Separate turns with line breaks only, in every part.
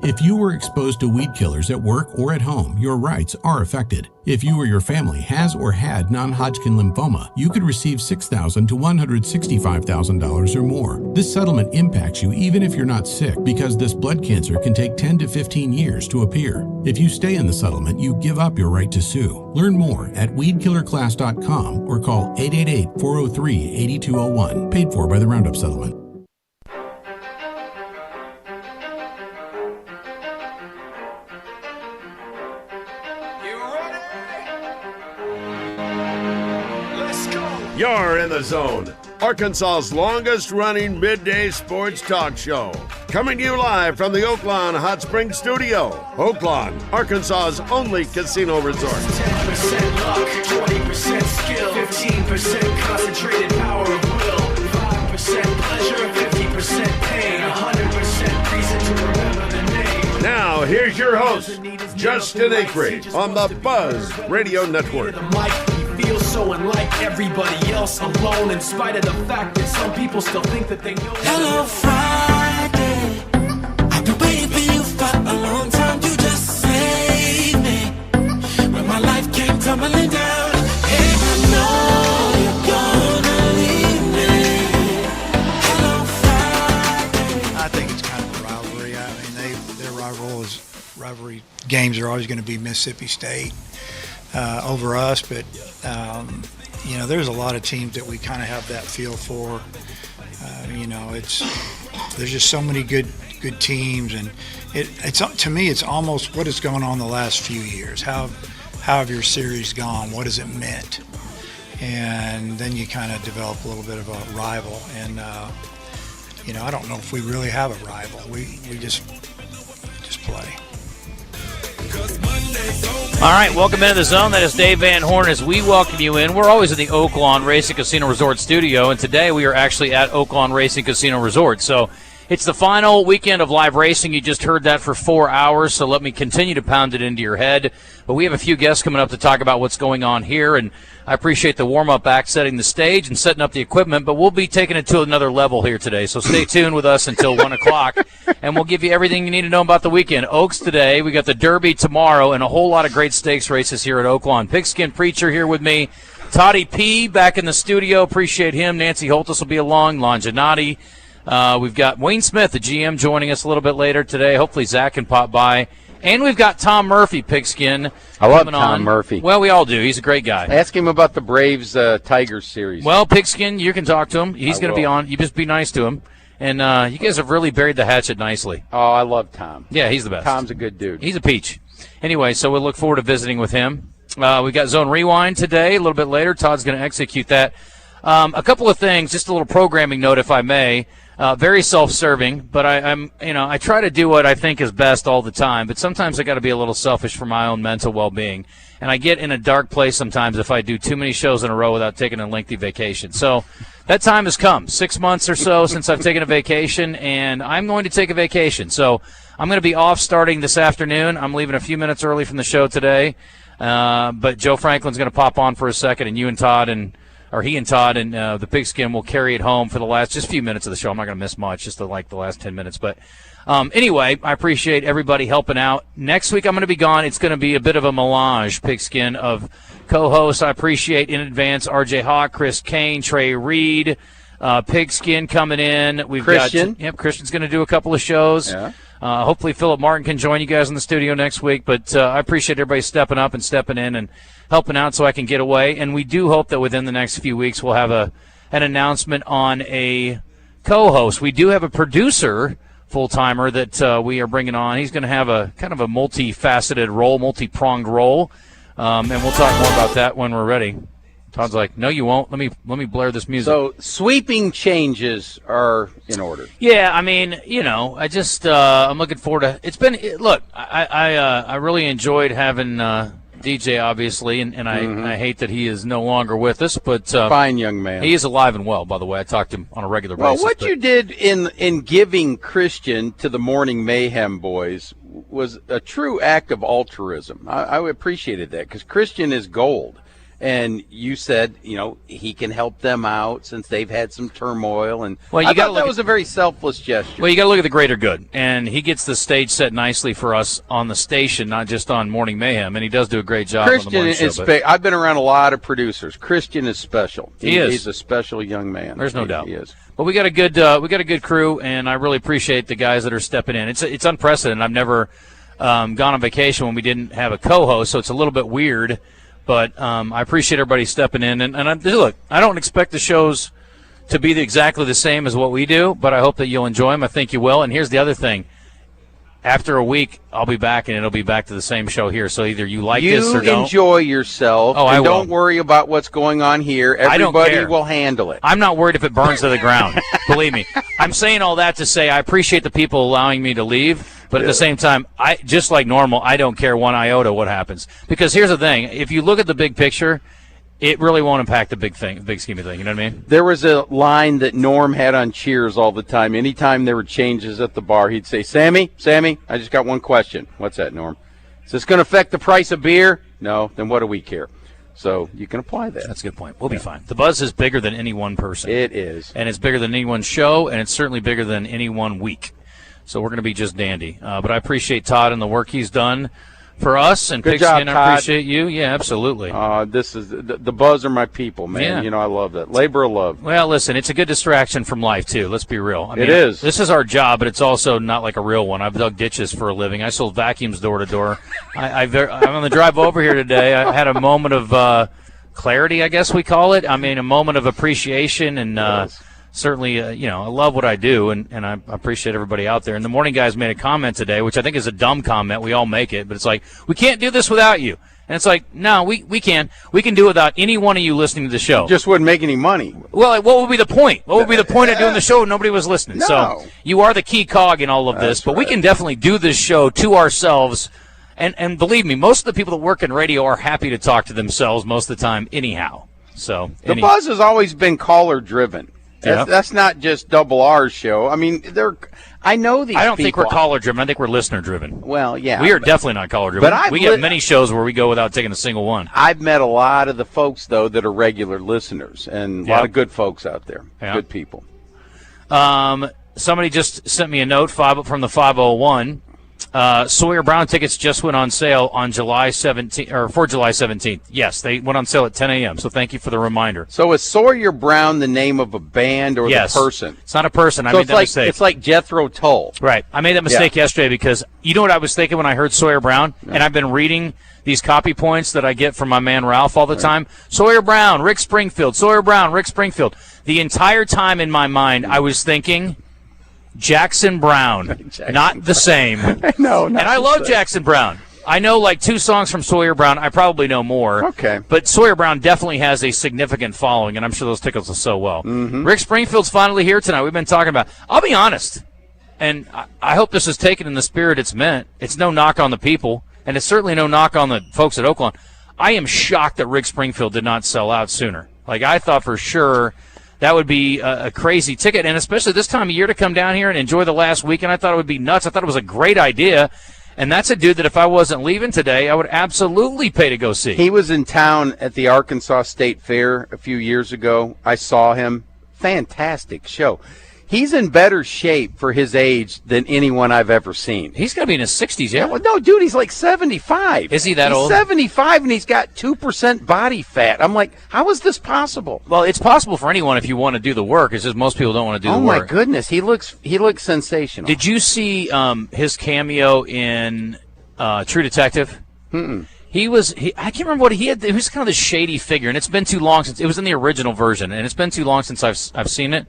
If you were exposed to weed killers at work or at home, your rights are affected. If you or your family has or had non-Hodgkin lymphoma, you could receive $6,000 to $165,000 or more. This settlement impacts you even if you're not sick, because this blood cancer can take 10 to 15 years to appear. If you stay in the settlement, you give up your right to sue. Learn more at weedkillerclass.com or call 888-403-8201. Paid for by the Roundup Settlement.
You're in the zone. Arkansas's longest-running midday sports talk show. Coming to you live from the Oaklawn Hot Springs studio. Oaklawn, Arkansas's only casino resort.
10% luck, 20% skill, 15% concentrated power of will, 5% pleasure, 50% pain, 100% reason to remember the name.
Now, here's your host, Justin Acri, on the Buzz Radio Network.
Feel so unlike everybody else, alone in spite of the fact that some people still think that they know.
Hello Friday, I've been waiting for you for a long time. You just saved me when my life came tumbling down. And I know you're gonna leave me. Hello Friday.
I think it's kind of a rivalry. I mean, their rivalry games are always going to be Mississippi State over us, but there's a lot of teams that we kind of have that feel for. There's just so many good teams, and it's to me it's almost what has gone on the last few years. How have your series gone? What has it meant? And then you kind of develop a little bit of a rival, and I don't know if we really have a rival. We just play.
All right, welcome into the zone. That is Dave Van Horn as we welcome you in. We're always in the Oaklawn Racing Casino Resort studio, and today we are actually at Oaklawn Racing Casino Resort. So it's the final weekend of live racing. You just heard that for 4 hours, so let me continue to pound it into your head. But we have a few guests coming up to talk about what's going on here, and I appreciate the warm-up act setting the stage and setting up the equipment, but we'll be taking it to another level here today. So stay tuned with us until 1 o'clock, and we'll give you everything you need to know about the weekend. Oaks today, we got the Derby tomorrow, and a whole lot of great stakes races here at Oaklawn. Pigskin Preacher here with me. Toddy P back in the studio. Appreciate him. Nancy Holtis will be along. Longinati. We've got Wayne Smith, the GM, joining us a little bit later today. Hopefully Zach can pop by. And we've got Tom Murphy, Pigskin.
I love Tom Murphy.
Well, we all do. He's a great guy.
Ask him about the Braves Tigers series.
Well, Pigskin, you can talk to him. He's going to be on. You just be nice to him. And you guys have really buried the hatchet nicely.
Oh, I love Tom.
Yeah, he's the best.
Tom's a good dude.
He's a peach. Anyway, so we'll look forward to visiting with him. We got Zone Rewind today, a little bit later. Todd's going to execute that. A couple of things, just a little programming note, if I may. Very self-serving, but I try to do what I think is best all the time, but sometimes I got to be a little selfish for my own mental well-being. And I get in a dark place sometimes if I do too many shows in a row without taking a lengthy vacation. So that time has come, 6 months or so since I've taken a vacation, and I'm going to take a vacation. So I'm going to be off starting this afternoon. I'm leaving a few minutes early from the show today, but Joe Franklin's going to pop on for a second, and he and Todd and the Pigskin will carry it home for the last just few minutes of the show. I'm not going to miss much, just the last 10 minutes. But anyway, I appreciate everybody helping out. Next week I'm going to be gone. It's going to be a bit of a melange, Pigskin, of co-hosts. I appreciate in advance RJ Hawk, Chris Kane, Trey Reed, Pigskin coming in. We've
Christian.
Christian's going to do a couple of shows.
Yeah.
Hopefully Philip Martin can join you guys in the studio next week. But I appreciate everybody stepping up and stepping in and helping out so I can get away. And we do hope that within the next few weeks we'll have an announcement on a co-host. We do have a producer, full-timer, that we are bringing on. He's going to have a kind of a multifaceted role, multi-pronged role. And we'll talk more about that when we're ready. Todd's like, no, you won't. Let me blare this music.
So sweeping changes are in order.
Yeah, I mean, I just I'm looking forward to. It's been look. I really enjoyed having DJ, obviously, and I hate that he is no longer with us. But
fine young man.
He is alive and well, by the way. I talked to him on a regular basis.
Well, what you did in giving Christian to the Morning Mayhem boys was a true act of altruism. I appreciated that because Christian is gold. And you said, he can help them out since they've had some turmoil. And
well,
I thought that was a very selfless gesture.
Well, you got to look at the greater good. And he gets the stage set nicely for us on the station, not just on Morning Mayhem. And he does do a great job on the morning show.
I've been around a lot of producers. Christian is special.
He is.
He's a special young man.
There's no doubt.
He is.
But we got a good crew, and I really appreciate the guys that are stepping in. It's unprecedented. I've never gone on vacation when we didn't have a co-host, so it's a little bit weird. But I appreciate everybody stepping in. And look, I don't expect the shows to be exactly the same as what we do, but I hope that you'll enjoy them. I think you will. And here's the other thing. After a week, I'll be back, and it'll be back to the same show here. So either you like this or don't.
Enjoy yourself.
Oh, I will.
Don't worry about what's going on here. Everybody will handle it.
I'm not worried if it burns to the ground. Believe me. I'm saying all that to say I appreciate the people allowing me to leave. But at the same time, just like normal, I don't care one iota what happens. Because here's the thing. If you look at the big picture, it really won't impact the big scheme of thing. You know what I mean?
There was a line that Norm had on Cheers all the time. Anytime there were changes at the bar, he'd say, Sammy, I just got one question. What's that, Norm? Is this going to affect the price of beer? No. Then what do we care? So you can apply that.
That's a good point. We'll be fine. The buzz is bigger than any one person.
It is.
And it's bigger than any one show, and it's certainly bigger than any one week. So we're going to be just dandy. But I appreciate Todd and the work he's done for us. And
Good job,
Pigskin,
Todd.
I appreciate you. Yeah, absolutely.
This is the Buzz are my people, man.
Yeah.
I love that. Labor of love.
Well, listen, it's a good distraction from life, too. Let's be real. I mean,
it is.
This is our job, but it's also not like a real one. I've dug ditches for a living. I sold vacuums door to door. I'm on the drive over here today. I had a moment of clarity, I guess we call it. I mean, a moment of appreciation and certainly, I love what I do, and I appreciate everybody out there. And the morning guys made a comment today, which I think is a dumb comment. We all make it, but it's like, we can't do this without you. And it's like, no, we can. We can do it without any one of you listening to the show.
Just wouldn't make any money.
Well, what would be the point? What would be the point of doing the show if nobody was listening?
No.
So you are the key cog in all of this, but we can definitely do this show to ourselves. And believe me, most of the people that work in radio are happy to talk to themselves most of the time anyhow. So
the Buzz has always been caller-driven. That's not just Double R's show. I mean, I know these people.
I don't think we're caller-driven. I think we're listener-driven.
Well, yeah.
We are definitely not caller-driven.
But
we get many shows where we go without taking a single one.
I've met a lot of the folks, though, that are regular listeners, and a lot of good folks out there.
Yeah.
Good people.
Somebody just sent me a note from the 501. Sawyer Brown tickets just went on sale on July 17th, or for July 17th. Yes, they went on sale at 10 a.m., so thank you for the reminder.
So is Sawyer Brown the name of a band or the person?
It's not a person. I made that mistake.
It's like Jethro Tull.
Right. I made that mistake yesterday because you know what I was thinking when I heard Sawyer Brown? Yeah. And I've been reading these copy points that I get from my man Ralph all the time. Sawyer Brown, Rick Springfield. Sawyer Brown, Rick Springfield. The entire time in my mind I was thinking Jackson Brown, not the same.
No,
and I love Jackson Brown. I know like 2 songs from Sawyer Brown. I probably know more.
Okay.
But Sawyer Brown definitely has a significant following, and I'm sure those tickets will sell well.
Mm-hmm.
Rick Springfield's finally here tonight. We've been talking about. I'll be honest, and I hope this is taken in the spirit it's meant. It's no knock on the people, and it's certainly no knock on the folks at Oaklawn. I am shocked that Rick Springfield did not sell out sooner. Like, I thought for sure that would be a crazy ticket, and especially this time of year to come down here and enjoy the last weekend. I thought it would be nuts. I thought it was a great idea, and that's a dude that if I wasn't leaving today, I would absolutely pay to go see.
He was in town at the Arkansas State Fair a few years ago. I saw him. Fantastic show. He's in better shape for his age than anyone I've ever seen.
He's got to be in his 60s, yeah?
Well, no, dude, he's like 75.
Is he that old?
He's 75, and he's got 2% body fat. I'm like, how is this possible?
Well, it's possible for anyone if you want to do the work. It's just most people don't want to do the work.
Oh, my goodness. He looks sensational.
Did you see his cameo in True Detective?
Mm-mm.
I can't remember what he had. He was kind of this shady figure, and it's been too long since – it was in the original version, and it's been too long since I've seen it.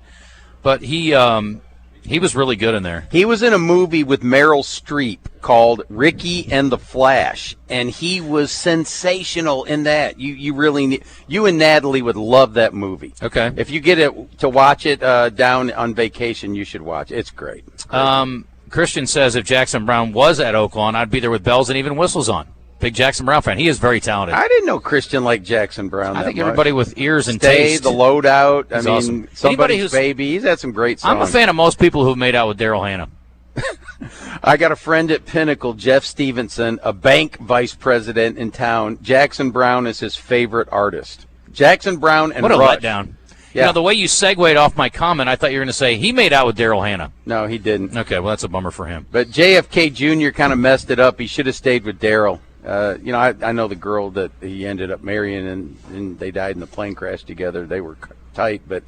But he was really good in there.
He was in a movie with Meryl Streep called Ricky and the Flash, and he was sensational in that. You and Natalie would love that movie.
Okay.
If you get it to watch it down on vacation, you should watch it. It's great.
Christian says if Jackson Brown was at Oaklawn, I'd be there with bells and even whistles on. Big Jackson Brown fan. He is very talented.
I didn't know Christian liked Jackson Brown.
I think everybody with ears and
Stay,
taste.
The Loadout. I mean,
awesome.
Somebody's Baby. He's had some great songs.
I'm a fan of most people who've made out with Daryl Hannah.
I got a friend at Pinnacle, Jeff Stevenson, a bank vice president in town. Jackson Browne is his favorite artist. Jackson Browne and
What a
Rush.
letdown.
Yeah.
You know, the way you segued off my comment, I thought you were going to say he made out with Daryl Hannah.
No, he didn't.
Okay, well, that's a bummer for him.
But JFK Jr. kind of messed it up. He should have stayed with Daryl. I know the girl that he ended up marrying, and they died in the plane crash together. They were tight, but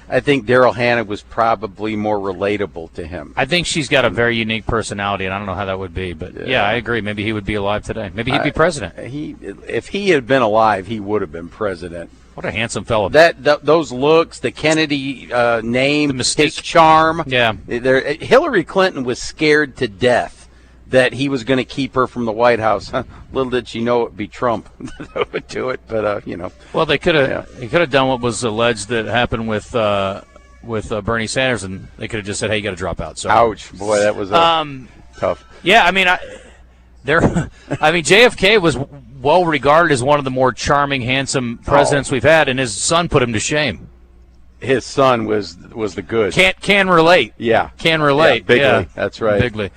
I think Daryl Hannah was probably more relatable to him.
I think she's got a very unique personality, and I don't know how that would be. But, yeah, I agree. Maybe he would be alive today. Maybe he'd be president.
If he had been alive, he would have been president.
What a handsome fellow.
Those looks, the Kennedy name,
The mystique.
his charm.
Yeah.
Hillary Clinton was scared to death that he was going to keep her from the White House. Little did she know it would be Trump that would do it, but
Well, they could have done what was alleged that happened with Bernie Sanders, and they could have just said, "Hey, you got to drop out." So,
ouch, boy, that was tough.
Yeah, I mean, JFK was well regarded as one of the more charming, handsome presidents we've had, and his son put him to shame.
His son was the good.
Can relate.
Yeah.
Can relate.
Yeah, bigly.
Yeah.
That's right.
Bigly.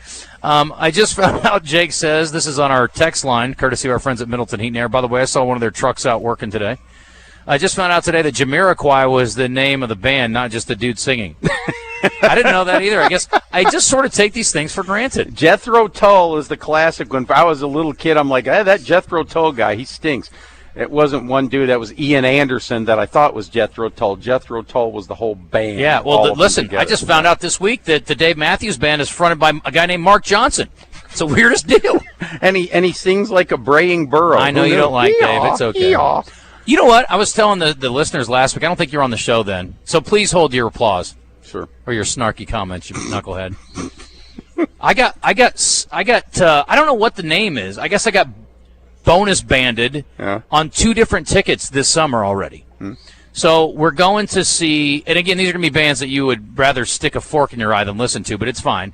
I just found out, Jake says, this is on our text line, courtesy of our friends at Middleton Heat and Air. By the way, I saw one of their trucks out working today. I just found out today that Jamiroquai was the name of the band, not just the dude singing. I didn't know that either. I guess I just sort of take these things for granted.
Jethro Tull is the classic one. If I was a little kid, I'm like, that Jethro Tull guy, he stinks. It wasn't one dude. That was Ian Anderson that I thought was Jethro Tull. Jethro Tull was the whole band.
Yeah, well, listen, I just found out this week that the Dave Matthews Band is fronted by a guy named Mark Johnson. It's the weirdest deal.
and he sings like a braying burro.
I know you don't like Dave. It's okay. You know what? I was telling the listeners last week, I don't think you're on the show then. So please hold your applause.
Sure.
Or your snarky comments, you knucklehead. I got I don't know what the name is. I guess I got bonus banded on 2 different tickets this summer already. So we're going to see, and again, these are going to be bands that you would rather stick a fork in your eye than listen to, but it's fine.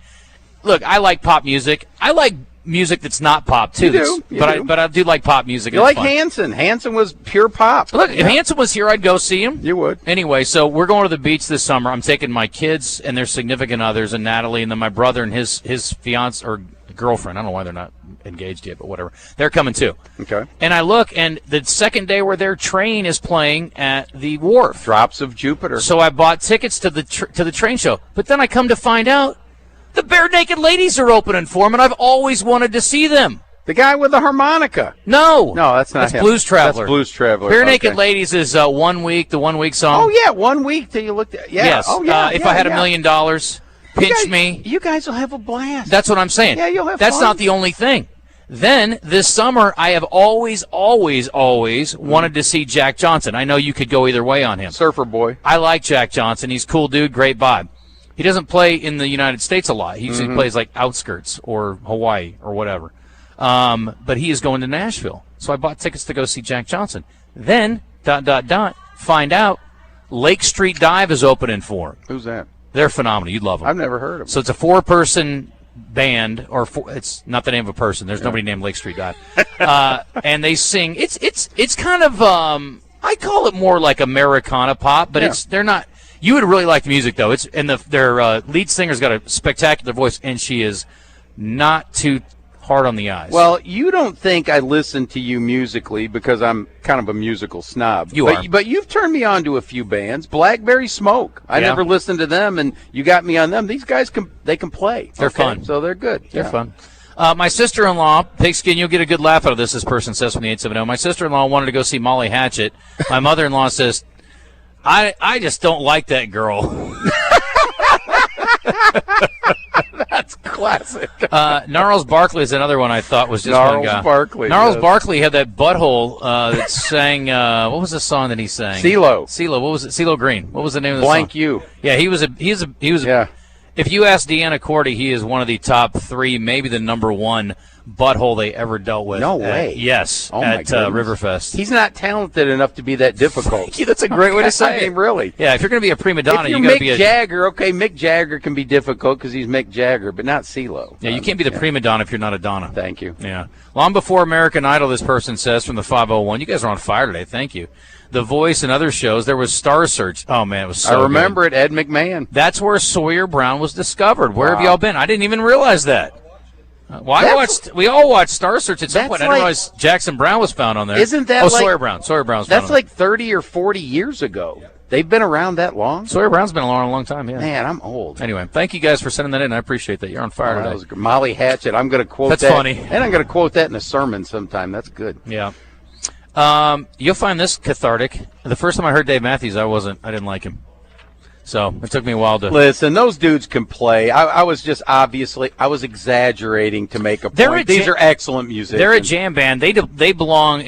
Look, I like pop music. I like music that's not pop too.
You do.
But I do like pop music.
You like Hanson. Hanson was pure pop.
Look, if Hanson was here, I'd go see him.
You would.
Anyway, so we're going to the beach this summer. I'm taking my kids and their significant others and Natalie, and then my brother and his fiance or girlfriend. I don't know why they're not engaged yet, but whatever. They're coming too.
Okay.
And I look, and the second day where their train is playing at the wharf.
Drops of Jupiter.
So I bought tickets to the train show. But then I come to find out the Bare Naked Ladies are opening for them, and I've always wanted to see them.
The guy with the harmonica.
No,
that's not him.
That's Blues Traveler.
That's Blues Traveler.
Bare Naked Ladies is 1 week, the 1 week song.
Oh, yeah, 1 week till you looked at
Yes.
Oh, yeah.
If I had $1 million, pinch me.
You guys will have a blast.
That's what I'm saying.
Yeah, you'll have
That's
fun.
not the only thing. Then this summer, I have always wanted to see Jack Johnson. I know you could go either way on him.
Surfer boy.
I like Jack Johnson. He's a cool dude, great vibe. He doesn't play in the United States a lot. He usually plays like outskirts or Hawaii or whatever. But he is going to Nashville. So I bought tickets to go see Jack Johnson. Then, find out Lake Street Dive is opening for him.
Who's that?
They're phenomenal. You'd love them.
I've never heard of them.
So it's a 4-person band, it's not the name of a person. There's nobody named Lake Street Dive. And they sing. It's kind of I call it more like Americana pop, but they're not. You would really like the music though. Their lead singer's got a spectacular voice, and she is not too hard on the eyes.
Well, you don't think I listen to you musically because I'm kind of a musical snob. But you've turned me on to a few bands. Blackberry Smoke. I never listened to them, and you got me on them. These guys can play.
They're fun.
So they're good.
They're fun. My sister-in-law, Pigskin, you'll get a good laugh out of this person says from the 870. My sister-in-law wanted to go see Molly Hatchet. My mother-in-law says, I just don't like that girl.
That's classic.
Gnarls Barkley is another one I thought was just one guy. Gnarls Barkley had that butthole that sang, what was the song that he sang?
CeeLo.
What was it? CeeLo Green. What was the name of the
Blank
song?
You.
Yeah, he was. If you ask Deanna Cordy, he is one of the top 3, maybe the number 1 butthole they ever dealt with.
No way.
Yes, at Riverfest.
He's not talented enough to be that difficult.
That's a great way to say it.
Really.
Yeah, if you're going to be a prima donna,
you got to be Mick Jagger. Okay, Mick Jagger can be difficult because he's Mick Jagger, but not CeeLo.
Yeah, you can't be the prima donna if you're not a donna.
Thank you.
Yeah. Long before American Idol, this person says from the 501. You guys are on fire today. Thank you. The Voice and other shows, there was Star Search. Oh, man, it was so
I remember
good.
it, Ed McMahon.
That's where Sawyer Brown was discovered. Where have y'all been? I didn't even realize that. We all watched Star Search at some point. I didn't realize Jackson Brown was found on there.
Isn't that
Sawyer Brown. Sawyer Brown's found
That's
on
like 30 or 40 years ago. They've been around that long?
Sawyer Brown's been around a long time, yeah.
Man, I'm old.
Anyway, thank you guys for sending that in. I appreciate that. You're on fire today.
That was good. Molly Hatchet. I'm going to quote that.
That's funny.
And I'm going to quote that in a sermon sometime. That's good.
Yeah. You'll find this cathartic. The first time I heard Dave Matthews, I didn't like him. So it took me a while to
listen. Those dudes can play. I was exaggerating to make a point. These are excellent musicians.
They're a jam band. They belong.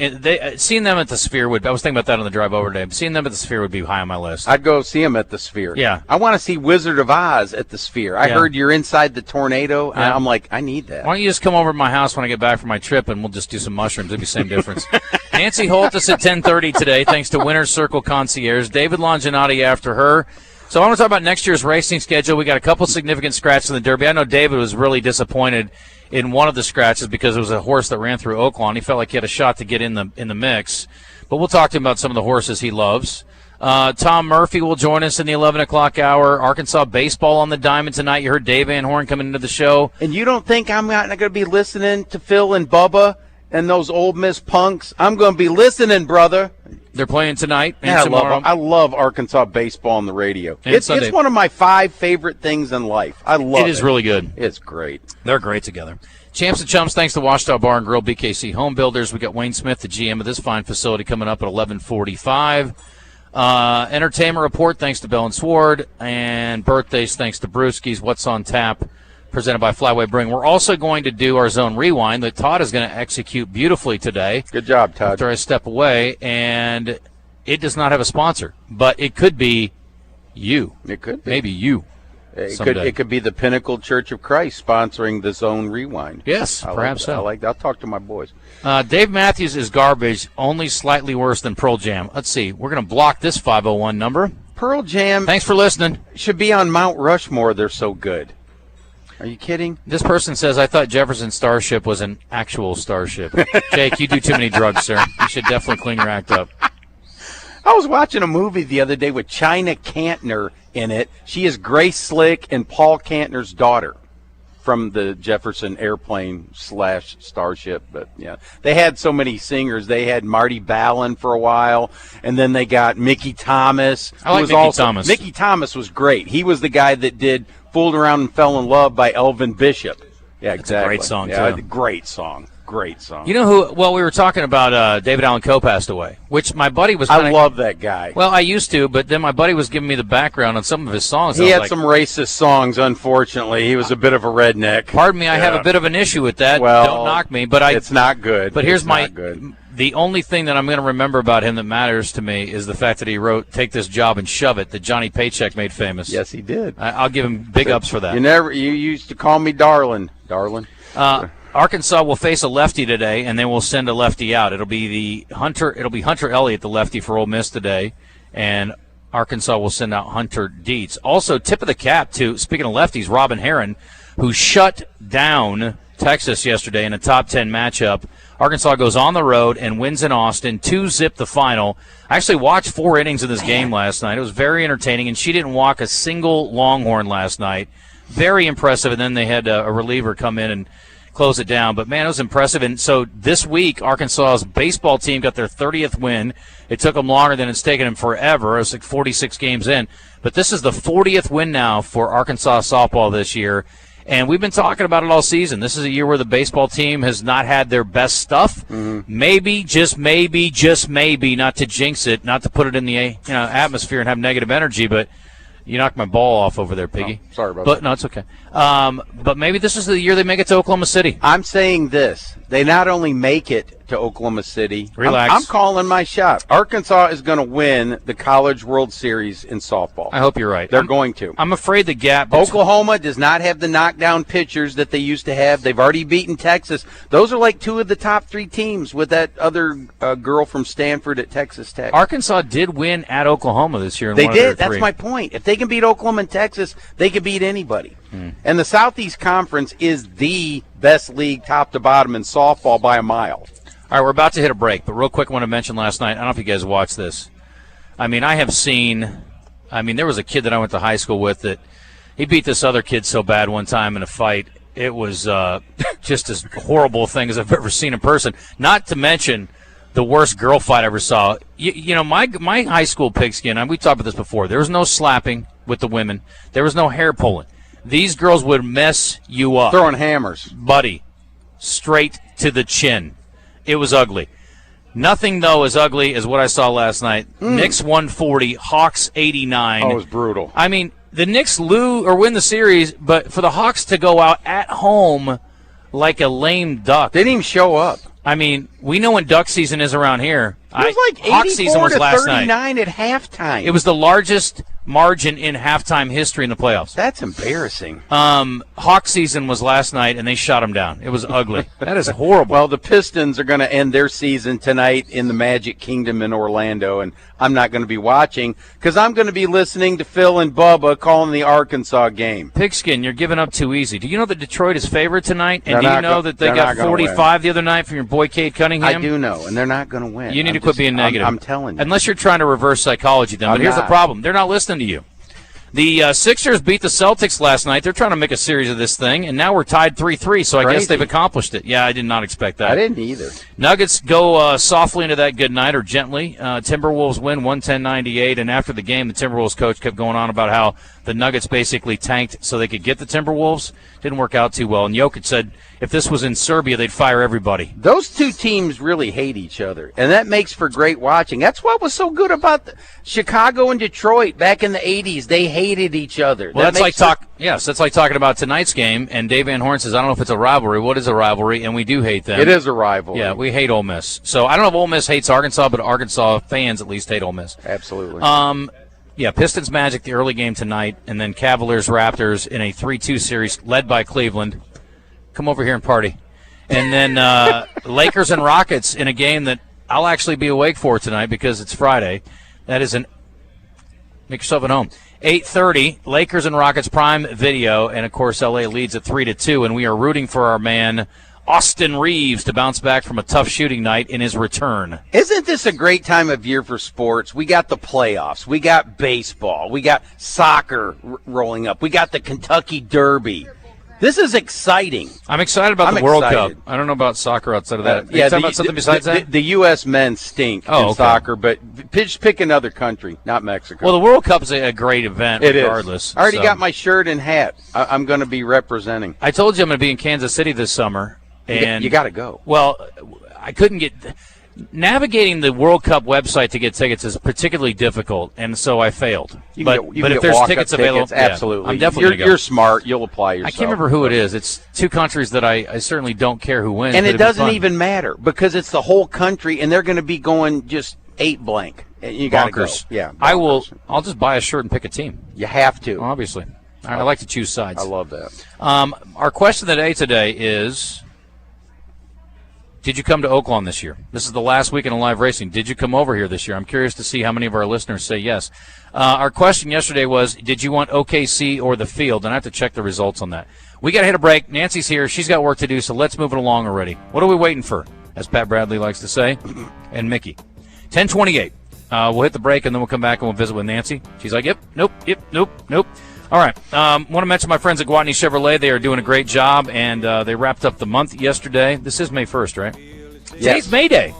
Seeing them at the Sphere I was thinking about that on the drive over today. Seeing them at the Sphere would be high on my list.
I'd go see them at the Sphere.
Yeah.
I want to see Wizard of Oz at the Sphere. I heard you're inside the tornado, and I'm like, I need that.
Why don't you just come over to my house when I get back from my trip, and we'll just do some mushrooms. It'd be the same difference. Nancy Holtis at 10:30 today, thanks to Winner's Circle Concierge. David Longinati after her. So I want to talk about next year's racing schedule. We got a couple significant scratches in the Derby. I know David was really disappointed in one of the scratches because it was a horse that ran through Oaklawn. He felt like he had a shot to get in the mix. But we'll talk to him about some of the horses he loves. Tom Murphy will join us in the 11 o'clock hour. Arkansas baseball on the diamond tonight. You heard Dave Van Horn coming into the show.
And you don't think I'm not going to be listening to Phil and Bubba and those Ole Miss punks? I'm going to be listening, brother.
They're playing tonight and
yeah,
tomorrow.
I love Arkansas baseball on the radio.
It's
one of my 5 favorite things in life. I love it.
It is really good.
It's great.
They're great together. Champs and Chumps, thanks to Washita Bar and Grill, BKC Home Builders. We got Wayne Smith, the GM of this fine facility, coming up at 11:45. Entertainment report, thanks to Bell and Sword. And birthdays, thanks to Brewski's. What's on Tap, presented by Flyway Brewing. We're also going to do our Zone Rewind that Todd is going to execute beautifully today.
Good job, Todd.
After I step away, and it does not have a sponsor, but it could be you.
It could be.
Maybe you.
It could be the Pinnacle Church of Christ sponsoring the Zone Rewind.
Yes, perhaps so.
I'll talk to my boys.
Dave Matthews is garbage, only slightly worse than Pearl Jam. Let's see. We're going to block this 501 number.
Pearl Jam.
Thanks for listening.
Should be on Mount Rushmore. They're so good. Are you kidding?
This person says, I thought Jefferson Starship was an actual starship. Jake, you do too many drugs, sir. You should definitely clean your act up.
I was watching a movie the other day with China Cantner in it. She is Grace Slick and Paul Cantner's daughter from the Jefferson Airplane / Starship. But, yeah, they had so many singers. They had Marty Ballin for a while, and then they got Mickey Thomas.
I like Mickey Thomas.
Mickey Thomas was great. He was the guy that did Fooled Around and Fell in Love by Elvin Bishop. Yeah, exactly.
That's a great song, too.
Great song. Great song.
You know who? Well, we were talking about David Allen Coe passed away, which my buddy was.
I love that guy.
Well, I used to, but then my buddy was giving me the background on some of his songs.
He had some racist songs. Unfortunately, he was a bit of a redneck.
Pardon me, I have a bit of an issue with that.
Well,
don't knock me, but
it's not good.
But here's the only thing that I'm going to remember about him that matters to me is the fact that he wrote "Take This Job and Shove It" that Johnny Paycheck made famous.
Yes, he did.
I'll give him big ups for that.
You used to call me darling.
Arkansas will face a lefty today, and then we'll send a lefty out. It'll be Hunter Elliott, the lefty for Ole Miss today, and Arkansas will send out Hunter Dietz. Also, tip of the cap to, speaking of lefties, Robin Herron, who shut down Texas yesterday in a top 10 matchup. Arkansas goes on the road and wins in Austin, 2-zip the final. I actually watched 4 innings of this game last night. It was very entertaining, and she didn't walk a single Longhorn last night. Very impressive, and then they had a reliever come in and close it down. But, man, it was impressive. And so this week, Arkansas's baseball team got their 30th win. It took them longer than it's taken them forever. It was like 46 games in. But this is the 40th win now for Arkansas softball this year. And we've been talking about it all season. This is a year where the baseball team has not had their best stuff. Mm-hmm. Maybe, just maybe, not to jinx it, not to put it in the atmosphere and have negative energy, but you knocked my ball off over there, Piggy.
Oh, sorry about that.
No, it's okay. But maybe this is the year they make it to Oklahoma City.
I'm saying this. They not only make it to Oklahoma City.
Relax.
I'm calling my shot. Arkansas is going to win the College World Series in softball.
I hope you're right.
They're going to.
I'm afraid the gap.
Oklahoma does not have the knockdown pitchers that they used to have. They've already beaten Texas. Those are like 2 of the top 3 teams with that other girl from Stanford at Texas Tech.
Arkansas did win at Oklahoma this year.
They did. That's my point. If they can beat Oklahoma and Texas, they can beat anybody. And the Southeast Conference is the best league top to bottom in softball by a mile.
All right, we're about to hit a break, but real quick, I want to mention last night, I don't know if you guys watched this. I mean, there was a kid that I went to high school with that he beat this other kid so bad one time in a fight. It was just as horrible a thing as I've ever seen in person. Not to mention the worst girl fight I ever saw. You know, my high school pigskin, and we talked about this before, there was no slapping with the women. There was no hair pulling. These girls would mess you up.
Throwing hammers.
Buddy, straight to the chin. It was ugly. Nothing, though, as ugly as what I saw last night. Knicks 140, Hawks 89.
Oh, it was brutal.
I mean, the Knicks win the series, but for the Hawks to go out at home like a lame duck.
They didn't even show up.
I mean, we know when duck season is around here.
It was like 84 to 39 at halftime.
It was the largest margin in halftime history in the playoffs.
That's embarrassing.
Hawk season was last night, and they shot them down. It was ugly. That is horrible.
Well, the Pistons are going to end their season tonight in the Magic Kingdom in Orlando, and I'm not going to be watching because I'm going to be listening to Phil and Bubba calling the Arkansas game.
Pigskin, you're giving up too easy. Do you know that Detroit is favored tonight? And
They're
do you know that they got 45 the other night from your boy Cade Cunningham?
I do know, and they're not going to win.
You need to quit being negative.
I'm telling you.
Unless you're trying to reverse psychology then. But here's the problem. They're not listening to you. The Sixers beat the Celtics last night. They're trying to make a series of this thing, and now we're tied 3-3, so I guess they've accomplished it. Yeah, I did not expect that.
I didn't either.
Nuggets go softly into that good night, or gently. Timberwolves win 110-98, and after the game, the Timberwolves coach kept going on about how the Nuggets basically tanked so they could get the Timberwolves. Didn't work out too well, and Jokic said if this was in Serbia, they'd fire everybody.
Those two teams really hate each other, and that makes for great watching. That's what was so good about Chicago and Detroit back in the 80s. They hated each other.
Well, that's like talking about tonight's game, and Dave Van Horn says, I don't know if it's a rivalry. What is a rivalry? And we do hate them.
It is a rivalry.
Yeah, we hate Ole Miss. So I don't know if Ole Miss hates Arkansas, but Arkansas fans at least hate Ole Miss.
Absolutely.
Yeah, Pistons Magic, the early game tonight, and then Cavaliers Raptors in a 3-2 series led by Cleveland. Come over here and party. And then Lakers and Rockets in a game that I'll actually be awake for tonight because it's Friday. That is make yourself at home. 8:30, Lakers and Rockets Prime Video, and of course LA leads at 3-2, and we are rooting for our man Austin Reeves to bounce back from a tough shooting night in his return.
Isn't this a great time of year for sports? We got the playoffs. We got baseball. We got soccer rolling up. We got the Kentucky Derby. This is exciting.
I'm excited about the World Cup. I don't know about soccer outside of that.
Yeah,
about something besides that?
The U.S. men stink in soccer, but pick another country, not Mexico.
Well, the World Cup is a great event regardless.
I already got my shirt and hat. I'm going to be representing.
I told you I'm going to be in Kansas City this summer. And
you got to go.
Well, I couldn't get – navigating the World Cup website to get tickets is particularly difficult, and so I failed. But if there's tickets available –
absolutely.
I'm definitely going to go.
You're smart. You'll apply yourself.
I can't remember who it is. It's two countries that I certainly don't care who wins.
And it doesn't even matter because it's the whole country, and they're going to be going just 8 blank. You got to go. Yeah,
bonkers. I'll just buy a shirt and pick a team.
You have to.
Obviously. I like to choose sides.
I love that.
Our question of the day today is – did you come to Oaklawn this year? This is the last weekend of live racing. Did you come over here this year? I'm curious to see how many of our listeners say yes. Our question yesterday was, did you want OKC or the field? And I have to check the results on that. We got to hit a break. Nancy's here. She's got work to do, so let's move it along already. What are we waiting for, as Pat Bradley likes to say, and Mickey? 10:28. We'll hit the break, and then we'll come back and we'll visit with Nancy. She's like, yep, nope. All right. Want to mention my friends at Gwatney Chevrolet. They are doing a great job, and they wrapped up the month yesterday. This is May 1st, right?
Yes.
Today's May Day.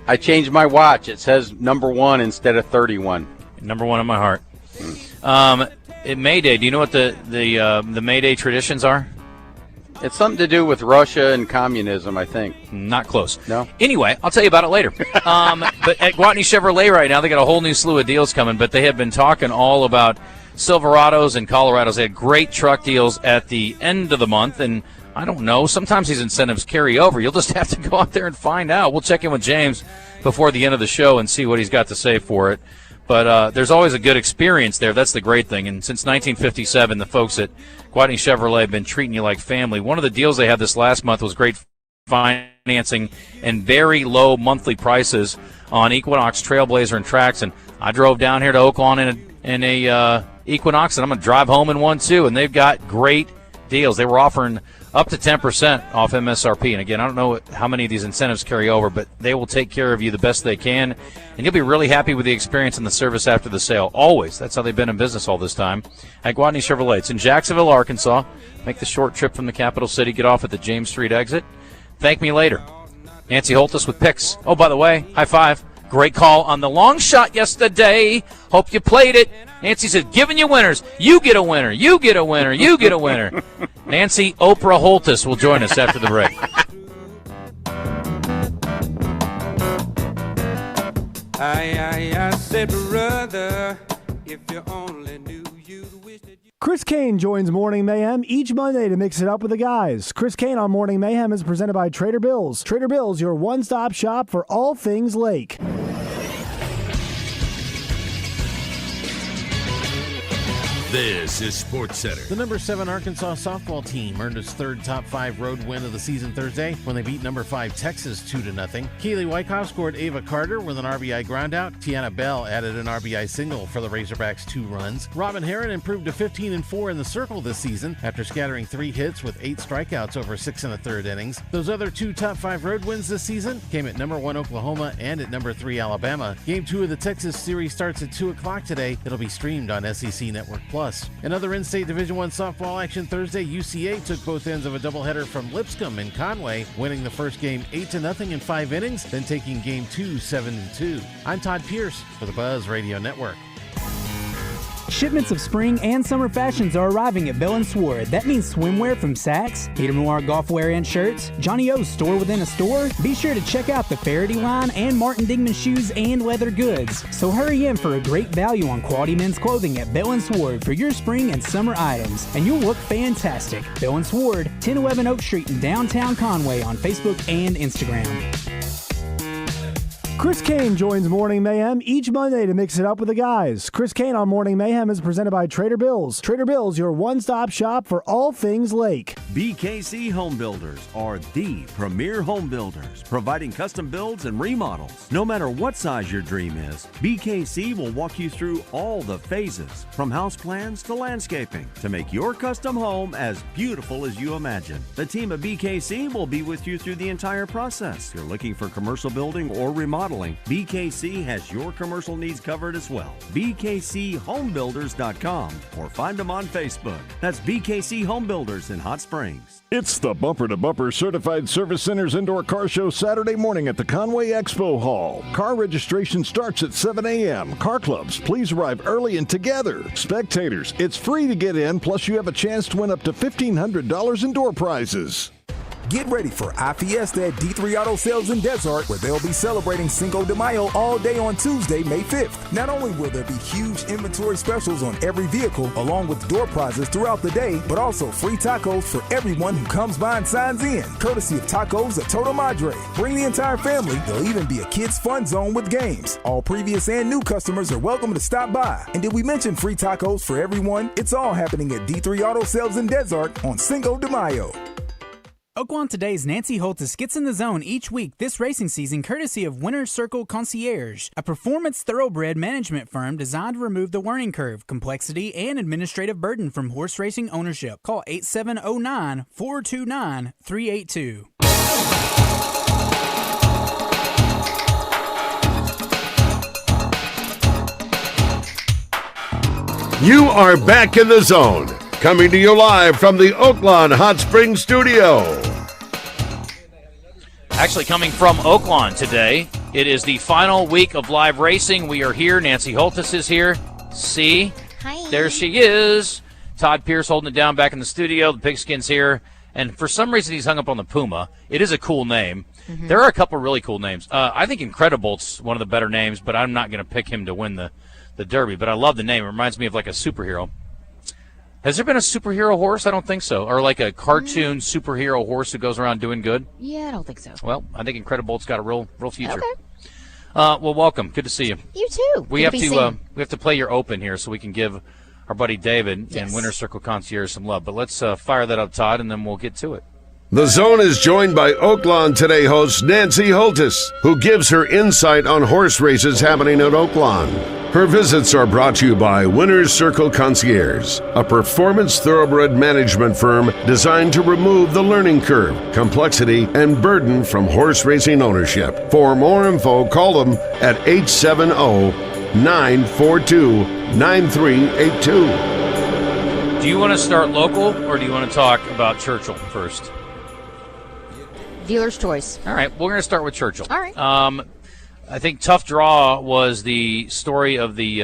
I changed my watch. It says number 1 instead of 31.
Number 1 on my heart. At May Day, do you know what the May Day traditions are?
It's something to do with Russia and communism, I think.
Not close.
No?
Anyway, I'll tell you about it later. But at Gwatney Chevrolet right now, they got a whole new slew of deals coming, but they have been talking all about Silverados and Colorados. They had great truck deals at the end of the month, and I don't know, sometimes these incentives carry over. You'll just have to go out there and find out. We'll check in with James before the end of the show and see what he's got to say for it. But there's always a good experience there. That's the great thing. And since 1957, the folks at Gwatney Chevrolet have been treating you like family. One of the deals they had this last month was great financing and very low monthly prices on Equinox, Trailblazer, and Trax. And I drove down here to Oaklawn in a Equinox, and I'm going to drive home in one too, and they've got great deals. They were offering up to 10% off MSRP. And again, I don't know how many of these incentives carry over, but they will take care of you the best they can, and you'll be really happy with the experience and the service after the sale. Always. That's how they've been in business all this time. At Guadney Chevrolet. It's in Jacksonville, Arkansas. Make the short trip from the capital city. Get off at the James Street exit. Thank me later. Nancy Holtis with picks. Oh, by the way, high five. Great call on the long shot yesterday. Hope you played it. Nancy said, giving you winners. You get a winner. You get a winner. You get a winner. Nancy Oprah Holtis will join us after the break.
I said, brother, if you only knew you'd wish that you...
Chris Kane joins Morning Mayhem each Monday to mix it up with the guys. Chris Kane on Morning Mayhem is presented by Trader Bill's. Trader Bill's, your one-stop shop for all things lake.
This is SportsCenter.
The number 7 Arkansas softball team earned its third top 5 road win of the season Thursday when they beat number 5 Texas 2-0. Keely Wyckoff scored Ava Carter with an RBI groundout. Tiana Bell added an RBI single for the Razorbacks' 2 runs. Robin Heron improved to 15-4 in the circle this season after scattering 3 hits with 8 strikeouts over 6 1/3 innings. Those other 2 top 5 road wins this season came at number 1 Oklahoma and at number 3 Alabama. Game 2 of the Texas series starts at 2 o'clock today. It'll be streamed on SEC Network Plus. In other in-state Division I softball action Thursday, UCA took both ends of a doubleheader from Lipscomb and Conway, winning the first game 8-0 in 5 innings, then taking game 2 7-2. I'm Todd Pierce for the Buzz Radio Network.
Shipments of spring and summer fashions are arriving at Bell & Sword. That means swimwear from Saks, Peter Noir golf wear and shirts, Johnny O's store within a store. Be sure to check out the Faraday line and Martin Dingman shoes and leather goods. So hurry in for a great value on quality men's clothing at Bell & Sword for your spring and summer items, and you'll look fantastic. Bell & Sword, 1011 Oak Street in downtown Conway on Facebook and Instagram.
Chris Kane joins Morning Mayhem each Monday to mix it up with the guys. Chris Kane on Morning Mayhem is presented by Trader Bill's. Trader Bill's, your one-stop shop for all things lake.
BKC Home Builders are the premier home builders, providing custom builds and remodels. No matter what size your dream is, BKC will walk you through all the phases, from house plans to landscaping, to make your custom home as beautiful as you imagine. The team at BKC will be with you through the entire process. If you're looking for commercial building or remodeling, BKC has your commercial needs covered as well. BKCHomebuilders.com or find them on Facebook. That's BKC Home Builders in Hot Springs.
It's the Bumper to Bumper Certified Service Center's Indoor Car Show Saturday morning at the Conway Expo Hall. Car registration starts at 7 a.m. Car clubs, please arrive early and together. Spectators, it's free to get in, plus you have a chance to win up to $1,500 in door prizes.
Get ready for iFiesta at D3 Auto Sales in Desert, where they'll be celebrating Cinco de Mayo all day on Tuesday, May 5th. Not only will there be huge inventory specials on every vehicle, along with door prizes throughout the day, but also free tacos for everyone who comes by and signs in, courtesy of Tacos at Toto Madre. Bring the entire family. There'll even be a kids' fun zone with games. All previous and new customers are welcome to stop by. And did we mention free tacos for everyone? It's all happening at D3 Auto Sales in Desert on Cinco de Mayo.
Oaklawn Today's Nancy Holtis gets in the zone each week this racing season courtesy of Winner's Circle Concierge, a performance thoroughbred management firm designed to remove the learning curve, complexity, and administrative burden from horse racing ownership. Call 8709-429-382.
You are back in the zone. Coming to you live from the Oaklawn Hot Springs studio.
Actually coming from Oaklawn today. It is the final week of live racing. We are here. Nancy Holtis is here. See?
Hi.
There she is. Todd Pierce holding it down back in the studio. The Pigskin's here. And for some reason he's hung up on the Puma. It is a cool name. Mm-hmm. There are a couple really cool names. I think Incredibolt's one of the better names, but I'm not going to pick him to win the Derby. But I love the name. It reminds me of like a superhero. Has there been a superhero horse? I don't think so. Or like a cartoon superhero horse who goes around doing good?
Yeah, I don't think so.
Well, I think Incredibolt's got a real future.
Okay.
Well, welcome. Good to see you.
You too.
We have to play your open here so we can give our buddy David and Winner's Circle Concierge some love. But let's fire that up, Todd, and then we'll get to it.
The Zone is joined by Oaklawn Today host Nancy Holtis, who gives her insight on horse races happening at Oaklawn. Her visits are brought to you by Winner's Circle Concierge, a performance thoroughbred management firm designed to remove the learning curve, complexity, and burden from horse racing ownership. For more info, call them at 870-942-9382.
Do you want to start local, or do you want to talk about Churchill first?
Dealer's choice.
All right, we're going to start with Churchill.
All right.
I think Tough Draw was the story of the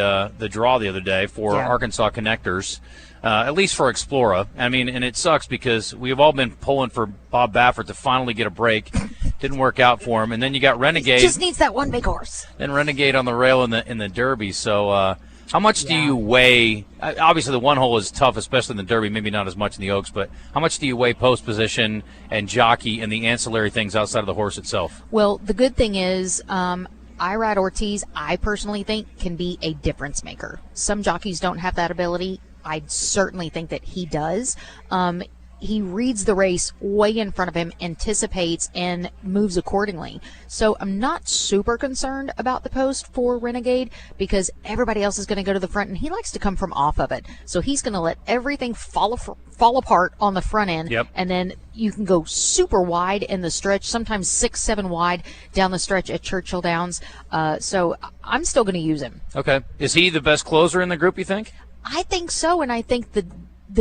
draw the other day for Arkansas Connectors, at least for Explora. I mean, and it sucks because we've all been pulling for Bob Baffert to finally get a break. Didn't work out for him, and then you got Renegade.
He just needs that one big horse.
Then Renegade on the rail in the Derby. So, how much do you weigh? Obviously, the one hole is tough, especially in the Derby. Maybe not as much in the Oaks, but how much do you weigh post position and jockey and the ancillary things outside of the horse itself?
Well, the good thing is, Irad Ortiz, I personally think, can be a difference maker. Some jockeys don't have that ability. I certainly think that he does. He reads the race way in front of him, anticipates, and moves accordingly. So I'm not super concerned about the post for Renegade because everybody else is going to go to the front, and he likes to come from off of it. So he's going to let everything fall apart on the front end, and then you can go super wide in the stretch, sometimes 6-7 wide down the stretch at Churchill Downs. So I'm still going to use him.
Okay. Is he the best closer in the group, you think?
I think so, and I think the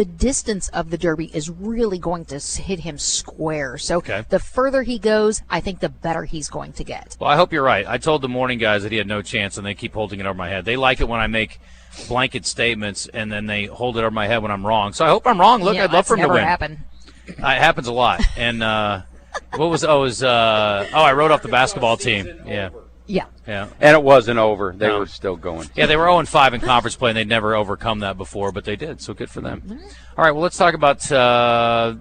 distance of the Derby is really going to hit him square. So the further he goes, I think the better he's going to get.
Well, I hope you're right. I told the morning guys that he had no chance, and they keep holding it over my head. They like it when I make blanket statements, and then they hold it over my head when I'm wrong. So I hope I'm wrong. Look, I'd love for him to win.
Happen.
It happens a lot. And I wrote off the basketball team.
Yeah.
And it wasn't over. They were still going.
Yeah, they were 0-5 in conference play, and they'd never overcome that before, but they did, so good for them. All right, well, let's talk about the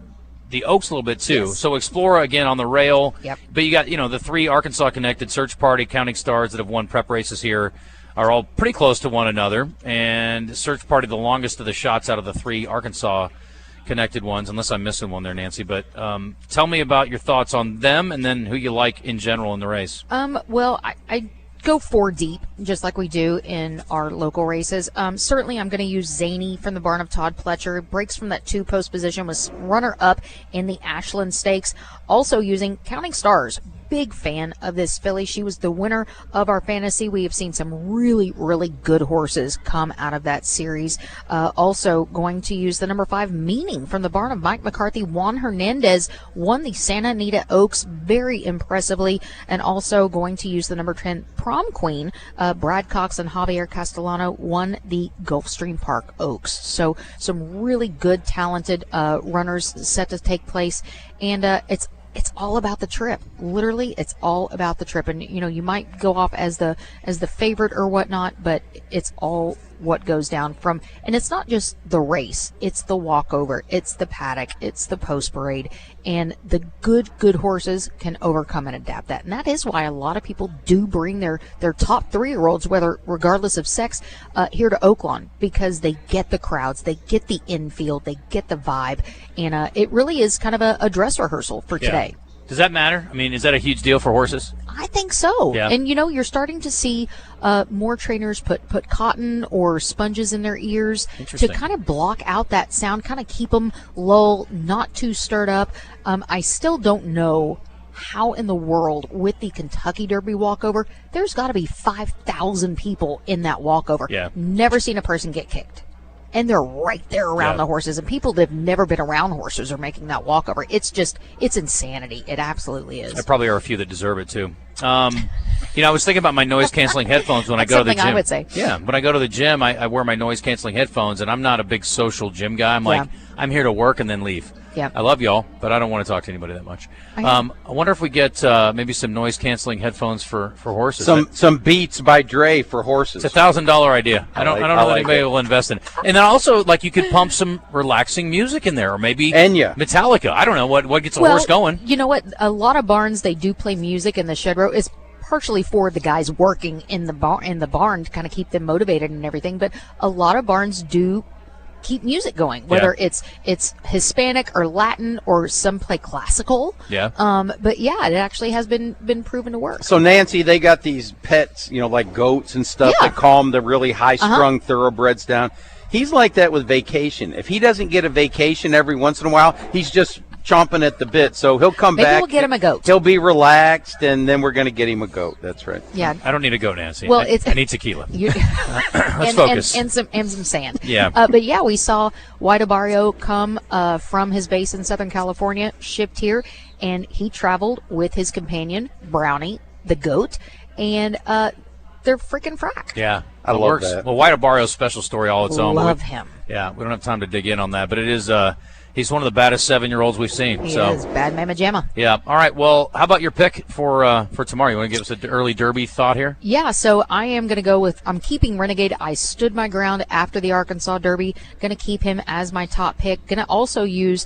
Oaks a little bit, too.
Yes.
So Explorer, again, on the rail.
Yep.
But you got, the three Arkansas-connected Search Party, Counting Stars that have won prep races here are all pretty close to one another, and Search Party the longest of the shots out of the three Arkansas-connected ones, unless I'm missing one there, Nancy. But tell me about your thoughts on them and then who you like in general in the race.
Well, I go 4 deep, just like we do in our local races. Certainly, I'm going to use Zany from the barn of Todd Pletcher. Breaks from that 2-post position, was runner-up in the Ashland Stakes. Also using Counting Stars. Big fan of this filly. She was the winner of our fantasy. We have seen some really, really good horses come out of that series. Also going to use the number 5 Meaning from the barn of Mike McCarthy. Juan Hernandez won the Santa Anita Oaks very impressively. And also going to use the number 10 Prom Queen. Brad Cox and Javier Castellano won the Gulfstream Park Oaks. So some really good, talented runners set to take place. And it's all about the trip. Literally, it's all about the trip. And, you might go off as the favorite or whatnot, but it's all what goes down from, and it's not just the race, it's the walkover, it's the paddock, it's the post parade, and the good horses can overcome and adapt that. And that is why a lot of people do bring their top 3-year-olds, regardless of sex, here to Oaklawn, because they get the crowds, they get the infield, they get the vibe, and it really is kind of a dress rehearsal for today.
Does that matter? I mean, is that a huge deal for horses?
I think so.
Yeah.
And, you're starting to see more trainers put cotton or sponges in their ears to kind of block out that sound, kind of keep them lull, not too stirred up. I still don't know how in the world, with the Kentucky Derby walkover, there's got to be 5,000 people in that walkover.
Yeah.
Never seen a person get kicked. And they're right there around the horses. And people that have never been around horses are making that walkover. It's insanity. It absolutely is.
There probably are a few that deserve it, too. I was thinking about my noise-canceling headphones when I go to the gym.
That's something I would say.
Yeah, when I go to the gym, I wear my noise-canceling headphones, and I'm not a big social gym guy. I'm like, I'm here to work and then leave.
Yeah.
I love y'all, but I don't want to talk to anybody that much. I wonder if we get maybe some noise-canceling headphones for horses.
Some Beats by Dre for horses.
It's a $1,000 idea. I don't know that anybody will invest in it. And then also, you could pump some relaxing music in there, or maybe
Enya.
Metallica. I don't know what gets a horse going.
You know what? A lot of barns, they do play music in the shed row. It's partially for the guys working in the barn to kind of keep them motivated and everything. But a lot of barns do keep music going, whether it's Hispanic or Latin or some play classical.
Yeah.
But yeah, it actually has been proven to work.
So Nancy, they got these pets, like goats and stuff that calm the really high-strung thoroughbreds down. He's like that with vacation. If he doesn't get a vacation every once in a while, he's just chomping at the bit. So he'll come
Maybe
back.
we'll get him a goat.
He'll be relaxed, and then we're going to get him a goat. That's right.
Yeah.
I don't need a goat, Nancy.
Well,
I need tequila. Let's
and,
focus.
And some sand.
Yeah.
But yeah, we saw White Barrio come from his base in Southern California, shipped here, and he traveled with his companion, Brownie, the goat, and they're freaking frack.
Yeah.
I love that.
Well, White Barrio's special story all its own.
Love him.
Yeah, we don't have time to dig in on that, but it is he's one of the baddest 7-year-olds we've seen.
He is bad mama jamma.
Yeah. All right. Well, how about your pick for tomorrow? You want to give us an early Derby thought here?
Yeah, so I am going to go with, I'm keeping Renegade. I stood my ground after the Arkansas Derby. Going to keep him as my top pick. Going to also use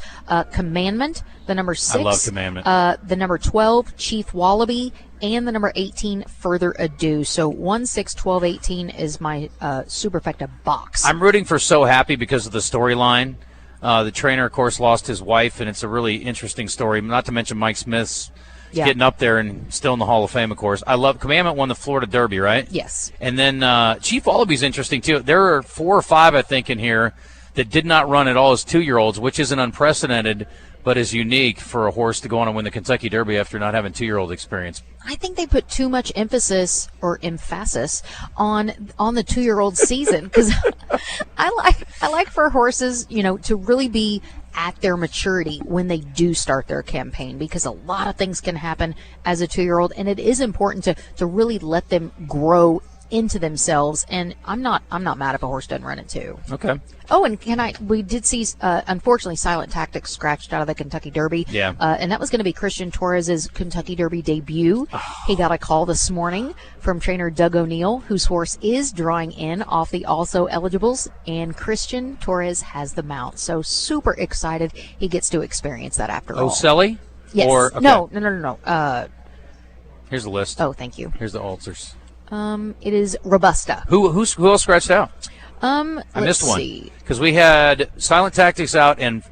Commandment, the number 6.
I love Commandment.
The number 12, Chief Wallaby, and the number 18, Further Ado. So 1, 6, 12, 18 is my superfecta box.
I'm rooting for So Happy because of the storyline. The trainer, of course, lost his wife, and it's a really interesting story. Not to mention Mike Smith's getting up there and still in the Hall of Fame, of course. I love Commandment won the Florida Derby, right?
Yes.
And then Chief Wallaby's interesting, too. There are 4 or 5, I think, in here that did not run at all as 2-year-olds, which isn't unprecedented, but is unique for a horse to go on and win the Kentucky Derby after not having 2-year-old experience.
I think they put too much emphasis on the 2-year-old season, because I like for horses, to really be at their maturity when they do start their campaign, because a lot of things can happen as a 2-year-old, and it is important to really let them grow into themselves. And I'm not mad if a horse doesn't run it 2.
Okay.
Oh, and we did see, unfortunately, Silent Tactics scratched out of the Kentucky Derby.
Yeah.
And that was going to be Christian Torres's Kentucky Derby debut. He got a call this morning from trainer Doug O'Neill, whose horse is drawing in off the also eligibles, and Christian Torres has the mount. So super excited he gets to experience that after all.
Ocelli?
Yes.
Okay.
No.
Here's the list.
Oh, thank you.
Here's the alters.
It is Robusta.
Who else scratched out? I missed one because we had Silent Tactics out and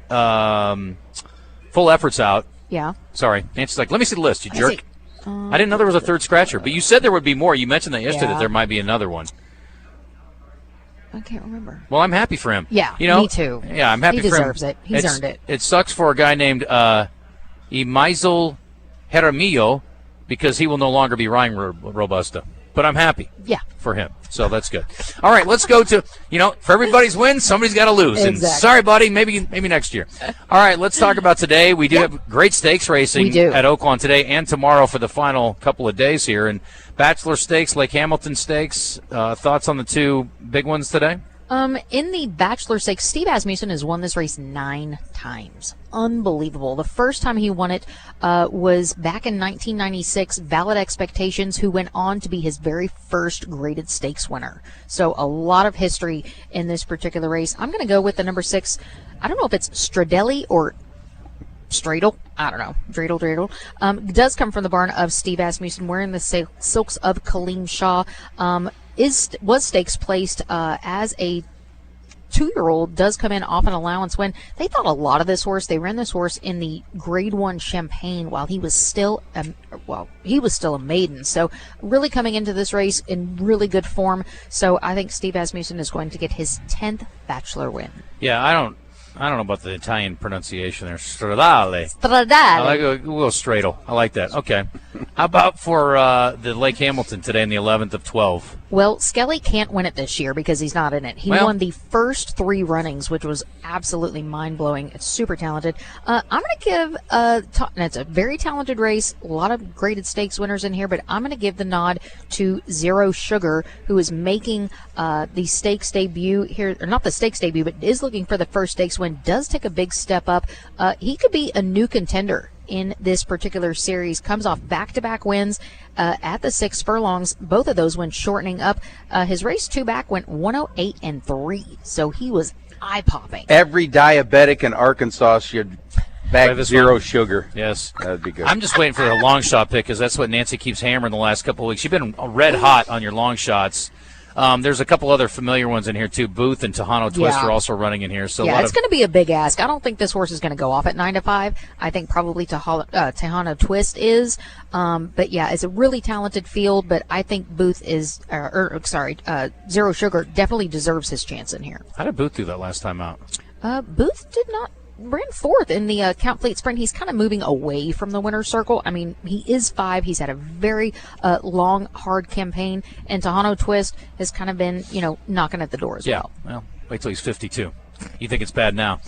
Full Efforts out.
Yeah.
Sorry, Nancy's like, let me see the list, you jerk. I didn't know there was a 3rd scratcher, but you said there would be more. You mentioned that yesterday that there might be another one.
I can't remember.
Well, I'm happy for him.
Yeah, me too.
Yeah, I'm happy
he
for him.
He deserves it. He's earned it.
It sucks for a guy named Imazel Jaramillo because he will no longer be riding Robusta. But I'm happy for him. So that's good. All right, let's go to, for everybody's win, somebody's got to lose.
Exactly.
And sorry, buddy, maybe next year. All right, let's talk about today. We do have great stakes racing at Oaklawn today and tomorrow for the final couple of days here. And Bachelor Stakes, Lake Hamilton Stakes, thoughts on the 2 big ones today?
In the Bachelor Stakes, Steve Asmussen has won this race 9 times. Unbelievable. The first time he won it was back in 1996, Valid Expectations, who went on to be his very first graded stakes winner. So a lot of history in this particular race. I'm going to go with the number 6. I don't know if it's Stradelli or Stradle. I don't know. Dreidel. Does come from the barn of Steve Asmussen, wearing the silks of Kaleem Shah. Was stakes placed as a 2-year-old, does come in off an allowance win. They thought a lot of this horse. They ran this horse in the Grade 1 Champagne while he was still a maiden. So really coming into this race in really good form. So I think Steve Asmussen is going to get his 10th Bachelor win.
Yeah, I don't know about the Italian pronunciation there. Stradale.
Stradale.
I like a little Stradle. I like that. Okay. How about for the Lake Hamilton today in the 11th of 12?
Well, Skelly can't win it this year because he's not in it. He won the first 3 runnings, which was absolutely mind-blowing. It's super talented. I'm going to give and it's a very talented race, a lot of graded stakes winners in here, but I'm going to give the nod to Zero Sugar, who is making the stakes debut here, or not the stakes debut, but is looking for the first stakes win, does take a big step up. He could be a new contender in this particular series. Comes off back-to-back wins at the 6 furlongs. Both of those went shortening up. His race 2 back went 108-3, so he was eye-popping.
Every diabetic in Arkansas should back Zero Sugar.
Yes.
That would be good.
I'm just waiting for the long shot pick because that's what Nancy keeps hammering the last couple of weeks. You've been red hot on your long shots. There's a couple other familiar ones in here, too. Booth and Tejano Twist are also running in here. So
yeah, it's going to be a big ask. I don't think this horse is going to go off at 9 to 5. I think probably Tejano Twist is. But, yeah, it's a really talented field, but I think Booth is Zero Sugar definitely deserves his chance in here.
How did Booth do that last time out?
Booth ran fourth in the Count Fleet Sprint. He's kind of moving away from the winner's circle. I mean, he is 5. He's had a very long, hard campaign, and Tejano Twist has kind of been, knocking at the door as well.
Yeah, well, wait till he's 52. You think it's bad now.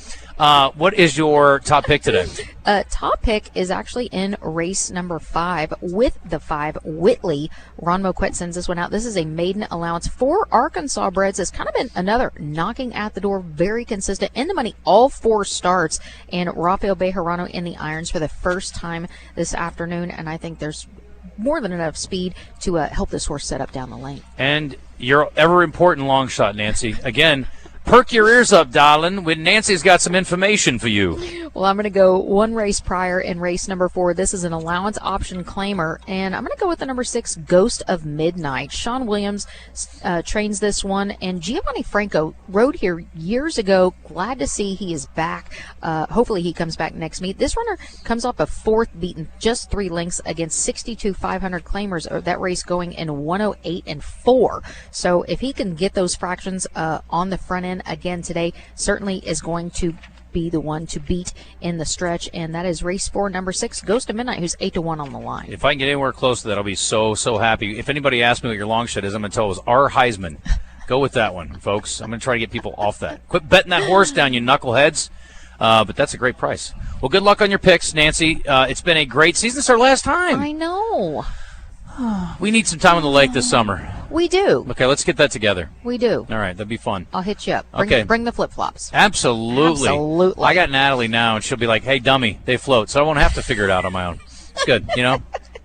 What is your top pick today?
Top pick is actually in race number 5 with the 5 Whitley. Ron Moquette sends this one out. This is a maiden allowance for Arkansas breds. It's kind of been another knocking at the door, very consistent, in the money all 4 starts. And Rafael Bejarano in the irons for the first time this afternoon. And I think there's more than enough speed to help this horse set up down the lane.
And your ever important long shot, Nancy. Again, perk your ears up, darling, when Nancy's got some information for you.
Well, I'm going to go one race prior in race number 4. This is an allowance option claimer, and I'm going to go with the number 6, Ghost of Midnight. Sean Williams trains this one, and Giovanni Franco rode here years ago. Glad to see he is back. Hopefully he comes back next meet. This runner comes off a 4th, beaten just 3 lengths against 62 500 claimers. That race going in 108-4. So if he can get those fractions on the front end again today, certainly is going to be the one to beat in the stretch, and that is race 4, number 6, Ghost of Midnight, who's 8-1 on the line.
If I can get anywhere close to that, I'll be so happy. If anybody asks me what your long shot is, I'm going to tell it was R. Heisman. Go with that one, folks. I'm going to try to get people off that. Quit betting that horse down, you knuckleheads. But that's a great price. Well, good luck on your picks, Nancy. It's been a great season. It's our last time.
I know.
We need some time on the lake this summer.
We do.
Okay, let's get that together.
We do.
All right, that'd be fun.
I'll hit you up. Bring the flip-flops.
Absolutely.
Absolutely.
I got Natalie now, and she'll be like, hey, dummy, they float, so I won't have to figure it out on my own. It's good,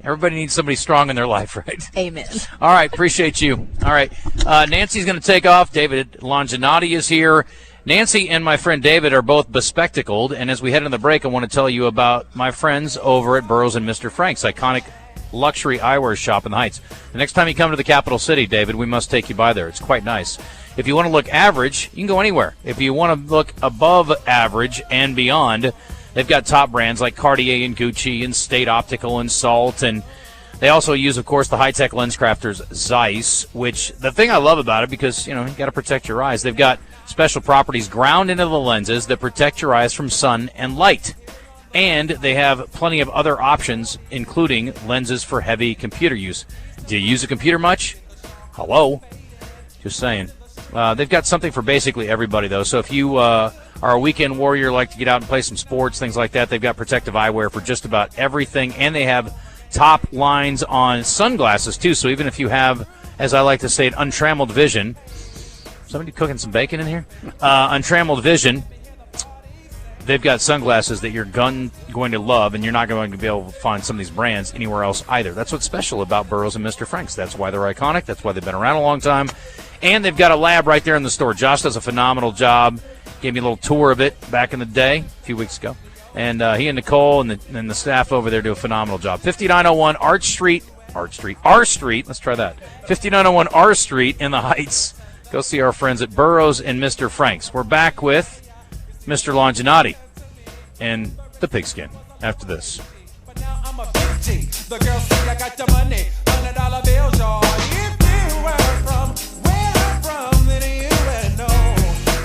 Everybody needs somebody strong in their life, right?
Amen.
All right, appreciate you. All right, Nancy's going to take off. David Longinati is here. Nancy and my friend David are both bespectacled, and as we head into the break, I want to tell you about my friends over at Burroughs and Mr. Frank's iconic luxury eyewear shop in the Heights. The next time you come to the capital city, David, we must take you by there. It's quite nice. If you want to look average, you can go anywhere. If you want to look above average and beyond, they've got top brands like Cartier and Gucci and State Optical and Salt, and they also use, of course, the high-tech lens crafters Zeiss, which the thing I love about it, because, you got to protect your eyes, they've got special properties ground into the lenses that protect your eyes from sun and light. And they have plenty of other options, including lenses for heavy computer use. Do you use a computer much? Hello? Just saying. They've got something for basically everybody, though. So if you are a weekend warrior, like to get out and play some sports, things like that, they've got protective eyewear for just about everything. And they have top lines on sunglasses, too. So even if you have, as I like to say, an untrammeled vision. Somebody cooking some bacon in here? Untrammeled vision. They've got sunglasses that you're going to love, and you're not going to be able to find some of these brands anywhere else either. That's what's special about Burroughs and Mr. Frank's. That's why they're iconic. That's why they've been around a long time. And they've got a lab right there in the store. Josh does a phenomenal job. Gave me a little tour of it back in the day, a few weeks ago. And he and Nicole and the staff over there do a phenomenal job. 5901 R Street. Let's try that. 5901 R Street in the Heights. Go see our friends at Burroughs and Mr. Frank's. We're back with Mr. Longinati and the pigskin after this.
But now I'm a big G. The girls say I got the money, $100 bills, y'all. If you were from where I'm from, then you would know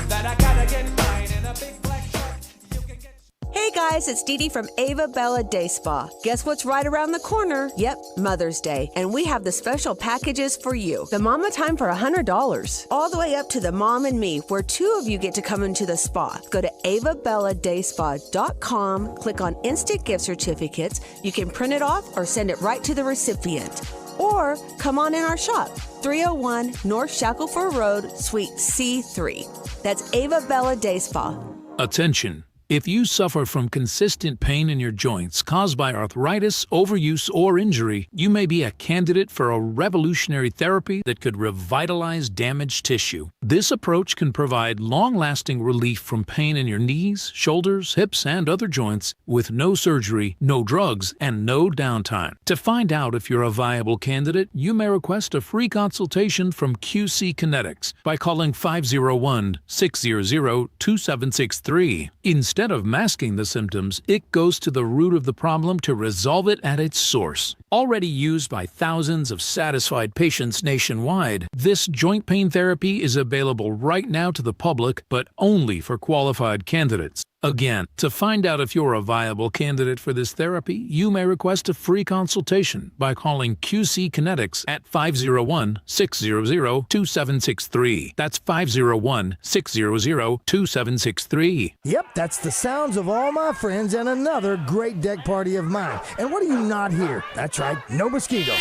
that I gotta get mine in a big black truck. You can get.
Hey guys, it's Dee Dee from Ava Bella Day Spa. Guess what's right around the corner? Yep, Mother's Day. And we have the special packages for you. The Mama Time for $100. All the way up to the Mom and Me, where 2 of you get to come into the spa. Go to avabelladayspa.com, click on Instant Gift Certificates. You can print it off or send it right to the recipient. Or come on in our shop, 301 North Shackleford Road, Suite C3. That's Ava Bella Day Spa.
Attention. If you suffer from consistent pain in your joints caused by arthritis, overuse, or injury, you may be a candidate for a revolutionary therapy that could revitalize damaged tissue. This approach can provide long-lasting relief from pain in your knees, shoulders, hips, and other joints with no surgery, no drugs, and no downtime. To find out if you're a viable candidate, you may request a free consultation from QC Kinetics by calling 501-600-2763. Instead of masking the symptoms, it goes to the root of the problem to resolve it at its source. Already used by thousands of satisfied patients nationwide, this joint pain therapy is available right now to the public, but only for qualified candidates. Again, to find out if you're a viable candidate for this therapy, you may request a free consultation by calling QC Kinetics at 501-600-2763. That's 501-600-2763.
Yep, that's the sounds of all my friends and another great deck party of mine. And what do you not hear? That's right, no mosquitoes.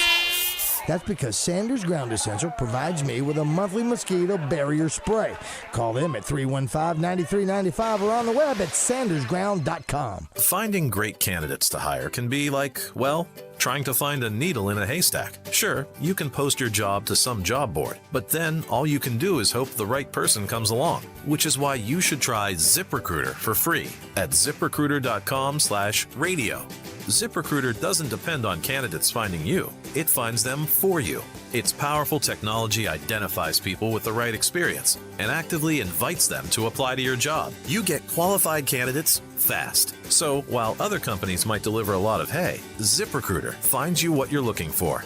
That's because Sanders Ground Essential provides me with a monthly mosquito barrier spray. Call them at 315-9395 or on the web at sandersground.com.
Finding great candidates to hire can be like, well, trying to find a needle in a haystack. Sure, you can post your job to some job board, but then all you can do is hope the right person comes along, which is why you should try ZipRecruiter for free at ZipRecruiter.com/radio. ZipRecruiter doesn't depend on candidates finding you. It finds them for you. Its powerful technology identifies people with the right experience and actively invites them to apply to your job. You get qualified candidates fast. So while other companies might deliver a lot of hay, ZipRecruiter finds you what you're looking for.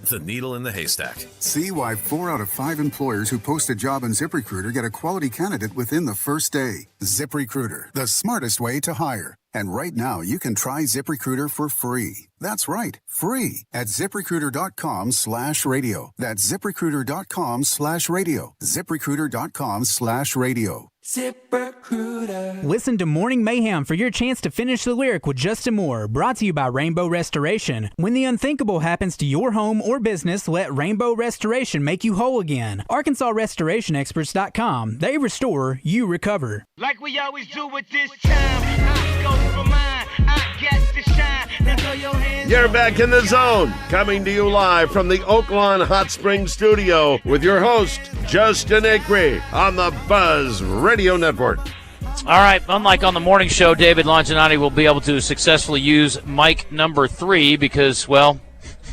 The needle in the haystack.
See why 4 out of 5 employers who post a job on ZipRecruiter get a quality candidate within the first day. ZipRecruiter, the smartest way to hire. And right now, you can try ZipRecruiter for free. That's right, free at ZipRecruiter.com/radio. That's ZipRecruiter.com/radio. ZipRecruiter.com/radio.
ZipRecruiter. Listen to Morning Mayhem for your chance to finish the lyric with Justin Moore, brought to you by Rainbow Restoration. When the unthinkable happens to your home or business, let Rainbow Restoration make you whole again. ArkansasRestorationExperts.com. They restore, you recover.
Like we always do with this time, I go for mine, I get to shine. Now throw your hands.
You're back in the zone, coming to you live from the Oaklawn Hot Springs studio with your host, Justin Acri, on the Buzz Radio Network.
All right, unlike on the morning show, David Longinati will be able to successfully use mic number 3 because, well,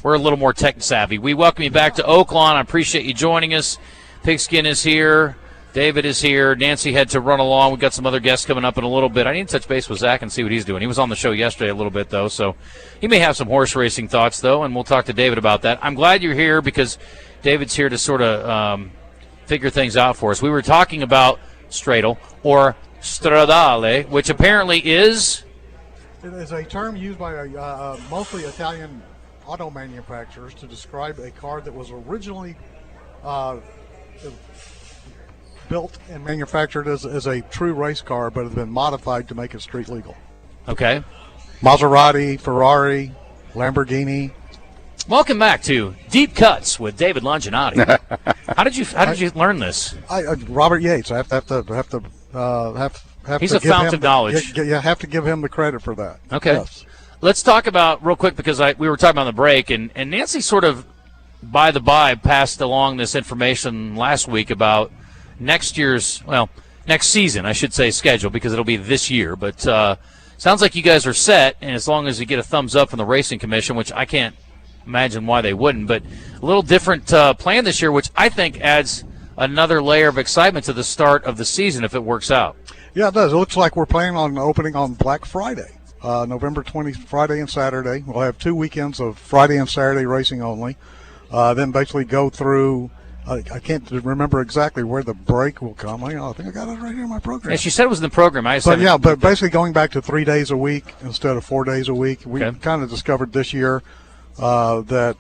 we're a little more tech savvy. We welcome you back to Oaklawn. I appreciate you joining us. Pigskin is here. David is here. Nancy had to run along. We've got some other guests coming up in a little bit. I need to touch base with Zach and see what he's doing. He was on the show yesterday a little bit, though, so he may have some horse racing thoughts, though, and we'll talk to David about that. I'm glad you're here because David's here to sort of figure things out for us. We were talking about straddle or stradale, which apparently is?
It is a term used by mostly Italian auto manufacturers to describe a car that was originally built and manufactured as a true race car, but has been modified to make it street legal.
Okay.
Maserati, Ferrari, Lamborghini.
Welcome back to Deep Cuts with David Longinati. How did you learn this?
Robert Yates. I have to
He's a fountain of knowledge.
You have to give him the credit for that.
Okay.
Yes.
Let's talk about real quick because we were talking about on the break, and Nancy sort of by the by passed along this information last week about next season, I should say, schedule, because it'll be this year. But sounds like you guys are set, and as long as you get a thumbs up from the Racing Commission, which I can't imagine why they wouldn't, but a little different plan this year, which I think adds another layer of excitement to the start of the season if it works out.
Yeah, it does. It looks like we're planning on opening on Black Friday, November 20th, Friday and Saturday. We'll have 2 weekends of Friday and Saturday racing only. Then basically go through. I can't remember exactly where the break will come. I think I got it right here in my program.
Yeah, she said it was in the program.
But basically going back to 3 days a week instead of 4 days a week. We kind of discovered this year that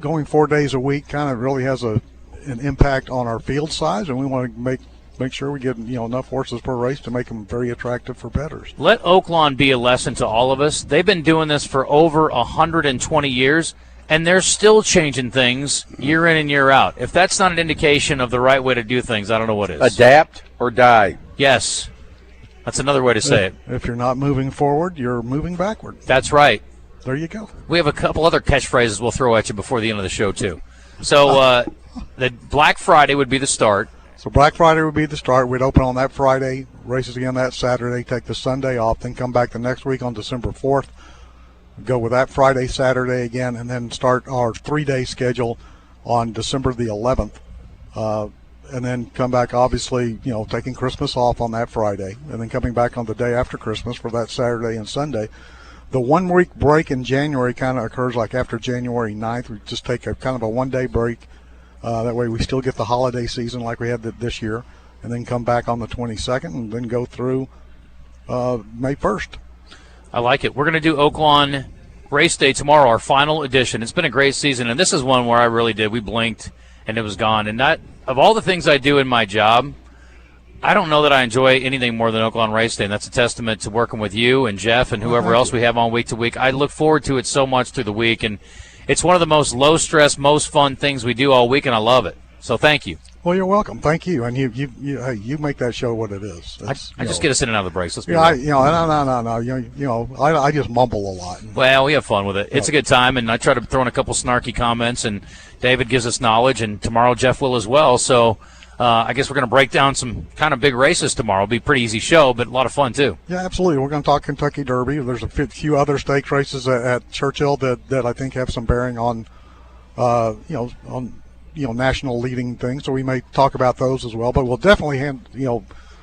going 4 days a week kind of really has an impact on our field size, and we want to make sure we get enough horses per race to make them very attractive for bettors.
Let Oaklawn be a lesson to all of us. They've been doing this for over 120 years. And they're still changing things year in and year out. If that's not an indication of the right way to do things, I don't know what is.
Adapt or die.
Yes. That's another way to say it.
If you're not moving forward, you're moving backward.
That's right.
There you go.
We have a couple other catchphrases we'll throw at you before the end of the show, too. So the Black Friday would be the start.
So Black Friday would be the start. We'd open on that Friday, races again that Saturday, take the Sunday off, then come back the next week on December 4th, go with that Friday, Saturday again, and then start our 3-day schedule on December the 11th. And then come back, obviously, taking Christmas off on that Friday, and then coming back on the day after Christmas for that Saturday and Sunday. The 1 week break in January kind of occurs like after January 9th. We just take a kind of a 1-day break. That way we still get the holiday season like we had this year, and then come back on the 22nd and then go through May 1st.
I like it. We're going to do Oaklawn Race Day tomorrow, our final edition. It's been a great season, and this is one where I really did. We blinked, and it was gone. And that, of all the things I do in my job, I don't know that I enjoy anything more than Oaklawn Race Day, and that's a testament to working with you and Jeff and whoever else we have on week to week. I look forward to it so much through the week, and it's one of the most low-stress, most fun things we do all week, and I love it. So thank you.
Well, you're welcome. Thank you. And you make that show what it is.
I just get us in and out of the breaks. Let's be
no.
real.
I just mumble a lot.
Well, we have fun with it. It's a good time, and I try to throw in a couple snarky comments, and David gives us knowledge, and tomorrow Jeff will as well. So I guess we're going to break down some kind of big races tomorrow. It'll be a pretty easy show, but a lot of fun too.
Yeah, absolutely. We're going to talk Kentucky Derby. There's a few other stakes races at Churchill that I think have some bearing on, national leading things. So we may talk about those as well. But we'll definitely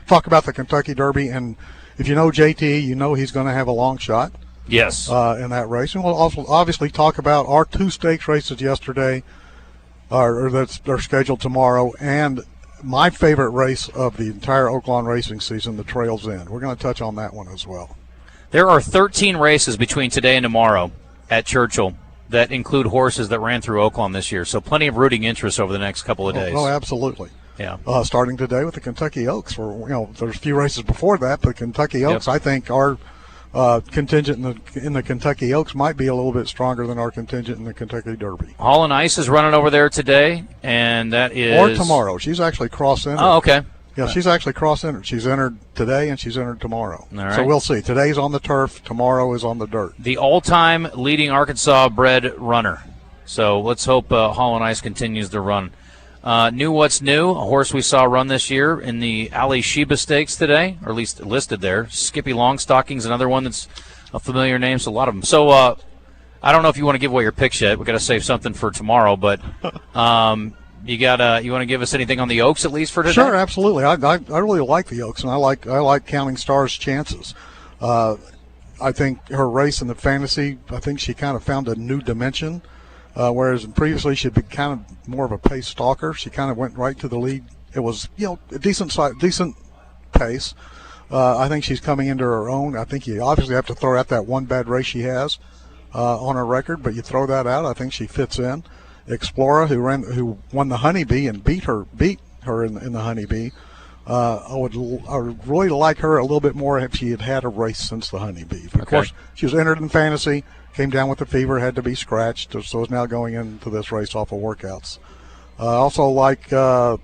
talk about the Kentucky Derby. And if you know JT, you know he's going to have a long shot.
Yes.
In that race, and we'll also obviously talk about our 2 stakes races yesterday, or they're scheduled tomorrow, and my favorite race of the entire Oaklawn racing season, the Trails End. We're going to touch on that one as well.
There are 13 races between today and tomorrow at Churchill that include horses that ran through Oaklawn this year, so plenty of rooting interest over the next couple of days.
Oh, absolutely.
Yeah.
Starting today with the Kentucky Oaks. There's a few races before that, but Kentucky Oaks, I think our contingent in the Kentucky Oaks might be a little bit stronger than our contingent in the Kentucky Derby.
Hall and Ice is running over there today, and that is...
Or tomorrow. She's actually cross-entered.
Oh, okay.
Yeah, she's actually cross-entered. She's entered today, and she's entered tomorrow.
All right.
So we'll see. Today's on the turf. Tomorrow is on the dirt.
The all-time leading Arkansas-bred runner. So let's hope Hall and Ice continues to run. New What's New, a horse we saw run this year in the Ali Sheba Stakes today, or at least listed there. Skippy Longstocking's another one that's a familiar name, so a lot of them. So I don't know if you want to give away your picks yet. We've got to save something for tomorrow, but you want to give us anything on the Oaks at least for today?
Sure, absolutely. I really like the Oaks, and I like Counting Stars' chances. I think her race in the fantasy, I think she kind of found a new dimension. Whereas previously she'd been kind of more of a pace stalker. She kind of went right to the lead. It was, a decent pace. I think she's coming into her own. I think you obviously have to throw out that one bad race she has on her record, but you throw that out, I think she fits in. Explorer, who won the Honeybee and beat her in the Honeybee. I would really like her a little bit more if she had had a race since the Honeybee. But of course, she was entered in fantasy. Came down with the fever, had to be scratched, so is now going into this race off of workouts. Also like the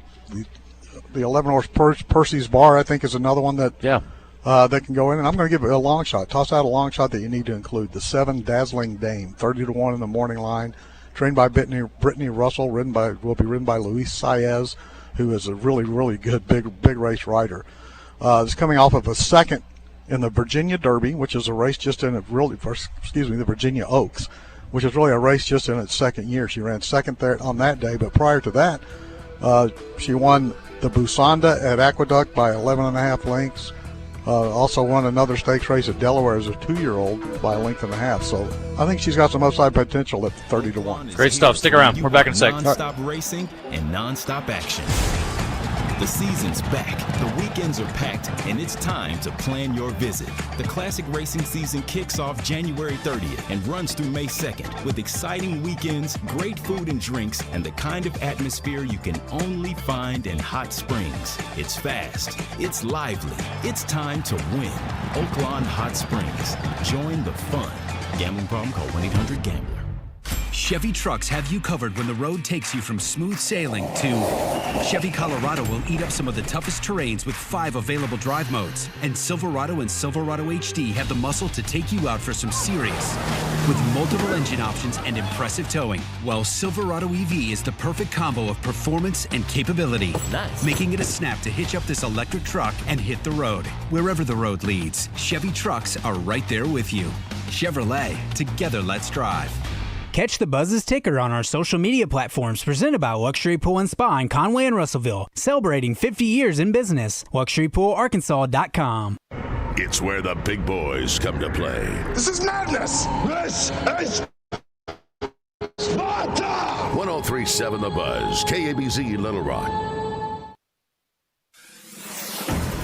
11-horse Percy's Bar, I think, is another one that can go in. And I'm going to give it a long shot. Toss out a long shot that you need to include. The 7 Dazzling Dame, 30-1 in the morning line, trained by Brittany Russell, will be ridden by Luis Saez, who is a really, really good big race rider. It's coming off of a second in the Virginia Derby, which is a race just in the Virginia Oaks, which is really a race just in its second year. She ran second there on that day, but prior to that, she won the Busanda at Aqueduct by 11.5 lengths. Also won another stakes race at Delaware as a 2-year-old by a length and a half. So I think she's got some upside potential at 30-1.
Great stuff. Stick around. We're back in a second.
Non-stop racing and non-stop action. The season's back, the weekends are packed, and it's time to plan your visit. The classic racing season kicks off January 30th and runs through May 2nd with exciting weekends, great food and drinks, and the kind of atmosphere you can only find in Hot Springs. It's fast, it's lively, it's time to win. Oaklawn Hot Springs. Join the fun. Gambling problem? Call 1-800-GAMBLER.
Chevy trucks have you covered when the road takes you from smooth sailing to Chevy Colorado will eat up some of the toughest terrains with 5 available drive modes. And Silverado and Silverado HD have the muscle to take you out for some serious. With multiple engine options and impressive towing, well, Silverado EV is the perfect combo of performance and capability. Nice. Making it a snap to hitch up this electric truck and hit the road. Wherever the road leads, Chevy trucks are right there with you. Chevrolet, together let's drive.
Catch the Buzz's ticker on our social media platforms presented by Luxury Pool and Spa in Conway and Russellville, celebrating 50 years in business. LuxuryPoolArkansas.com.
It's where the big boys come to play.
This is madness! This is Sparta!
103.7 The Buzz, KABZ Little Rock.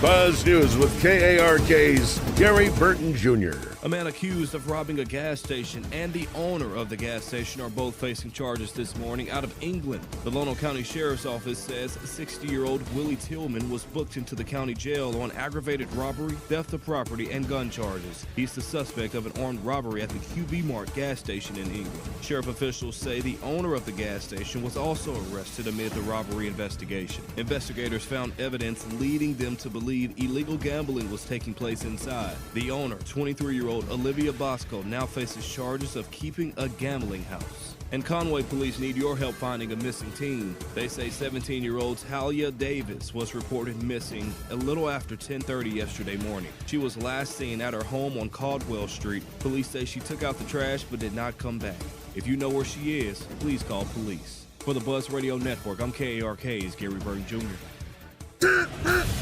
Buzz News with KARK's Gary Burton Jr.
A man accused of robbing a gas station and the owner of the gas station are both facing charges this morning out of England. The Lono County Sheriff's Office says 60-year-old Willie Tillman was booked into the county jail on aggravated robbery, theft of property, and gun charges. He's the suspect of an armed robbery at the QB Mart gas station in England. Sheriff officials say the owner of the gas station was also arrested amid the robbery investigation. Investigators found evidence leading them to believe illegal gambling was taking place inside. The owner, 23-year-old Olivia Bosco, now faces charges of keeping a gambling house. And Conway police need your help finding a missing teen. They say 17-year-old Talia Davis was reported missing a little after 10:30 yesterday morning. She was last seen at her home on Caldwell Street. Police say she took out the trash but did not come back. If you know where she is, please call police. For the Buzz Radio Network, I'm KARK's Gary Burton Jr.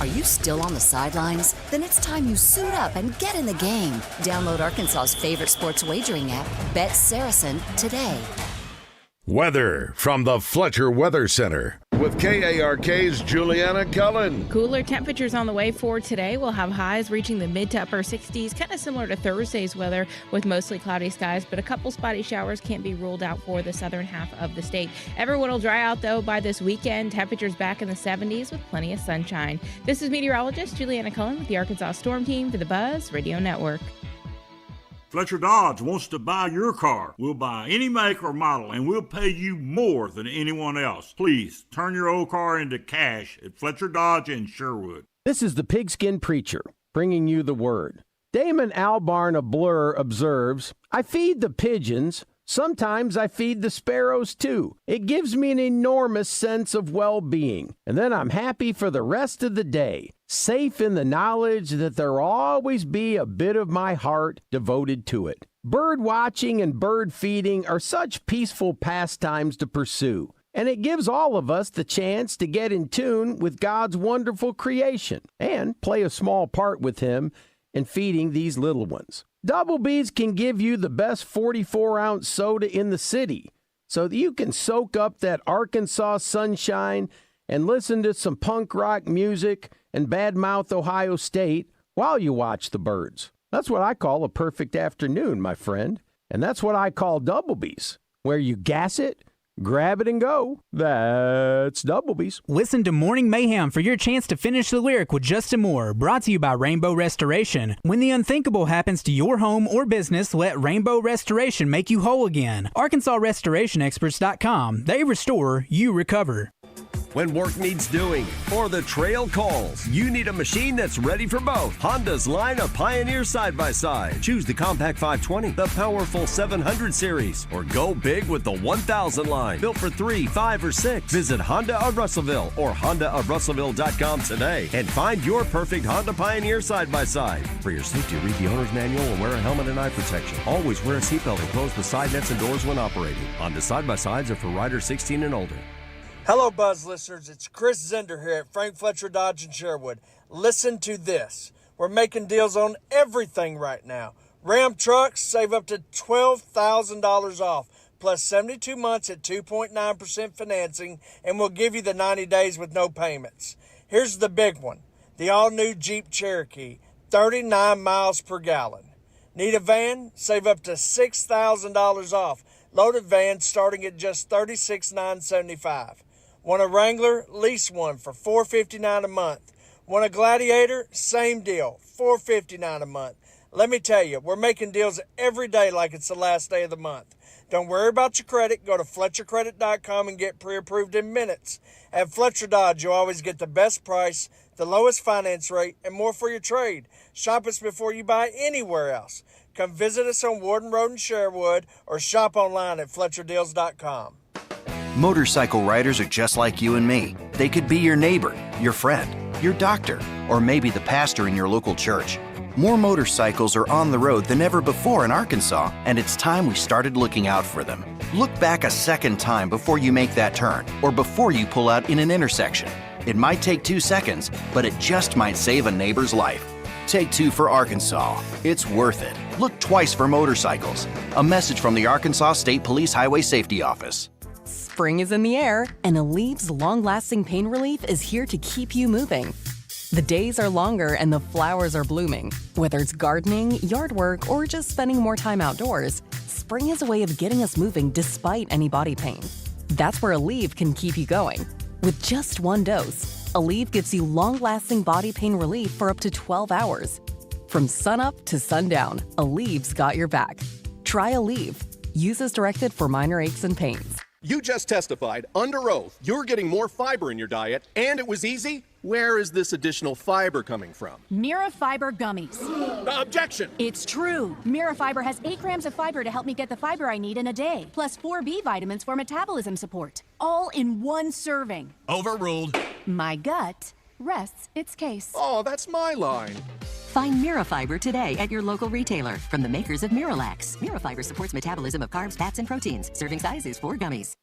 Are you still on the sidelines? Then it's time you suit up and get in the game. Download Arkansas's favorite sports wagering app, Bet Saracen, today.
Weather from the Fletcher Weather Center with KARK's Juliana Cullen.
Cooler temperatures on the way for today. We'll have highs reaching the mid to upper 60s, kind of similar to Thursday's weather with mostly cloudy skies, but a couple spotty showers can't be ruled out for the southern half of the state. Everyone will dry out, though, by this weekend. Temperatures back in the 70s with plenty of sunshine. This is meteorologist Juliana Cullen with the Arkansas Storm Team for the Buzz Radio Network.
Fletcher Dodge wants to buy your car. We'll buy any make or model, and we'll pay you more than anyone else. Please, turn your old car into cash at Fletcher Dodge in Sherwood.
This is the Pigskin Preacher, bringing you the word. Damon Albarn of Blur observes, I feed the pigeons. Sometimes I feed the sparrows, too. It gives me an enormous sense of well-being. And then I'm happy for the rest of the day, safe in the knowledge that there'll always be a bit of my heart devoted to it. Bird watching and bird feeding are such peaceful pastimes to pursue. And it gives all of us the chance to get in tune with God's wonderful creation and play a small part with Him in feeding these little ones. Double B's can give you the best 44-ounce soda in the city so that you can soak up that Arkansas sunshine and listen to some punk rock music and badmouth Ohio State while you watch the birds. That's what I call a perfect afternoon, my friend. And that's what I call Double B's, where you gas it, grab it and go. That's Double B's.
Listen to Morning Mayhem for your chance to finish the lyric with Justin Moore, brought to you by Rainbow Restoration. When the unthinkable happens to your home or business, let Rainbow Restoration make you whole again. ArkansasRestorationExperts.com. They restore, you recover.
When work needs doing or the trail calls, you need a machine that's ready for both. Honda's line of Pioneer side-by-side. Choose the Compact 520, the powerful 700 series, or go big with the 1000 line. Built for 3, 5, or 6. Visit Honda of Russellville or HondaofRussellville.com today and find your perfect Honda Pioneer side-by-side. For your safety, read the owner's manual and wear a helmet and eye protection. Always wear a seatbelt and close the side nets and doors when operating. Honda side-by-sides are for riders 16 and older.
Hello, Buzz listeners. It's Chris Zender here at Frank Fletcher Dodge in Sherwood. Listen to this. We're making deals on everything right now. Ram trucks save up to $12,000 off, plus 72 months at 2.9% financing, and we'll give you the 90 days with no payments. Here's the big one. The all-new Jeep Cherokee, 39 miles per gallon. Need a van? Save up to $6,000 off. Loaded vans starting at just $36,975. Want a Wrangler? Lease one for $459 a month. Want a Gladiator? Same deal, $459 a month. Let me tell you, we're making deals every day like it's the last day of the month. Don't worry about your credit. Go to FletcherCredit.com and get pre-approved in minutes. At Fletcher Dodge, you'll always get the best price, the lowest finance rate, and more for your trade. Shop us before you buy anywhere else. Come visit us on Warden Road in Sherwood or shop online at FletcherDeals.com.
Motorcycle riders are just like you and me. They could be your neighbor, your friend, your doctor, or maybe the pastor in your local church. More motorcycles are on the road than ever before in Arkansas, and it's time we started looking out for them. Look back a second time before you make that turn, or before you pull out in an intersection. It might take 2 seconds, but it just might save a neighbor's life. Take 2 for Arkansas. It's worth it. Look twice for motorcycles. A message from the Arkansas State Police Highway Safety Office.
Spring is in the air, and Alev's long-lasting pain relief is here to keep you moving. The days are longer and the flowers are blooming. Whether it's gardening, yard work, or just spending more time outdoors, spring is a way of getting us moving despite any body pain. That's where Aleve can keep you going. With just 1 dose, Aleve gives you long-lasting body pain relief for up to 12 hours. From sunup to sundown, Aleve's got your back. Try Aleve. Use as directed for minor aches and pains.
You just testified under oath you're getting more fiber in your diet, and it was easy? Where is this additional fiber coming from?
Mira Fiber Gummies.
Objection!
It's true. Mira Fiber has 8 grams of fiber to help me get the fiber I need in a day, plus 4 B vitamins for metabolism support. All in 1 serving.
Overruled.
My gut rests its case.
Oh, that's my line.
Find Mirafiber today at your local retailer from the makers of Miralax. Mirafiber supports metabolism of carbs, fats, and proteins. Serving size is 4 gummies.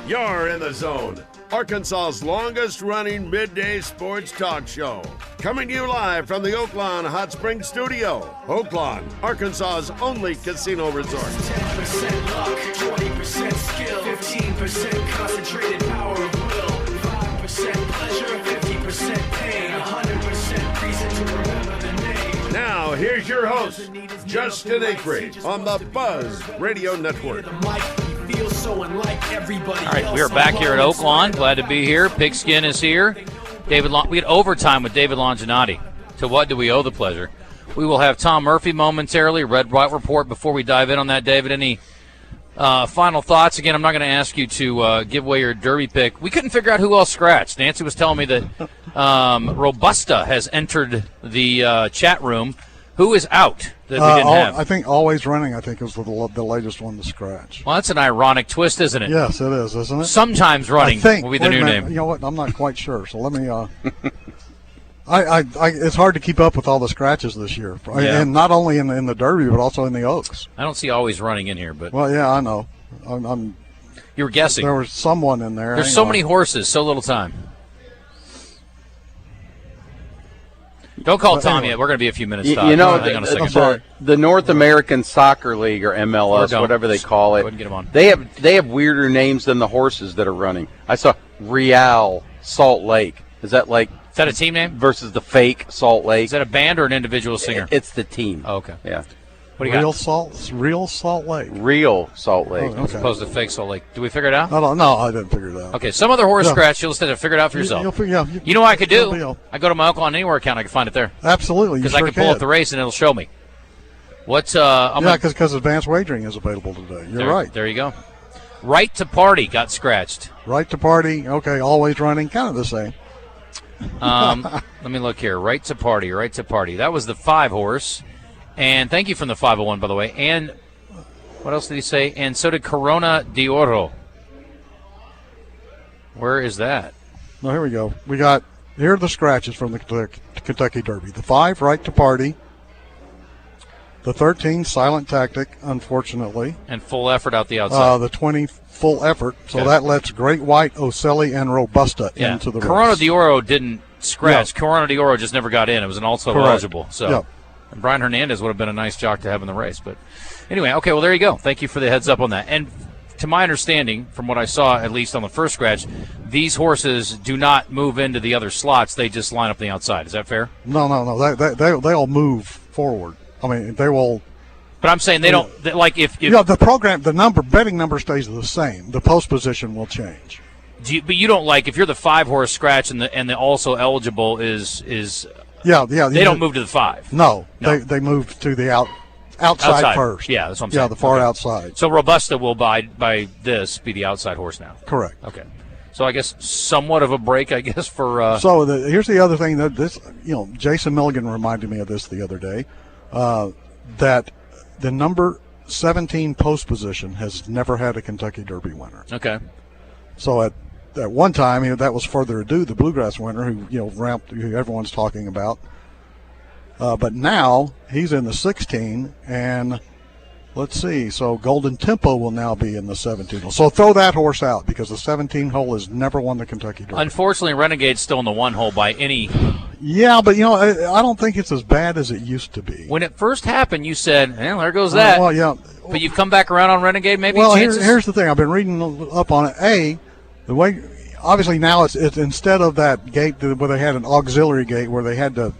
You're in the zone. Arkansas's longest-running midday sports talk show. Coming to you live from the Oaklawn Hot Springs studio. Oaklawn, Arkansas's only casino resort.
10% luck, 20% skill, 15% concentrated power of will, 5% pleasure, 50% pain, 100% reason to remember the name.
Now, here's your host, Justin Acri, on the Buzz Radio Network.
Feels so unlike everybody
All right, we are back here at Oaklawn. Glad to be here. Pigskin is here. We had overtime with David Longinati. To what do we owe the pleasure? We will have Tom Murphy momentarily, Red White Report. Before we dive in on that, David, any final thoughts? Again, I'm not going to ask you to give away your derby pick. We couldn't figure out who else scratched. Nancy was telling me that Robusta has entered the chat room. Who is out that we didn't have?
I think Always Running, I think, is the latest one to scratch.
Well, that's an ironic twist, isn't it?
Yes, it is, isn't it?
Sometimes Running will be the new name.
You know what? I'm not quite sure, so let me it's hard to keep up with all the scratches this year.
Yeah.
And not only in the Derby, but also in the Oaks.
I don't see Always Running in here. But
well, yeah, I know.
You were guessing.
There was someone in there.
There's so many horses, so little time. Don't call Tom yet. We're going to be a few minutes.
You know, the North American Soccer League, or MLS, whatever they call it,
get them on.
they have weirder names than the horses that are running. I saw Real Salt Lake. Is that
a team name?
Versus the fake Salt Lake.
Is that a band or an individual singer?
It's the team.
Oh, okay.
Yeah.
What do you
Real
got?
Real Salt Lake.
Real Salt Lake.
Oh, okay.
As opposed to fake Salt Lake. Do we figure it out?
No, I didn't figure it out.
Okay, some other horse scratch, you'll just have to figure it out for yourself. You know what I could do? I go to my Oaklawn Anywhere account, I can find it there.
Absolutely,
because I can pull up the race and it'll show me. What's
because advanced wagering is available today. You're right.
There you go. Right to Party got scratched.
Right to Party. Okay, Always Running, kind of the same.
Let me look here. Right to Party. Right to Party. That was the 5 horse. And thank you from the 501, by the way. And what else did he say? And so did Corona de Oro. Where is that?
No, here we go. Here are the scratches from the Kentucky Derby. The 5, Right to Party. The 13, Silent Tactic, unfortunately.
And Full Effort out the outside.
The 20, Full Effort. So that lets Great White, Ocelli, and Robusta into the race.
Corona de Oro didn't scratch. Yeah. Corona de Oro just never got in. It was an also eligible. So. Yep. And Brian Hernandez would have been a nice jock to have in the race. But anyway, okay, well, there you go. Thank you for the heads up on that. And to my understanding, from what I saw, at least on the first scratch, these horses do not move into the other slots. They just line up on the outside. Is that fair?
No. They'll move forward. I mean, they will.
But I'm saying they don't like if
the program, betting number stays the same. The post position will change.
But you don't like if you're the 5-horse scratch and the also eligible is.
Yeah.
They don't move to the 5.
No. They move to the outside first.
Yeah, that's what I'm saying.
Yeah, the far outside.
So Robusta will by this be the outside horse now.
Correct.
Okay. So I guess somewhat of a break, I guess for.
So here's the other thing that Jason Milligan reminded me of this the other day, that the number 17 post position has never had a Kentucky Derby winner.
Okay.
So at one time, that was Further Ado, the Bluegrass winner, who everyone's talking about. But now he's in the 16, and let's see. So Golden Tempo will now be in the 17 hole. So throw that horse out because the 17 hole has never won the Kentucky Derby.
Unfortunately, Renegade's still in the 1 hole by any.
Yeah, but I don't think it's as bad as it used to be.
When it first happened, you said, "Well, there goes that."
Well, yeah.
But you've come back around on Renegade, maybe.
Well,
chances?
here's the thing. I've been reading up on it. The way obviously now it's instead of that gate where they had an auxiliary gate where they had to,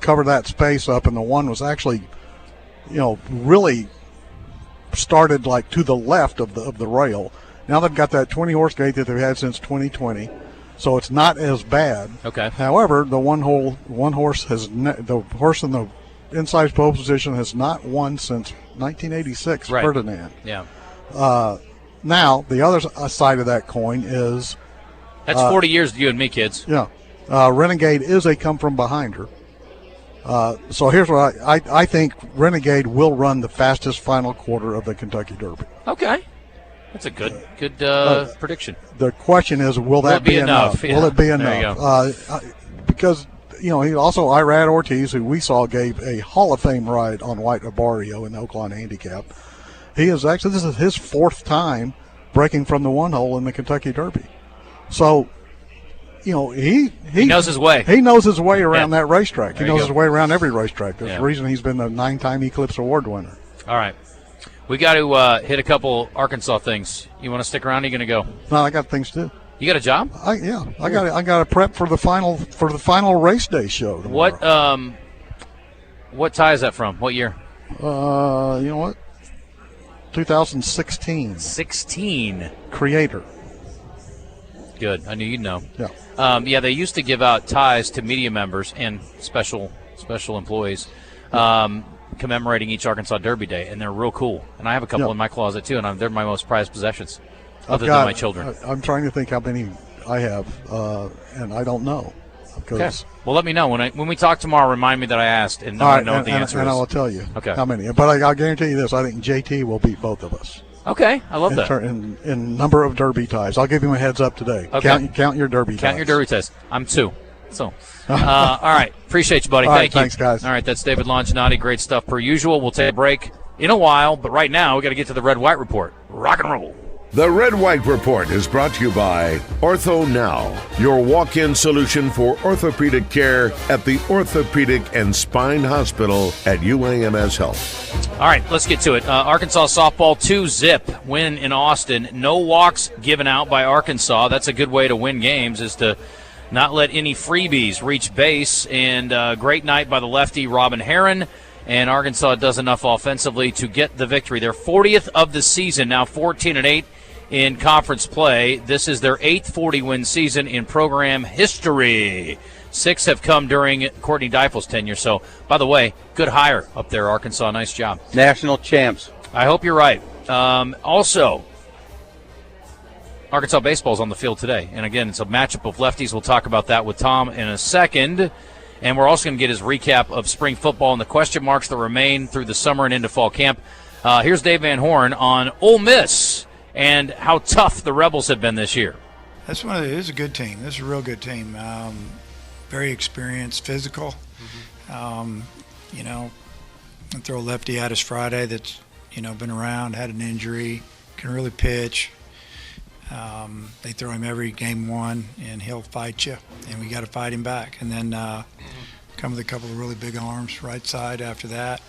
cover that space up, and the one was actually, really started like to the left of the rail. Now they've got that 20-horse gate that they've had since 2020, so it's not as bad.
Okay.
However, the the horse in the inside pole position has not won since 1986.
Right.
Ferdinand.
Yeah.
Now the other side of that coin is
that's 40 years to you and me, kids.
Yeah. Renegade is a come from behind her. So here's what I think Renegade will run the fastest final quarter of the Kentucky Derby.
Okay. That's a good prediction.
The question is, will that be enough?
Yeah.
Will it be
There
enough? Because, he also, Irad Ortiz, who we saw gave a Hall of Fame ride on White Abarrio in the Oaklawn Handicap. This is his 4th time breaking from the 1 hole in the Kentucky Derby. So, he
knows his way.
He knows his way around that racetrack.
There
He
you
knows
go.
his way around every racetrack. There's
Yeah.
a reason he's been the 9-time Eclipse Award winner.
All right. We got to hit a couple Arkansas things. You want to stick around? Or are you going to go?
No, I got things to do.
You got a job?
I got to prep for the final race day show tomorrow.
What tie is that from? What year?
You know what? 2016.
16.
Creator.
Good. I knew you'd know.
Yeah.
They used to give out ties to media members and special employees, commemorating each Arkansas Derby Day, and they're real cool. And I have a couple in my closet too, and they're my most prized possessions, other than my children.
I'm trying to think how many I have, and I don't know.
Okay. Well, let me know when we talk tomorrow. Remind me that I asked, and I know what the answer is.
And I will tell you.
Okay.
How many? But I'll guarantee you this: I think JT will beat both of us.
Okay, I love that.
In number of Derby ties, I'll give you a heads up today.
Okay.
Count your Derby ties.
Count your Derby ties. I'm 2. So, all right. Appreciate you, buddy.
All right,
Thank you.
thanks, guys.
All right, that's David Longinati. Great stuff per usual. We'll take a break in a while, but right now we got to get to the Red White Report. Rock and roll.
The Red White Report is brought to you by Ortho Now, your walk-in solution for orthopedic care at the Orthopedic and Spine Hospital at UAMS Health.
All right, let's get to it. Arkansas softball 2-0 win in Austin. No walks given out by Arkansas. That's a good way to win games, is to not let any freebies reach base. And great night by the lefty Robin Herron. And Arkansas does enough offensively to get the victory. Their 40th of the season, now 14-8 in conference play. This is their 8th 40-win season in program history. 6 have come during Courtney Deifel's tenure. So, by the way, good hire up there, Arkansas. Nice job.
National champs.
I hope you're right. Also, Arkansas baseball's on the field today. And, again, it's a matchup of lefties. We'll talk about that with Tom in a second. And we're also going to get his recap of spring football and the question marks that remain through the summer and into fall camp. Here's Dave Van Horn on Ole Miss and how tough the Rebels have been this year.
This is a good team. This is a real good team. Very experienced, physical. And throw a lefty at us Friday that's, been around, had an injury, can really pitch. They throw him every game 1, and he'll fight you, and we got to fight him back. And then come with a couple of really big arms right side after that.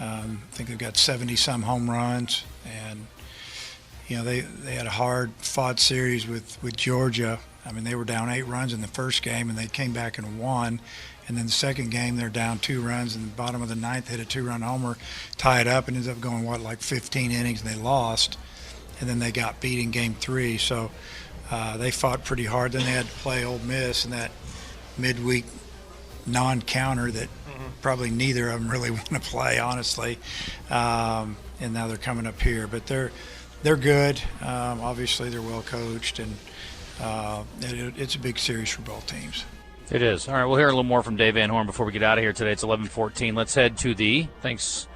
I think they've got 70-some home runs, and they had a hard-fought series with Georgia. I mean, they were down 8 runs in the first game, and they came back and won. And then the second game, they're down 2 runs in the bottom of the ninth, hit a 2-run homer, tie it up, and ended up going, like 15 innings, and they lost. And then they got beat in game 3. So they fought pretty hard. Then they had to play Ole Miss in that midweek non-counter that probably neither of them really want to play, honestly. And now they're coming up here. But they're good. Obviously, they're well coached, and it's a big series for both teams.
It is. All right, we'll hear a little more from Dave Van Horn before we get out of here today. It's 11:14. Let's head to thanks,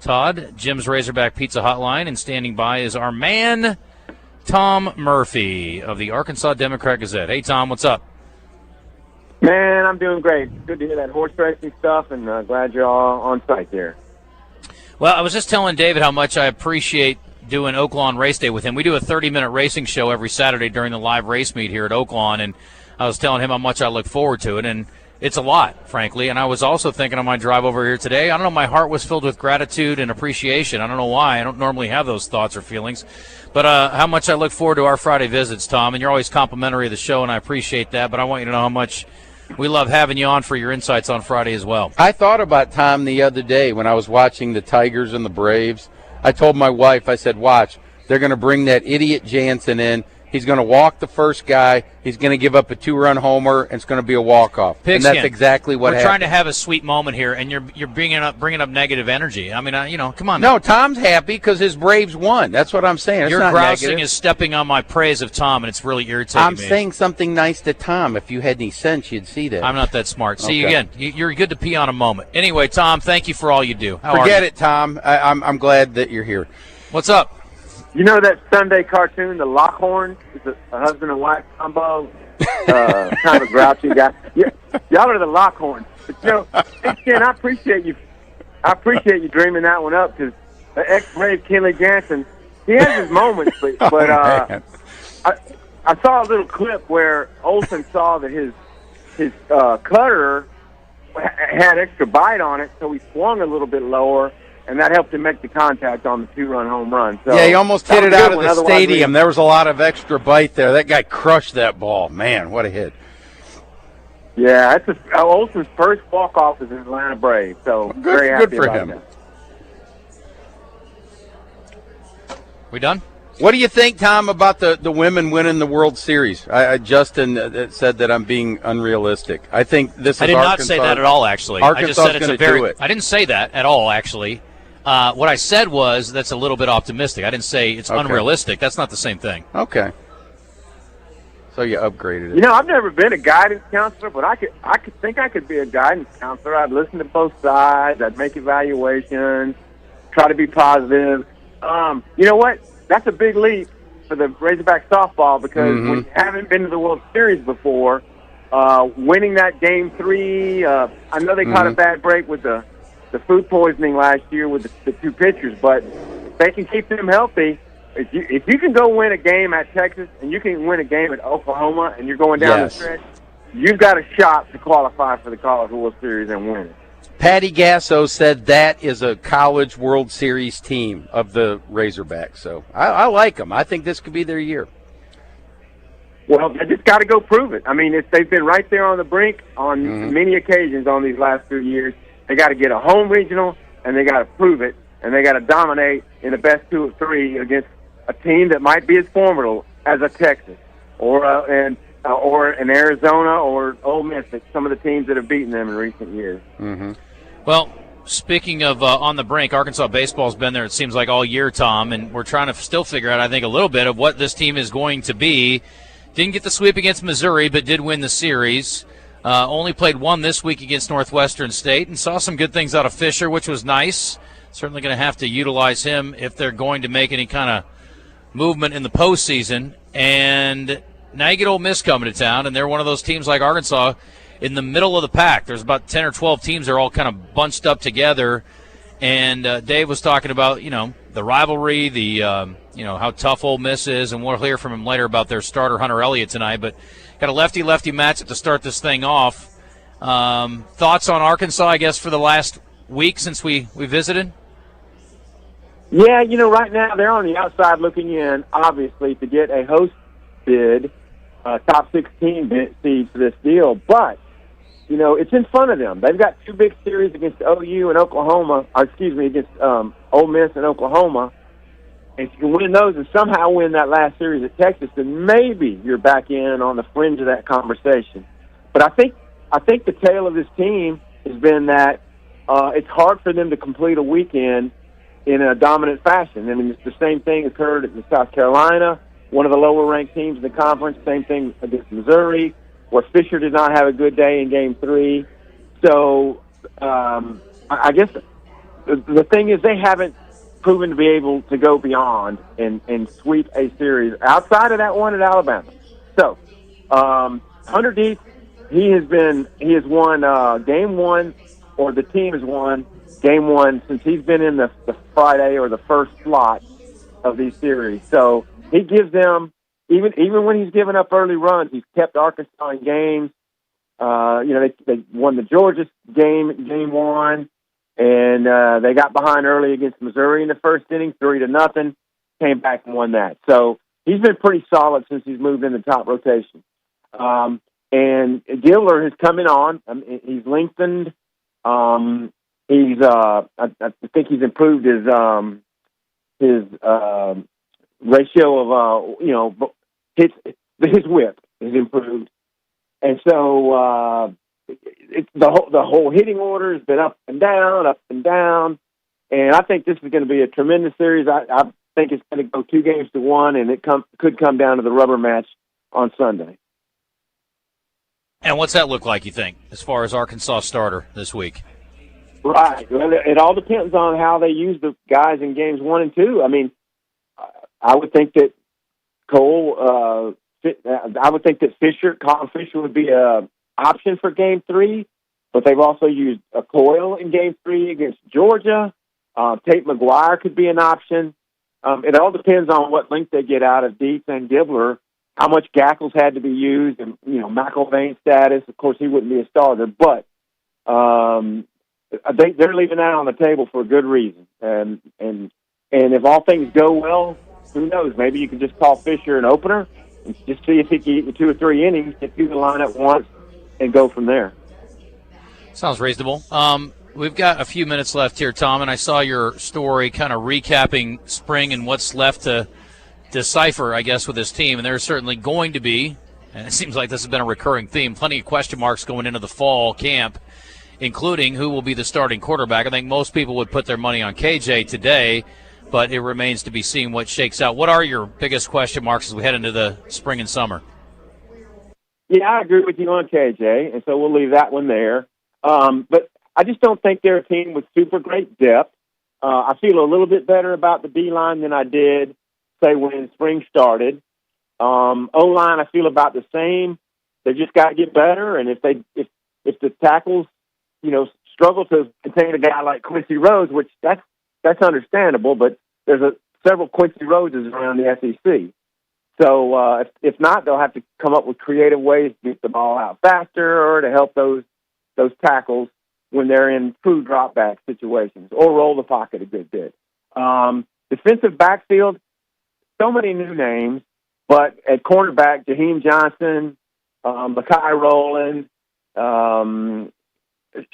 Todd, Jim's Razorback Pizza Hotline, and standing by is our man, Tom Murphy of the Arkansas Democrat-Gazette. Hey, Tom, what's up?
Man, I'm doing great. Good to hear that horse racing stuff, and glad you're all on site there.
Well, I was just telling David how much I appreciate doing Oaklawn Race Day with him. We do a 30-minute racing show every Saturday during the live race meet here at Oaklawn, and I was telling him how much I look forward to it, and it's a lot, frankly. And I was also thinking on my drive over here today, I don't know, my heart was filled with gratitude and appreciation. I don't know why. I don't normally have those thoughts or feelings. But how much I look forward to our Friday visits, Tom. And you're always complimentary of the show, and I appreciate that. But I want you to know how much we love having you on for your insights on Friday as well.
I thought about Tom the other day when I was watching the Tigers and the Braves. I told my wife, I said, watch, they're going to bring that idiot Jansen in. He's going to walk the first guy. He's going to give up a 2-run homer, and it's going to be a walk-off. And that's exactly what happened.
We're trying to have a sweet moment here, and you're bringing up negative energy. I mean, come on.
No, Tom's happy because his Braves won. That's what I'm saying. It's
Your
not
grousing
negative.
is stepping on my praise of Tom, and it's really irritating
I'm
me.
saying something nice to Tom. If you had any sense, you'd see that.
I'm not that smart. See,
Okay.
again, you're good to pee on a moment. Anyway, Tom, thank you for all you do. How
Forget
are you?
it, Tom. I'm glad that you're here.
What's up?
You know that Sunday cartoon, The Lockhorn? It's a husband and wife combo, kind of a grouchy guy. Yeah, y'all are the Lockhorns. But, hey, Ken, I appreciate you dreaming that one up, because the ex-Brave Kenley Jansen, he has his moments, but I saw a little clip where Olsen saw that his cutter had extra bite on it, so he swung a little bit lower, and that helped him make the contact on the 2-run home run. So
yeah, he almost hit it out of the stadium. There was a lot of extra bite there. That guy crushed that ball. Man, what a hit.
Yeah, that's Olsen's first walk-off as an Atlanta Brave, so very happy
good for
about
him.
that.
We done?
What do you think, Tom, about the women winning the World Series? Justin said that I'm being unrealistic. I think this is
I did
Arkansas.
not say that at all, actually. I just said it's a very. I didn't say that at all, actually. What I said was that's a little bit optimistic. I didn't say it's unrealistic. That's not the same thing.
Okay. So you upgraded it.
You know, I've never been a guidance counselor, but I could be a guidance counselor. I'd listen to both sides. I'd make evaluations, try to be positive. You know what? That's a big leap for the Razorback softball, because when you haven't been to the World Series before, winning that Game 3, I know they caught a bad break with the food poisoning last year with the 2 pitchers, but they can keep them healthy. If you can go win a game at Texas and you can win a game at Oklahoma and you're going down the stretch, you've got a shot to qualify for the College World Series and win it.
Patty Gasso said that is a College World Series team of the Razorbacks. So I like them. I think this could be their year.
Well, they just got to go prove it. I mean, they've been right there on the brink on many occasions on these last 2 years. They got to get a home regional, and they got to prove it, and they got to dominate in the best 2 of 3 against a team that might be as formidable as a Texas or an Arizona or Ole Miss, some of the teams that have beaten them in recent years.
Well, speaking of on the brink, Arkansas baseball's been there, it seems like, all year, Tom, and we're trying to still figure out, I think, a little bit of what this team is going to be. Didn't get the sweep against Missouri, but did win the series. Only played one this week against Northwestern State, and saw some good things out of Fisher, which was nice. Certainly going to have to utilize him if they're going to make any kind of movement in the postseason. And now you get Ole Miss coming to town, and they're one of those teams like Arkansas in the middle of the pack. There's about 10 or 12 teams that are all kind of bunched up together. And Dave was talking about, the rivalry, how tough Ole Miss is, and we'll hear from him later about their starter, Hunter Elliott, tonight. But got a lefty-lefty matchup to start this thing off. Thoughts on Arkansas, I guess, for the last week since we visited?
Yeah, right now they're on the outside looking in, obviously, to get a host bid, top 16 bid seed for this deal. But it's in front of them. They've got two big series against OU and Oklahoma, against Ole Miss and Oklahoma. And if you can win those and somehow win that last series at Texas, then maybe you're back in on the fringe of that conversation. But I think the tale of this team has been that it's hard for them to complete a weekend in a dominant fashion. I mean, it's the same thing occurred at South Carolina, one of the lower-ranked teams in the conference. Same thing against Missouri, where Fisher did not have a good day in Game 3. So I guess the thing is they haven't proven to be able to go beyond and sweep a series outside of that one at Alabama. So Hunter Deese, he has won Game 1, or the team has won Game 1 since he's been in the Friday or the first slot of these series. So he gives them, even when he's given up early runs, he's kept Arkansas in games. They won the Georgia game 1, and they got behind early against Missouri in the first inning, 3-0, came back and won that. So he's been pretty solid since he's moved in the top rotation. And Gibler is coming on. I mean, he's lengthened. I think he's improved his ratio of his whip is improved, and so the whole hitting order has been up and down, and I think this is going to be a tremendous series. I think it's going to go 2-1, and it could come down to the rubber match on Sunday.
And what's that look like, you think, as far as Arkansas starter this week?
Right. Well, it all depends on how they use the guys in games 1 and 2. I mean, I would think that Colin Fisher would be a option for Game 3, but they've also used a Coyle in Game 3 against Georgia. Tate McGuire could be an option. It all depends on what length they get out of Deese and Gibler, how much Gackles had to be used, and McElvain's status. Of course, he wouldn't be a starter, but I think they're leaving that on the table for a good reason. And if all things go well, who knows? Maybe you can just call Fisher an opener and just see if he can get 2 or 3 innings, get through the lineup once, and go from there.
Sounds reasonable. We've got a few minutes left here, Tom, and I saw your story kind of recapping spring and what's left to decipher, I guess, with this team. And there's certainly going to be, and it seems like this has been a recurring theme, plenty of question marks going into the fall camp, including who will be the starting quarterback. I think most people would put their money on KJ today, but it remains to be seen what shakes out. What are your biggest question marks as we head into the spring and summer?
Yeah, I agree with you on KJ, and so we'll leave that one there. But I just don't think they're a team with super great depth. I feel a little bit better about the D-line than I did, say, when spring started. O-line, I feel about the same. They just got to get better, and if the tackles, struggle to contain a guy like Quincy Rhodes, which that's understandable, but there's several Quincy Rhodeses around the SEC. So if not, they'll have to come up with creative ways to get the ball out faster or to help those tackles when they're in true drop-back situations, or roll the pocket a good bit. Defensive backfield, so many new names, but at cornerback, Jaheim Johnson, Mekhi Rowland,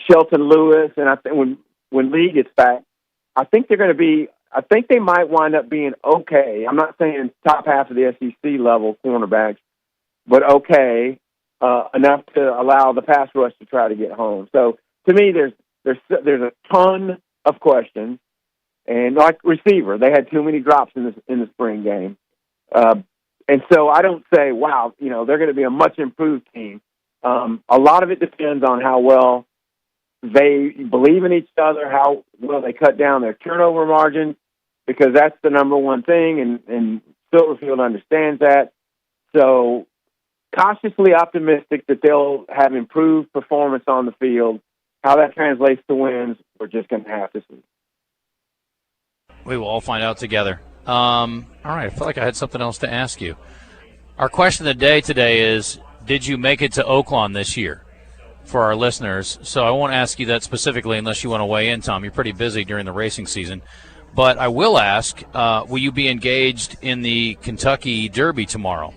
Shelton Lewis, and I think when Lee gets back, I think they might wind up being okay. I'm not saying top half of the SEC level cornerbacks, but okay enough to allow the pass rush to try to get home. So to me, there's a ton of questions, and like receiver, they had too many drops in the spring game, and so I don't say, wow, they're going to be a much improved team. A lot of it depends on how well they believe in each other, how well they cut down their turnover margin, because that's the number one thing, and Silverfield understands that. So cautiously optimistic that they'll have improved performance on the field. How that translates to wins, we're just going to have to see.
We will all find out together. All right, I feel like I had something else to ask you. Our question of the day today is, did you make it to Oaklawn this year? For our listeners, so I won't ask you that specifically unless you want to weigh in, Tom. You're pretty busy during the racing season. But I will ask, will you be engaged in the Kentucky Derby tomorrow?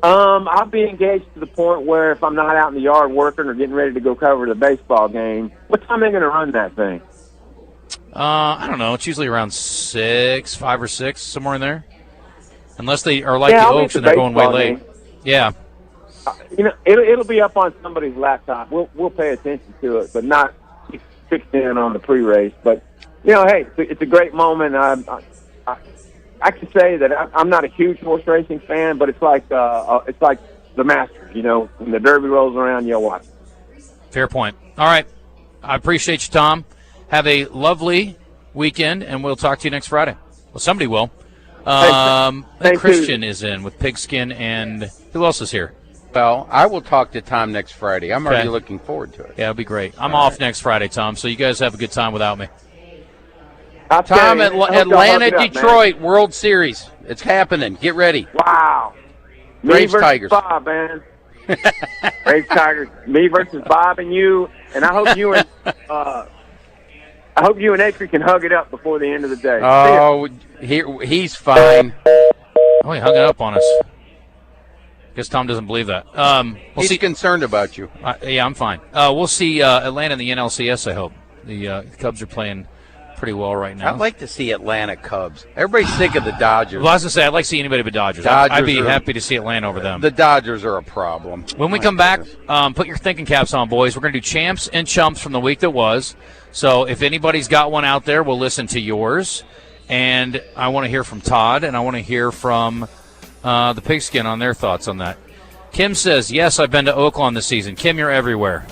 I'll be engaged to the point where if I'm not out in the yard working or getting ready to go cover the baseball game, what time are they going to run that thing?
I don't know. It's usually around 5 or 6, somewhere in there. Unless they are like the Oaks and they're going way late. Yeah.
It'll be up on somebody's laptop. We'll pay attention to it, but not fixed in on the pre-race. But hey, it's a great moment. I can say that I'm not a huge horse racing fan, but it's like the Masters. When the Derby rolls around, you'll watch it.
Fair point. All right. I appreciate you, Tom. Have a lovely weekend, and we'll talk to you next Friday. Well, somebody will. Christian is in with Pigskin, and who else is here?
Well, I will talk to Tom next Friday. I'm already looking forward to it.
Yeah, it'll be great. I'm off next Friday, Tom, so you guys have a good time without me.
Tom, Atlanta, Detroit, World Series. It's happening. Get ready.
Wow.
Braves,
me versus
Tigers.
Bob, man. Braves, Tigers. Me versus Bob and you, and I hope you and Acri can hug it up before the end of the day.
Oh, he's fine.
Oh, he hung it up on us. Guess Tom doesn't believe that.
He's concerned about you.
Yeah, I'm fine. We'll see Atlanta in the NLCS, I hope. The Cubs are playing pretty well right now.
I'd like to see Atlanta Cubs. Everybody's sick of the Dodgers.
Well, I was going to say, I'd like to see anybody but Dodgers. I'd be happy to see Atlanta over them.
The Dodgers are a problem.
When we come back, put your thinking caps on, boys. We're going to do champs and chumps from the week that was. So if anybody's got one out there, we'll listen to yours. And I want to hear from Todd, and I want to hear from the Pigskin on their thoughts on that. Kim says, yes, I've been to Oaklawn this season. Kim, you're everywhere.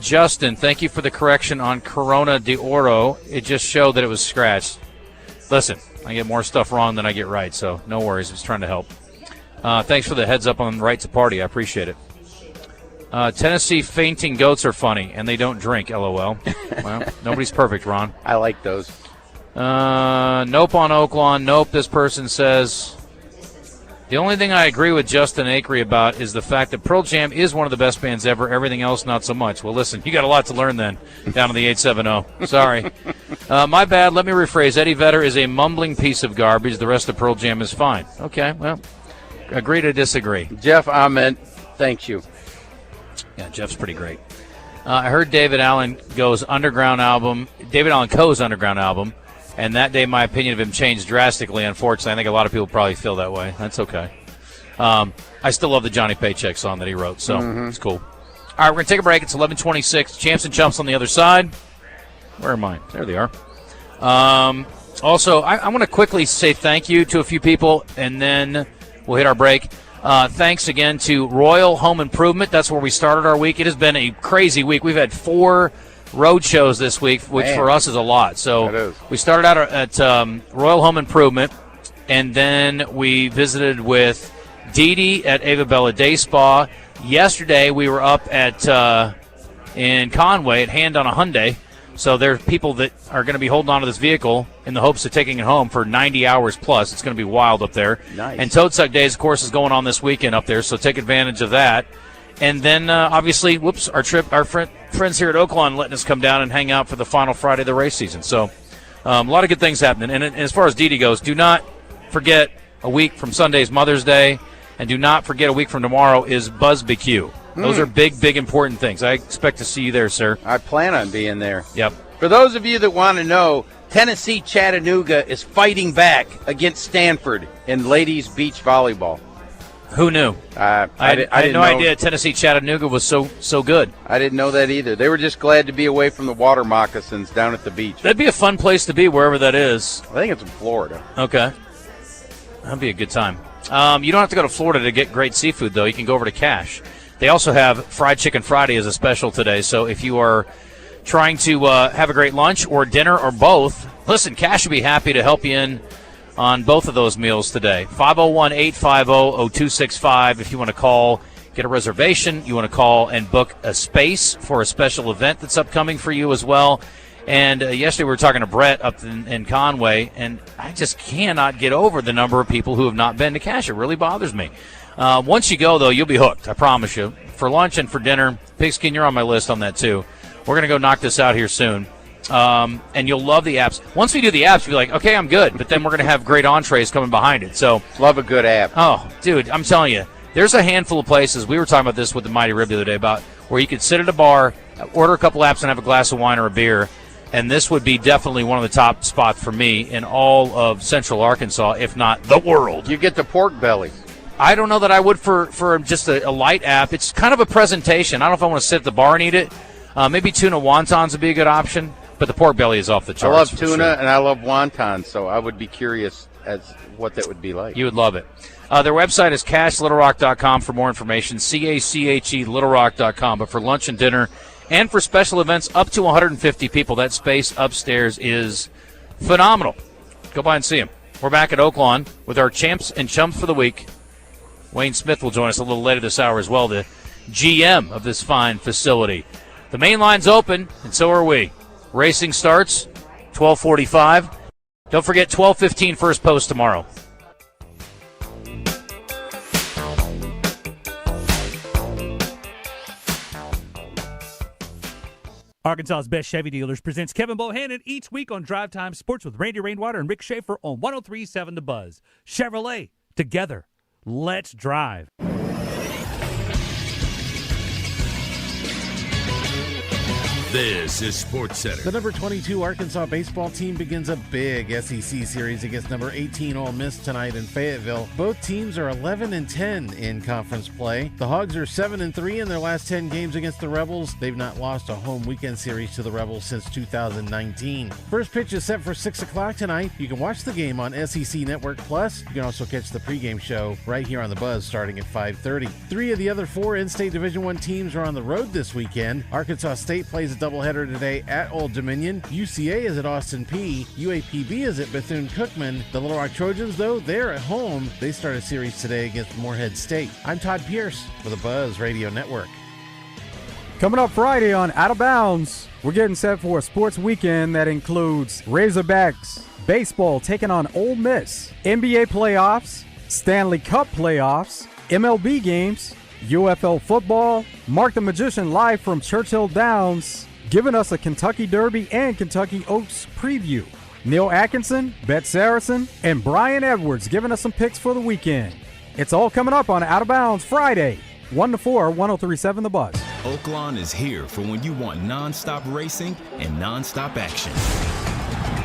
Justin, thank you for the correction on Corona de Oro. It just showed that it was scratched. Listen, I get more stuff wrong than I get right, so no worries. I was trying to help. Thanks for the heads up on right to party. I appreciate it. Tennessee fainting goats are funny, and they don't drink, LOL. Well, nobody's perfect, Ron.
I like those.
Nope on Oaklawn. Nope, this person says. The only thing I agree with Justin Acri about is the fact that Pearl Jam is one of the best bands ever. Everything else, not so much. Well, listen, you got a lot to learn then down in the 870. Sorry. My bad. Let me rephrase. Eddie Vedder is a mumbling piece of garbage. The rest of Pearl Jam is fine. Okay, well, agree to disagree.
Jeff Ament, thanks you.
Yeah, Jeff's pretty great. I heard David Allan Coe's underground album, and that day my opinion of him changed drastically, unfortunately. I think a lot of people probably feel that way. That's okay. I still love the Johnny Paycheck song that he wrote, so it's cool. All right, we're going to take a break. It's 11:26. Champs and Chumps on the other side. Where am I? There they are. Also, I want to quickly say thank you to a few people, and then we'll hit our break. Thanks again to Royal Home Improvement. That's where we started our week. It has been a crazy week. We've had 4 road shows this week, which for us is a lot. So we started out at Royal Home Improvement, and then we visited with Dee Dee at Ava Bella Day Spa. Yesterday we were up at in Conway at Hand on a Hyundai. So there are people that are going to be holding on to this vehicle in the hopes of taking it home for 90 hours plus. It's going to be wild up there.
Nice.
And Toad Suck Days, of course, is going on this weekend up there, so take advantage of that. And then, obviously, our friends here at Oaklawn letting us come down and hang out for the final Friday of the race season. So a lot of good things happening. And as far as Dee Dee goes, do not forget a week from Sunday's Mother's Day, and do not forget a week from tomorrow is BuzzBQ. Those are big, big, important things. I expect to see you there, sir.
I plan on being there.
Yep.
For those of you that want to know, Tennessee Chattanooga is fighting back against Stanford in ladies beach volleyball.
Who knew? I had no idea Tennessee Chattanooga was so good.
I didn't know that either. They were just glad to be away from the water moccasins down at the beach.
That'd be a fun place to be, wherever that is.
I think it's in Florida.
Okay. That'd be a good time. You don't have to go to Florida to get great seafood, though. You can go over to Cash. They also have Fried Chicken Friday as a special today, so if you are trying to have a great lunch or dinner or both, listen, Cash would be happy to help you in on both of those meals today. 501-850-0265 if you want to call, get a reservation. You want to call and book a space for a special event that's upcoming for you as well. And yesterday we were talking to Brett up in Conway, and I just cannot get over the number of people who have not been to Cash. It really bothers me. Once you go, though, you'll be hooked, I promise you. For lunch and for dinner, Pigskin, you're on my list on that, too. We're going to go knock this out here soon. and you'll love the apps. Once we do the apps, you'll be like, okay, I'm good. But then we're going to have great entrees coming behind it. So
love a good app.
Oh, dude, I'm telling you, there's a handful of places. We were talking about this with the Mighty Rib the other day about where you could sit at a bar, order a couple apps, and have a glass of wine or a beer. And this would be definitely one of the top spots for me in all of Central Arkansas, if not the world.
You get the pork belly.
I don't know that I would for just a light app. It's kind of a presentation. I don't know if I want to sit at the bar and eat it. Maybe tuna wontons would be a good option, but the pork belly is off the charts.
I love tuna,
sure.
and I love wontons, so I would be curious as what that would be like.
You would love it. Their website is cachelittlerock.com for more information, CACHE littlerock.com. But for lunch and dinner and for special events up to 150 people, that space upstairs is phenomenal. Go by and see them. We're back at Oaklawn with our champs and chums for the week. Wayne Smith will join us a little later this hour as well, the GM of this fine facility. The main line's open, and so are we. Racing starts 12:45. Don't forget 12:15 first post tomorrow.
Arkansas's Best Chevy Dealers presents Kevin Bohannon each week on Drive Time Sports with Randy Rainwater and Rick Schaefer on 103.7 The Buzz. Chevrolet, together, let's drive.
This is SportsCenter.
The number 22 Arkansas baseball team begins a big SEC series against number 18 Ole Miss tonight in Fayetteville. Both teams are 11-10 in conference play. The Hogs are 7-3 in their last 10 games against the Rebels. They've not lost a home weekend series to the Rebels since 2019. First pitch is set for 6 o'clock tonight. You can watch the game on SEC Network Plus. You can also catch the pregame show right here on The Buzz starting at 5:30. 3 of the other 4 in-state Division I teams are on the road this weekend. Arkansas State plays a doubleheader today at Old Dominion. UCA is at Austin Peay. UAPB is at Bethune-Cookman. The Little Rock Trojans, though, they're at home. They start a series today against Morehead State. I'm Todd Pierce for the Buzz Radio Network.
Coming up Friday on Out of Bounds, we're getting set for a sports weekend that includes Razorbacks baseball taking on Ole Miss, NBA playoffs, Stanley Cup playoffs, MLB games, UFL football, Mark the Magician live from Churchill Downs, giving us a Kentucky Derby and Kentucky Oaks preview. Neil Atkinson, Bet Saracen, and Brian Edwards giving us some picks for the weekend. It's all coming up on Out of Bounds Friday, 1 to 4, 103.7 The Buzz.
Oaklawn is here for when you want non-stop racing and non-stop action.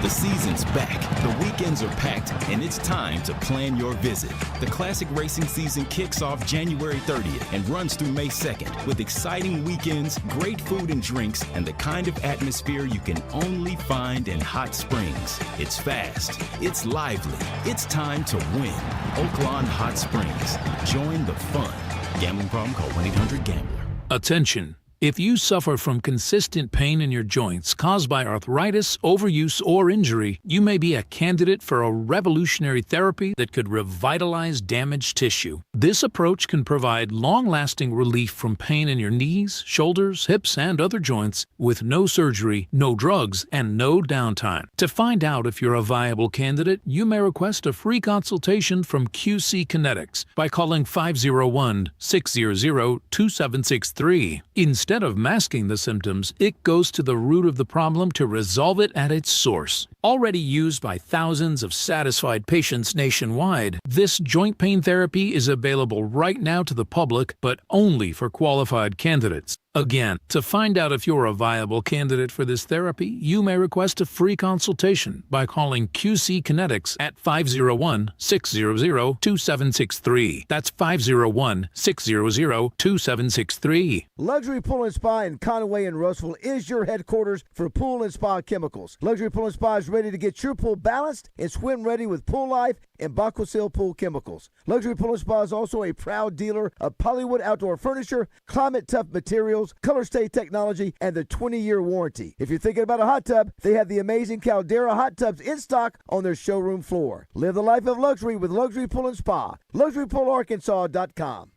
The season's back, the weekends are packed, and it's time to plan your visit. The classic racing season kicks off January 30th and runs through May 2nd with exciting weekends, great food and drinks, and the kind of atmosphere you can only find in Hot Springs. It's fast, it's lively, it's time to win. Oaklawn Hot Springs. Join the fun. Gambling problem? Call 1-800-GAMBLER.
Attention. If you suffer from consistent pain in your joints caused by arthritis, overuse, or injury, you may be a candidate for a revolutionary therapy that could revitalize damaged tissue. This approach can provide long-lasting relief from pain in your knees, shoulders, hips, and other joints with no surgery, no drugs, and no downtime. To find out if you're a viable candidate, you may request a free consultation from QC Kinetics by calling 501-600-2763. Instead of masking the symptoms, it goes to the root of the problem to resolve it at its source. Already used by thousands of satisfied patients nationwide, this joint pain therapy is available right now to the public, but only for qualified candidates. Again, to find out if you're a viable candidate for this therapy, you may request a free consultation by calling QC Kinetics at 501-600-2763. That's 501-600-2763.
Luxury Pool & Spa in Conway and Russell is your headquarters for pool and spa chemicals. Luxury Pool & Spa is ready to get your pool balanced and swim ready with Pool Life and Baquasil Pool Chemicals. Luxury Pool & Spa is also a proud dealer of Polywood Outdoor Furniture, Climate Tough Materials, Color Stay Technology, and the 20-year warranty. If you're thinking about a hot tub, they have the amazing Caldera hot tubs in stock on their showroom floor. Live the life of luxury with Luxury Pool & Spa. LuxuryPoolArkansas.com.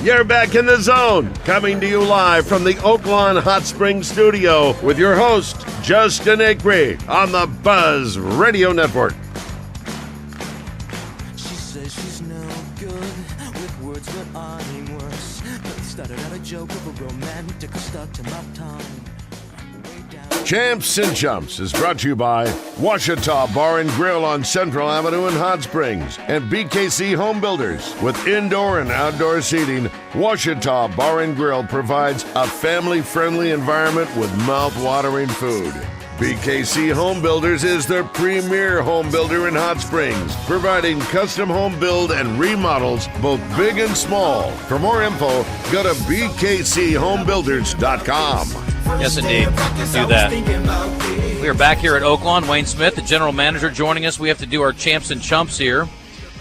You're back in the zone, coming to you live from the Oaklawn Hot Springs studio with your host, Justin Acri, on the Buzz Radio Network.
She says she's no good with words, but I'm worse. Started out a joke of a romantic stuck to my tongue.
Champs and Chumps is brought to you by Washita Bar and Grill on Central Avenue in Hot Springs and BKC Home Builders. With indoor and outdoor seating, Washita Bar and Grill provides a family-friendly environment with mouth-watering food. BKC Home Builders is the premier home builder in Hot Springs, providing custom home build and remodels, both big and small. For more info, go to bkchomebuilders.com.
Yes, indeed. Do that. We are back here at Oaklawn. Wayne Smith, the general manager, joining us. We have to do our champs and chumps here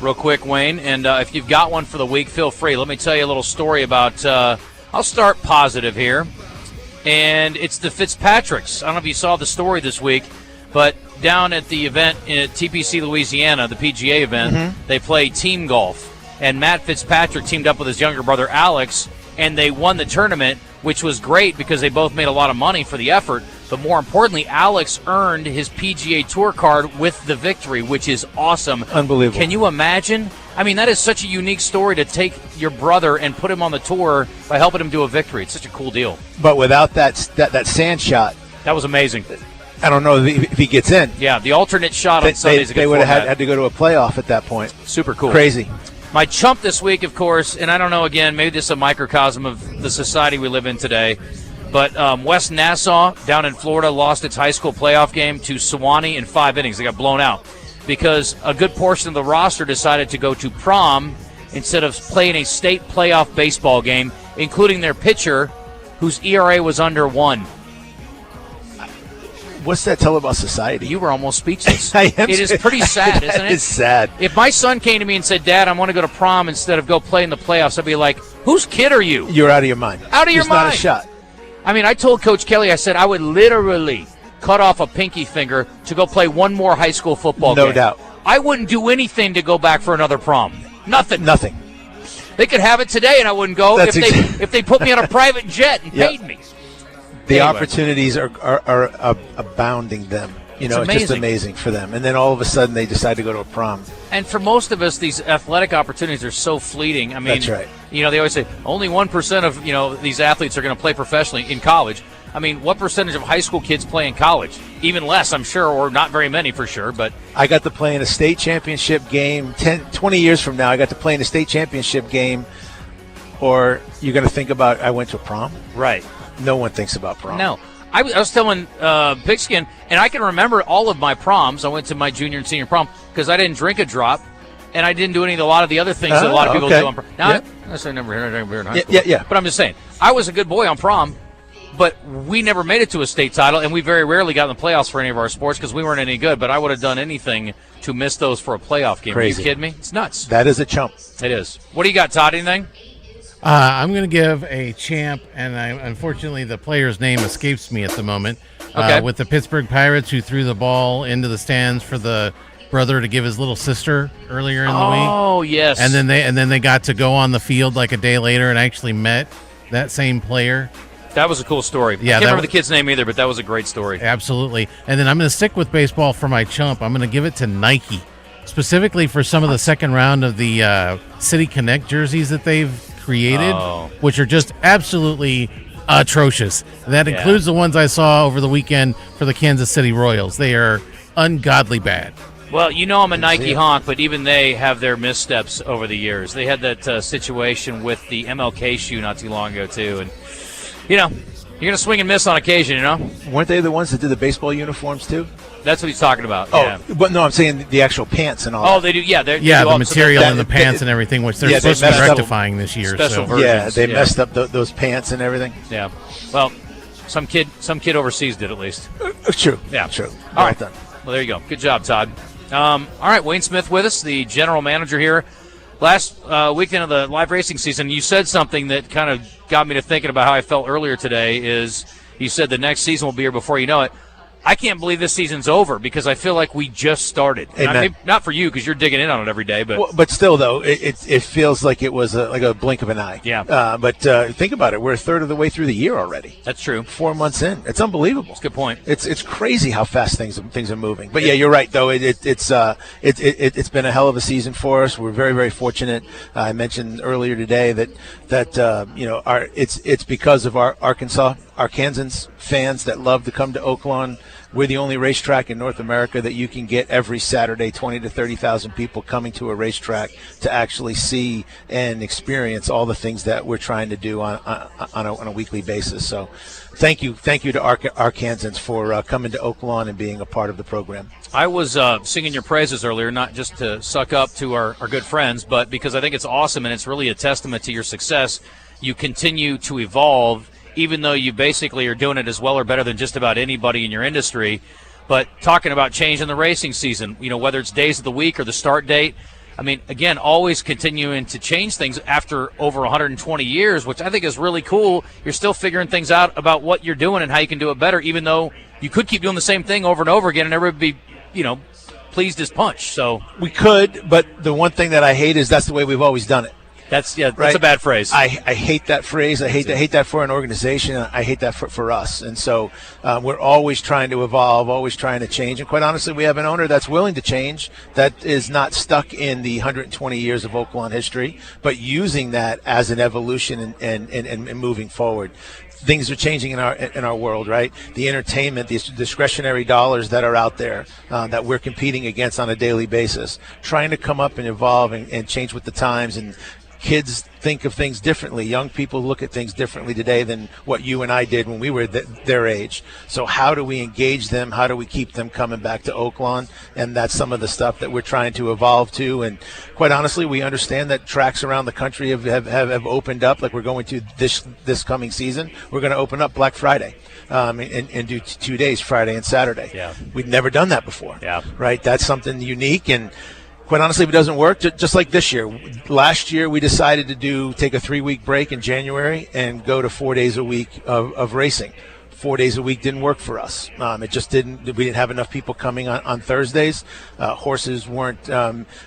real quick, Wayne. And if you've got one for the week, feel free. Let me tell you a little story about I'll start positive here. And it's the Fitzpatricks. I don't know if you saw the story this week, but down at the event at TPC Louisiana, the PGA event, they play team golf. And Matt Fitzpatrick teamed up with his younger brother, Alex, and they won the tournament, which was great because they both made a lot of money for the effort. But more importantly, Alex earned his PGA Tour card with the victory, which is awesome.
Unbelievable.
Can you imagine? I mean, that is such a unique story to take your brother and put him on the tour by helping him do a victory. It's such a cool deal.
But without that sand shot.
That was amazing.
I don't know if he gets in.
Yeah, the alternate shot on Sundays.
They would have had to go to a playoff at that point.
Super cool.
Crazy.
My chump this week, of course, and I don't know, again, maybe this is a microcosm of the society we live in today, but West Nassau down in Florida lost its high school playoff game to Sewanee in 5 innings. They got blown out because a good portion of the roster decided to go to prom instead of playing a state playoff baseball game, including their pitcher, whose ERA was under 1.
What's that tell about society?
You were almost speechless.
I am.
It is pretty sad, isn't it?
It's sad.
If my son came to me and said, Dad, I want to go to prom instead of go play in the playoffs, I'd be like, whose kid are you?
You're out of your mind.
Out of your mind.
It's not a shot.
I mean, I told Coach Kelly, I said I would literally cut off a pinky finger to go play one more high school football game.
No doubt.
I wouldn't do anything to go back for another prom. Nothing. They could have it today and I wouldn't go if they put me on a private jet and paid me.
The opportunities are abounding them. You know, it's just amazing for them. And then all of a sudden they decide to go to a prom.
And for most of us, these athletic opportunities are so fleeting. I mean,
that's right.
You know, they always say only 1% of, these athletes are going to play professionally in college. I mean, what percentage of high school kids play in college? Even less, I'm sure, or not very many for sure. But
I got to play in a state championship game 20 years from now. I got to play in a state championship game. Or you're going to think about, I went to a prom?
Right.
No one thinks about prom.
No. I was telling Pigskin, and I can remember all of my proms. I went to my junior and senior prom because I didn't drink a drop, and I didn't do a lot of the other things that a lot of people do on prom. Now, I never drank beer in high school.
Yeah.
But I'm just saying, I was a good boy on prom, but we never made it to a state title, and we very rarely got in the playoffs for any of our sports because we weren't any good. But I would have done anything to miss those for a playoff game.
Crazy.
Are you kidding me? It's nuts.
That is a chump.
It is. What do you got, Todd? Anything?
I'm going to give a champ, and unfortunately the player's name escapes me at the moment, with the Pittsburgh Pirates who threw the ball into the stands for the brother to give his little sister earlier in the week.
Oh, yes.
And then they got to go on the field like a day later and actually met that same player.
That was a cool story.
Yeah,
I can't remember the kid's name either, but that was a great story.
Absolutely. And then I'm going to stick with baseball for my chump. I'm going to give it to Nike, specifically for some of the second round of the City Connect jerseys that they've created, which are just absolutely atrocious. That includes the ones I saw over the weekend for the Kansas City Royals. They are ungodly bad.
Well, I'm a Nike honk, but even they have their missteps over the years. They had that situation with the MLK shoe not too long ago, too. And, you're going to swing and miss on occasion,
Weren't they the ones that did the baseball uniforms, too?
That's what he's talking about.
Oh,
yeah.
But no, I'm saying the actual pants and all.
Oh, they do. Yeah, they do
the material in the pants and everything, which they're supposed to be rectifying this year.
Special versions.
Yeah, they messed up those pants and everything.
Yeah. Well, some kid overseas did at least.
True.
Yeah.
True.
All right.
Done.
Well, there you go. Good job, Todd. All right, Wayne Smith with us, the general manager here. Last weekend of the live racing season, you said something that kind of got me to thinking about how I felt earlier today. Is you said the next season will be here before you know it. I can't believe this season's over because I feel like we just started. Not for you because you're digging in on it every day,
but still, though, it feels like it was like a blink of an eye.
Yeah.
But think about it. We're a third of the way through the year already.
That's true.
4 months in. It's unbelievable.
That's a good point.
It's crazy how fast things are moving. But yeah, you're right. Though it's been a hell of a season for us. We're very, very fortunate. I mentioned earlier today that it's because of our Arkansans fans that love to come to Oaklawn. We're the only racetrack in North America that you can get every Saturday 20 to 30,000 people coming to a racetrack to actually see and experience all the things that we're trying to do on a weekly basis. So thank you to Arkansans for coming to Oaklawn and being a part of the program.
I was singing your praises earlier, not just to suck up to our good friends, but because I think it's awesome and it's really a testament to your success. You continue to evolve, even though you basically are doing it as well or better than just about anybody in your industry. But talking about changing the racing season, whether it's days of the week or the start date, I mean, again, always continuing to change things after over 120 years, which I think is really cool. You're still figuring things out about what you're doing and how you can do it better, even though you could keep doing the same thing over and over again and everybody be, pleased as punch. So
we could, but the one thing that I hate is that's the way we've always done it.
That's a bad phrase.
I hate that phrase. I hate that for an organization. I hate that for us. And so we're always trying to evolve, always trying to change. And quite honestly, we have an owner that's willing to change, that is not stuck in the 120 years of Oaklawn history, but using that as an evolution and moving forward. Things are changing in our world, right? The entertainment, the discretionary dollars that are out there that we're competing against on a daily basis, trying to come up and evolve and change with the times. And kids think of things differently. Young people look at things differently today than what you and I did when we were their age. So how do we engage them? How do we keep them coming back to Oaklawn? And that's some of the stuff that we're trying to evolve to. And quite honestly, we understand that tracks around the country have opened up. Like we're going to this coming season, we're going to open up Black Friday and do 2 days, Friday and Saturday.
Yeah.
We've never done that before.
Yeah.
Right? That's something unique. And quite honestly, if it doesn't work, just like this year. Last year, we decided to take a 3-week break in January and go to 4 days a week of racing. 4 days a week didn't work for us. It just didn't. We didn't have enough people coming on Thursdays. Horses weren't.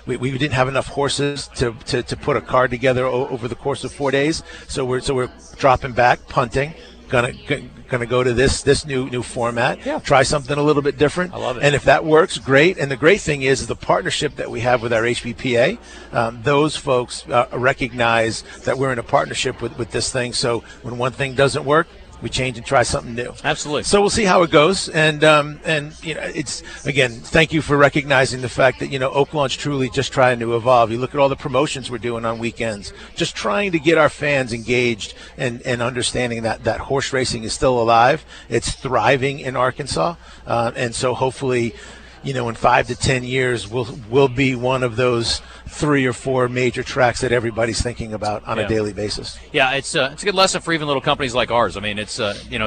We didn't have enough horses to put a card together over the course of 4 days. So we're dropping back, punting. Gonna go to this new format.
Yeah.
Try something a little bit different.
I love it.
And if that works, great. And the great thing is the partnership that we have with our HBPA. Those folks recognize that we're in a partnership with this thing. So when one thing doesn't work, we change and try something new.
Absolutely.
So we'll see how it goes. And it's, again, thank you for recognizing the fact that, Oaklawn's truly just trying to evolve. You look at all the promotions we're doing on weekends, just trying to get our fans engaged and understanding that horse racing is still alive. It's thriving in Arkansas. And so hopefully, in 5 to 10 years, we'll be one of those 3 or 4 major tracks that everybody's thinking about on a daily basis.
Yeah, it's a good lesson for even little companies like ours. I mean, it's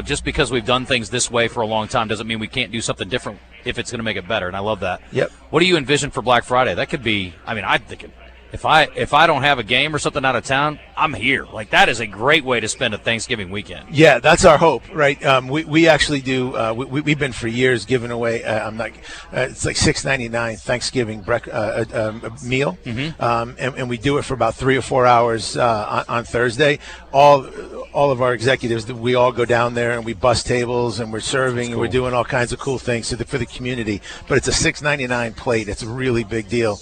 just because we've done things this way for a long time doesn't mean we can't do something different if it's going to make it better. And I love that.
Yep.
What do you envision for Black Friday? That could be. I mean, I'm thinking if I don't have a game or something out of town, I'm here. Like that is a great way to spend a Thanksgiving weekend.
Yeah, that's our hope, right? We actually do. We've been for years giving away. It's like $6.99 Thanksgiving meal, and we do it for about 3 or 4 hours on Thursday. All of our executives, we all go down there and we bus tables and we're serving and we're doing all kinds of cool things for the community. But it's a $6.99 plate. It's a really big deal,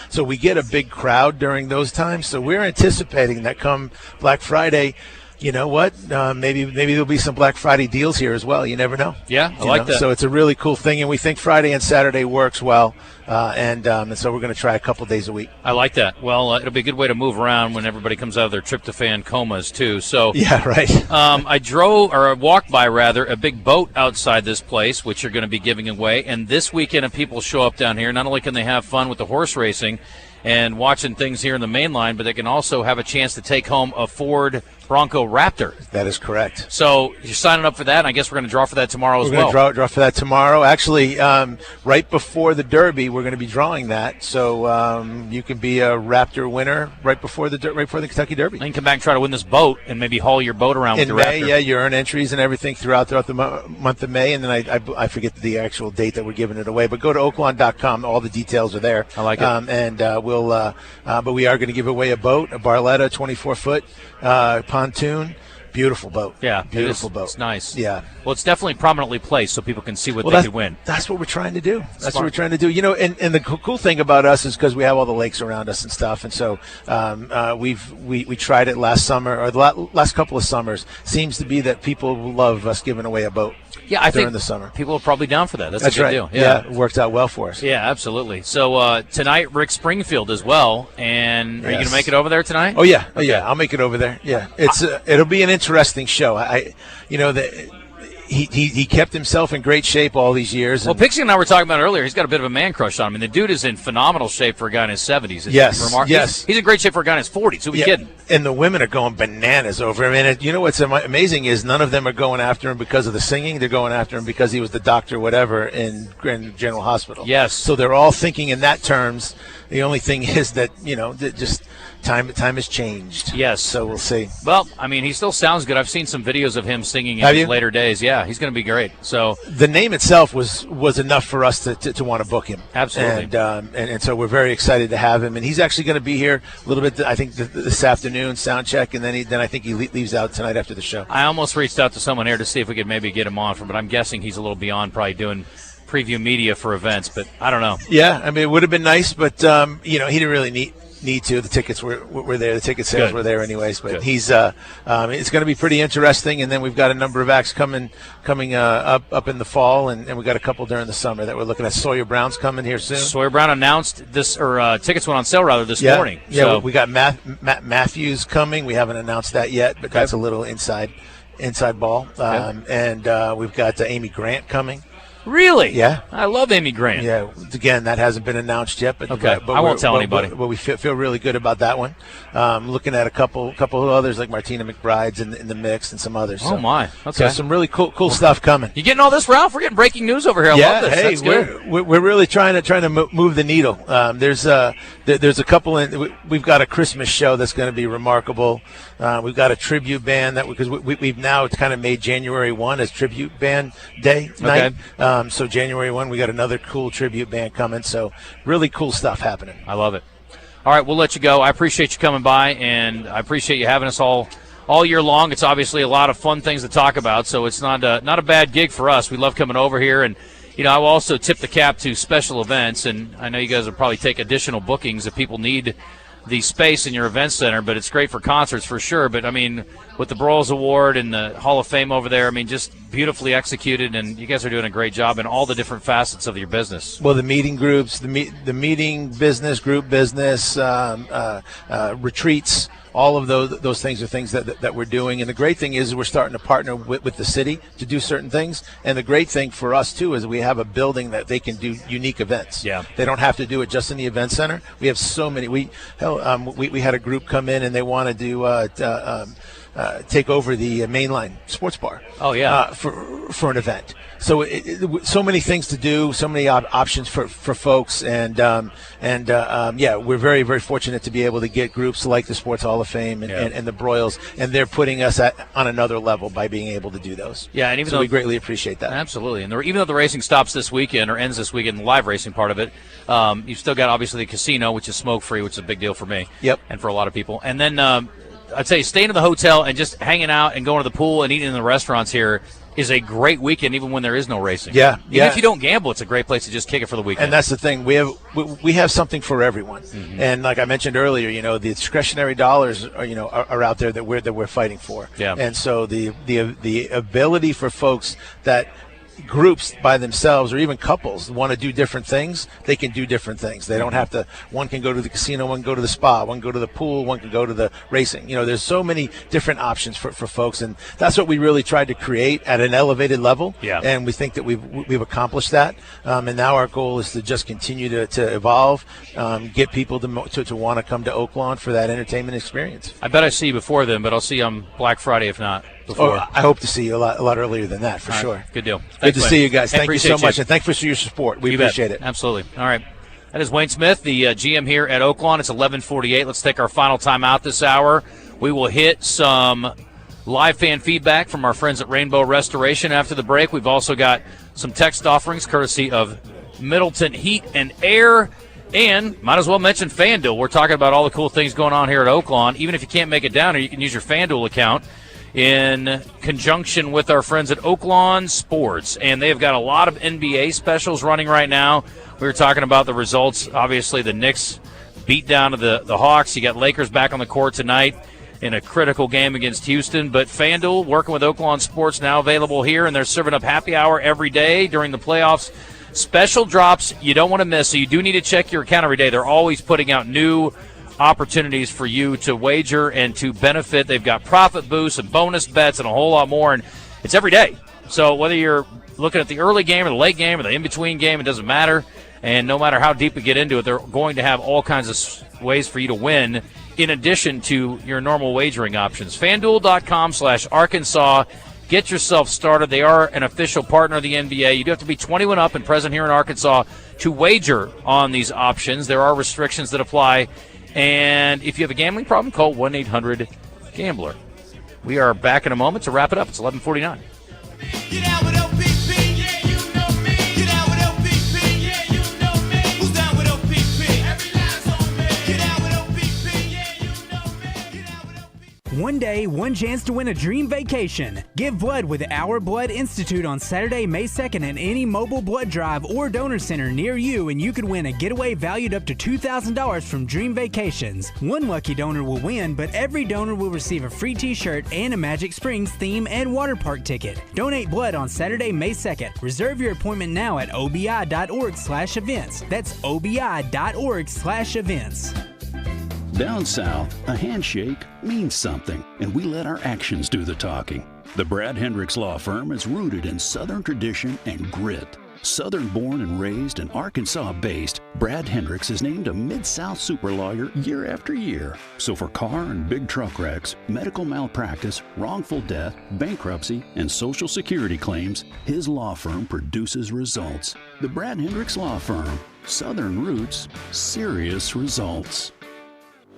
so we get a big crowd during those times. So we're anticipating that come Black Friday, you know what? Maybe there'll be some Black Friday deals here as well. You never know.
Yeah, I like that.
So it's a really cool thing, and we think Friday and Saturday works well, and so we're going to try a couple days a week.
I like that. Well, it'll be a good way to move around when everybody comes out of their tryptophan comas too. So
yeah, right.
I walked by a big boat outside this place, which you're going to be giving away. And this weekend, if people show up down here, not only can they have fun with the horse racing and watching things here in the main line, but they can also have a chance to take home a Ford Bronco Raptor.
That is correct.
So you're signing up for that, and I guess we're going to draw for that tomorrow as well.
We're going to draw for that tomorrow. Actually, right before the Derby, we're going to be drawing that. So you can be a Raptor winner right before the Kentucky Derby.
And come back and try to win this boat and maybe haul your boat around with the
May,
Raptor.
yeah, you earn entries and everything throughout the month of May, and then I forget the actual date that we're giving it away. But go to Oaklawn.com. All the details are there.
I like it.
But we are going to give away a boat, a Barletta 24-foot pontoon. Beautiful boat.
Yeah,
beautiful boat.
It's nice.
Yeah.
Well, it's definitely prominently placed so people can see what they could win.
That's what we're trying to do. That's what we're trying to do. You know, and the cool thing about us is because we have all the lakes around us and stuff, and so we tried it last summer or the last couple of summers. Seems to be that people love us giving away a boat.
Yeah, I
during
think
the summer.
People are probably down for that. That's a good
right.
deal.
Yeah, it worked out well for us.
Yeah, absolutely. So tonight, Rick Springfield as well. And are you going to make it over there tonight?
Oh yeah,
Okay.
I'll make it over there. Yeah, it'll be an interesting show. He kept himself in great shape all these years.
Well, Pixie and I were talking about it earlier. He's got a bit of a man crush on him. I mean, the dude is in phenomenal shape for a guy in his 70s.
Yes.
He's in great shape for a guy in his 40s. Who are we kidding?
And the women are going bananas over him. And you know what's amazing is none of them are going after him because of the singing. They're going after him because he was the doctor, whatever, in Grand General Hospital.
Yes.
So they're all thinking in that terms. The only thing is that, just time has changed.
Yes.
So we'll see.
Well, I mean, he still sounds good. I've seen some videos of him singing in
Have
his
you?
later days. Yeah, he's going to be great. So
the name itself was enough for us to want to book him.
Absolutely.
And so we're very excited to have him. And he's actually going to be here a little bit, I think, this afternoon, sound check, and then I think he leaves out tonight after the show.
I almost reached out to someone here to see if we could maybe get him on, but I'm guessing he's a little beyond probably doing preview media for events, but I don't know.
Yeah, I mean, it would have been nice, but, he didn't really need to. The tickets were there. The ticket sales were there anyways. But he's it's going to be pretty interesting. And then we've got a number of acts coming up in the fall, and we've got a couple during the summer that we're looking at. Sawyer Brown's coming here soon.
Sawyer Brown announced this, or tickets went on sale rather this morning.
Yeah,
so.
we got Matt Matthews coming. We haven't announced that yet, but that's a little inside ball. And we've got Amy Grant coming.
Really?
Yeah.
I love Amy Grant.
Yeah. Again, that hasn't been announced yet, but
okay. I won't tell anybody.
But we feel really good about that one. Looking at a couple of others like Martina McBride's in the mix and some others.
Oh my. Okay.
So some really cool stuff coming.
You getting all this, Ralph? We're getting breaking news over here. I love this.
Hey,
that's good.
We're really trying to move the needle. There's a couple we've got a Christmas show that's going to be remarkable. We've got a tribute band because we've now kind of made January 1 as tribute band day night. So January 1, we got another cool tribute band coming. So really cool stuff happening.
I love it. All right, we'll let you go. I appreciate you coming by, and I appreciate you having us all year long. It's obviously a lot of fun things to talk about, so it's not a bad gig for us. We love coming over here, and I will also tip the cap to special events, and I know you guys will probably take additional bookings if people need the space in your event center, but it's great for concerts for sure. But I mean, with the Broyles Award and the Hall of Fame over there, I mean, just beautifully executed, and you guys are doing a great job in all the different facets of your business.
Well, the meeting groups, the meeting business, group business, retreats, all of those things are things that we're doing. And the great thing is we're starting to partner with the city to do certain things. And the great thing for us, too, is we have a building that they can do unique events.
Yeah.
They don't have to do it just in the event center. We have so many. We had a group come in and they wanted to take over the mainline sports bar.
Oh, yeah.
For an event. So so many things to do, so many options for folks, and we're very, very fortunate to be able to get groups like the Sports Hall of Fame and the Broyles, and they're putting us on another level by being able to do those.
Yeah, and even
so
though
we greatly appreciate that.
Absolutely, and even though the racing stops this weekend or ends this weekend, the live racing part of it, you've still got obviously the casino, which is smoke free, which is a big deal for me.
Yep.
And for a lot of people, and then I'd say staying in the hotel and just hanging out and going to the pool and eating in the restaurants here is a great weekend, even when there is no racing.
Yeah,
even if you don't gamble, it's a great place to just kick it for the weekend.
And that's the thing, we have something for everyone. Mm-hmm. And like I mentioned earlier, the discretionary dollars are out there that we're fighting for.
Yeah.
And so the ability for folks that groups by themselves or even couples want to do different things, they can do different things. They don't have to, one can go to the casino, one can go to the spa, one can go to the pool, one can go to the racing. There's so many different options for folks, and that's what we really tried to create at an elevated level.
Yeah.
And we think that we've accomplished that. And now our goal is to just continue to evolve, get people to want to come to Oaklawn for that entertainment experience.
I bet I see you before then, but I'll see you on Black Friday if not before.
I hope to see you a lot earlier than that, for
All
sure.
right. Good deal.
Good
Thanks,
to
Wayne.
see you guys. Thank you so
Appreciate
much, and thank you for your support. We appreciate it.
Absolutely. All right. That is Wayne Smith, the GM here at Oaklawn. It's 11:48. Let's take our final time out this hour. We will hit some live fan feedback from our friends at Rainbow Restoration after the break. We've also got some text offerings courtesy of Middleton Heat and Air. And might as well mention FanDuel. We're talking about all the cool things going on here at Oaklawn. Even if you can't make it down here, you can use your FanDuel account in conjunction with our friends at Oaklawn Sports. And they've got a lot of NBA specials running right now. We were talking about the results. Obviously, the Knicks beat down to the Hawks. You got Lakers back on the court tonight in a critical game against Houston. But FanDuel, working with Oaklawn Sports, now available here, and they're serving up happy hour every day during the playoffs. Special drops you don't want to miss, so you do need to check your account every day. They're always putting out new opportunities for you to wager and to benefit. They've got profit boosts and bonus bets and a whole lot more, and it's every day. So whether you're looking at the early game or the late game or the in-between game, it doesn't matter. And no matter how deep we get into it, they're going to have all kinds of ways for you to win in addition to your normal wagering options. FanDuel.com/Arkansas. Get yourself started. They are an official partner of the NBA. You do have to be 21 up and present here in Arkansas to wager on these options. There are restrictions that apply. And if you have a gambling problem, call 1-800-GAMBLER. We are back in a moment to wrap it up. It's 11:49.
One day, one chance to win a dream vacation. Give blood with Our Blood Institute on Saturday, May 2nd at any mobile blood drive or donor center near you, and you could win a getaway valued up to $2,000 from Dream Vacations. One lucky donor will win, but every donor will receive a free t-shirt and a Magic Springs theme and water park ticket. Donate blood on Saturday, May 2nd. Reserve your appointment now at obi.org/events. That's obi.org/events.
Down south, a handshake means something, and we let our actions do the talking. The Brad Hendricks Law Firm is rooted in Southern tradition and grit. Southern-born and raised and Arkansas-based, Brad Hendricks is named a Mid-South super lawyer year after year. So for car and big truck wrecks, medical malpractice, wrongful death, bankruptcy, and Social Security claims, his law firm produces results. The Brad Hendricks Law Firm. Southern roots, serious results.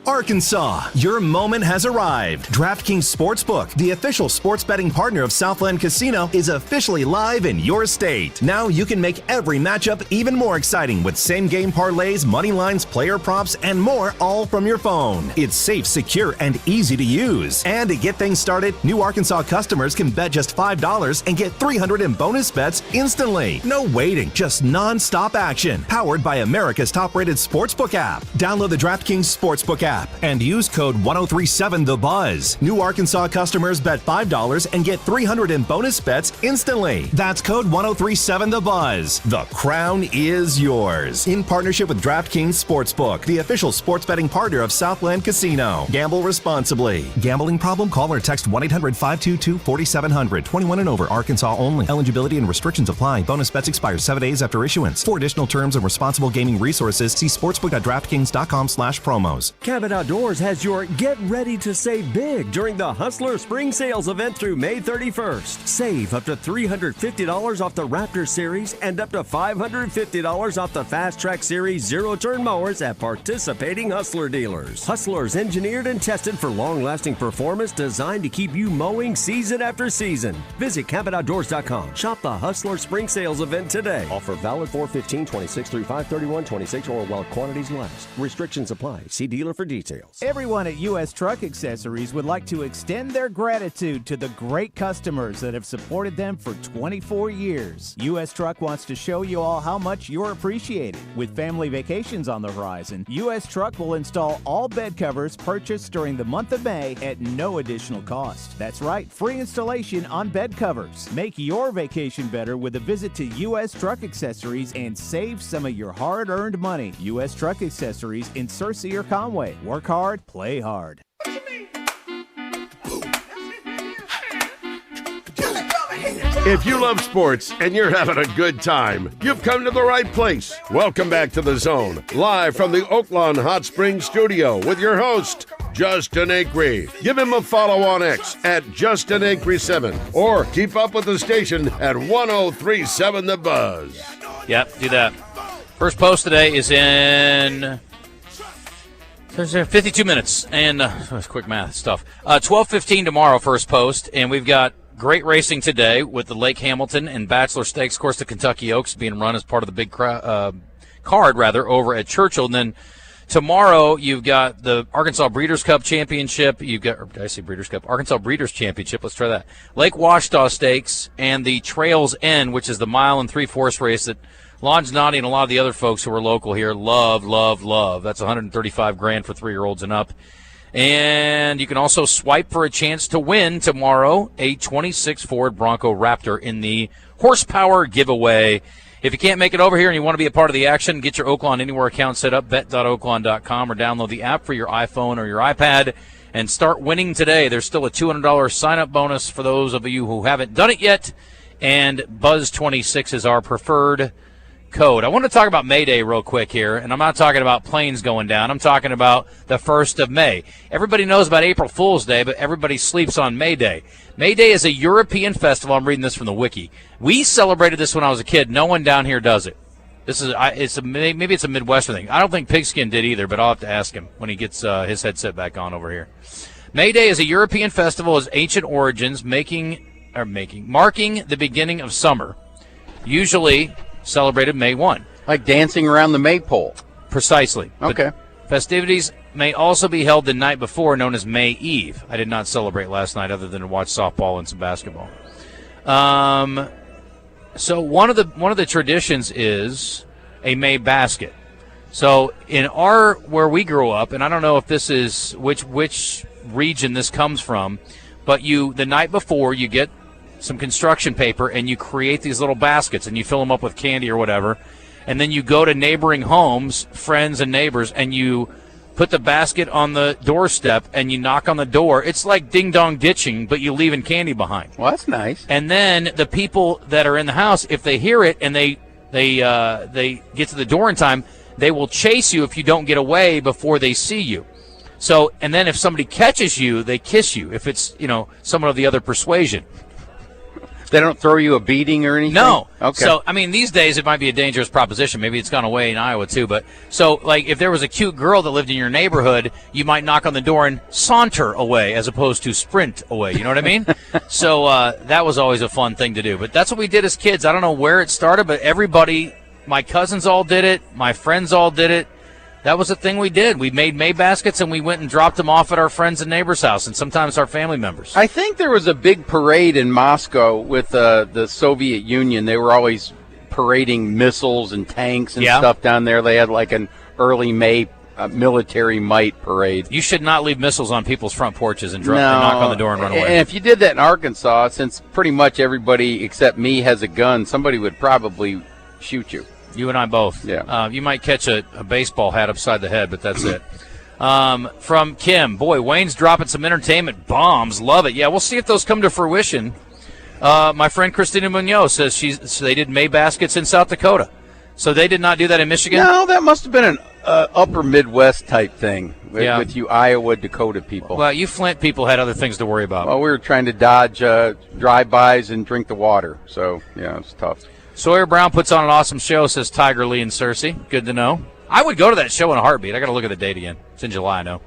Arkansas, your moment has arrived. DraftKings Sportsbook, the official sports betting partner of Southland Casino, is officially live in your state. Now you can make every matchup even more exciting with same-game parlays, money lines, player props, and more, all from your phone. It's safe, secure, and easy to use. And to get things started, new Arkansas customers can bet just $5 and get $300 in bonus bets instantly. No waiting, just non-stop action. Powered by America's top-rated sportsbook app. Download the DraftKings Sportsbook app and use code 1037TheBuzz. New Arkansas customers bet $5 and get $300 in bonus bets instantly. That's code 1037TheBuzz. The crown is yours. In partnership with DraftKings Sportsbook, the official sports betting partner of Southland Casino. Gamble responsibly. Gambling problem? Call or text 1-800-522-4700. 21 and over. Arkansas only. Eligibility and restrictions apply. Bonus bets expire 7 days after issuance. For additional terms and responsible gaming resources, see sportsbook.draftkings.com/promos.
Cabot Outdoors has your Get Ready to Save Big during the Hustler Spring Sales event through May 31st. Save up to $350 off the Raptor Series and up to $550 off the Fast Track Series zero-turn mowers at participating Hustler dealers. Hustler's engineered and tested for long-lasting performance designed to keep you mowing season after season. Visit CabotOutdoors.com. Shop the Hustler Spring Sales event today. Offer valid 4/15/26 through 5/31/26 or while quantities last. Restrictions apply. See dealer for details.
details.
Everyone at U.S. Truck Accessories would like to extend their gratitude to the great customers that have supported them for 24 years. U.S. Truck wants to show you all how much you're appreciated. With family vacations on the horizon, U.S. Truck will install all bed covers purchased during the month of May at no additional cost. That's right, free installation on bed covers. Make your vacation better with a visit to U.S. Truck Accessories and save some of your hard-earned money. U.S. Truck Accessories in Searcy or Conway. Work hard, play hard.
If you love sports and you're having a good time, you've come to the right place. Welcome back to The Zone, live from the Oaklawn Hot Springs studio with your host, Justin Acri. Give him a follow on X at Justin Acri7 or keep up with the station at 1037 The Buzz.
Yep, do that. First post today is in 52 minutes, and that's quick math stuff. 12:15 tomorrow, first post, and we've got great racing today with the Lake Hamilton and Bachelor Stakes. Of course, the Kentucky Oaks being run as part of the big card, over at Churchill. And then tomorrow, you've got the Arkansas Breeders' Cup Championship. You've got, or did I say Breeders' Cup? Arkansas Breeders' Championship. Let's try that. Lake Washita Stakes and the Trails End, which is the 1 3/4 race that Lon Noddy and a lot of the other folks who are local here love. That's $135,000 for 3-year-olds and up. And you can also swipe for a chance to win tomorrow a 26 Ford Bronco Raptor in the horsepower giveaway. If you can't make it over here and you want to be a part of the action, get your Oaklawn Anywhere account set up, bet.oaklawn.com, or download the app for your iPhone or your iPad and start winning today. There's still a $200 sign-up bonus for those of you who haven't done it yet, and Buzz26 is our preferred code. I want to talk about May Day real quick here, and I'm not talking about planes going down. I'm talking about the 1st of May. Everybody knows about April Fool's Day, but everybody sleeps on May Day. May Day is a European festival. I'm reading this from the wiki. We celebrated this when I was a kid. No one down here does it. Maybe it's a Midwestern thing. I don't think Pigskin did either, but I'll have to ask him when he gets his headset back on over here. May Day is a European festival, has ancient origins, marking the beginning of summer. Usually celebrated May 1.
Like dancing around the maypole.
Precisely.
Okay.
But festivities may also be held the night before, known as May Eve. I did not celebrate last night other than to watch softball and some basketball. So one of the traditions is a May basket. So in where we grew up, and I don't know if this is which region this comes from, but the night before you get some construction paper and you create these little baskets and you fill them up with candy or whatever, and then you go to neighboring homes, friends and neighbors, and you put the basket on the doorstep and you knock on the door. It's like ding-dong ditching, but you're leaving candy behind.
Well, that's nice.
And then the people that are in the house, if they hear it and they get to the door in time, they will chase you if you don't get away before they see you. So, and then if somebody catches you, they kiss you if it's, someone of the other persuasion.
They don't throw you a beating or anything?
No.
Okay.
So, these days it might be a dangerous proposition. Maybe it's gone away in Iowa too. But so, like, if there was a cute girl that lived in your neighborhood, you might knock on the door and saunter away as opposed to sprint away. You know what I mean? So that was always a fun thing to do. But that's what we did as kids. I don't know where it started, but everybody, my cousins all did it. My friends all did it. That was the thing we did. We made May baskets, and we went and dropped them off at our friends and neighbors' house, and sometimes our family members.
I think there was a big parade in Moscow with the Soviet Union. They were always parading missiles and tanks and stuff down there. They had like an early May military might parade.
You should not leave missiles on people's front porches and knock on the door and run away.
And if you did that in Arkansas, since pretty much everybody except me has a gun, somebody would probably shoot you.
You and I both.
Yeah.
You might catch a baseball hat upside the head, but that's it. From Kim, boy, Wayne's dropping some entertainment bombs. Love it. Yeah, we'll see if those come to fruition. My friend Christina Munoz says they did May baskets in South Dakota. So they did not do that in Michigan?
No, that must have been an upper Midwest type thing with you Iowa, Dakota people.
Well, you Flint people had other things to worry about.
Well, we were trying to dodge drive-bys and drink the water. So, yeah, it's tough.
Sawyer Brown puts on an awesome show, says Tiger Lee and Cersei. Good to know. I would go to that show in a heartbeat. I got to look at the date again. It's in July, I know.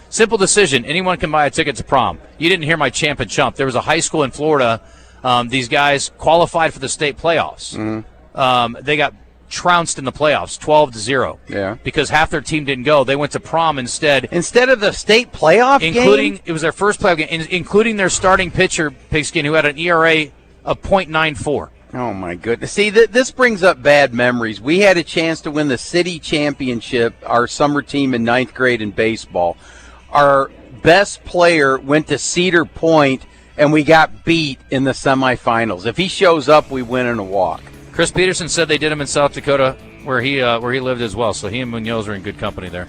Simple decision. Anyone can buy a ticket to prom. You didn't hear my champ and chump. There was a high school in Florida. These guys qualified for the state playoffs.
Mm-hmm.
They got trounced in the playoffs, 12-0.
Yeah.
Because half their team didn't go. They went to prom instead.
Instead of the state playoff game?
It was their first playoff game, including their starting pitcher, Pigskin, who had an ERA of .94.
Oh, my goodness. See, this brings up bad memories. We had a chance to win the city championship, our summer team in 9th grade in baseball. Our best player went to Cedar Point, and we got beat in the semifinals. If he shows up, we win in a walk.
Chris Peterson said they did him in South Dakota, where he lived as well. So he and Munoz are in good company there.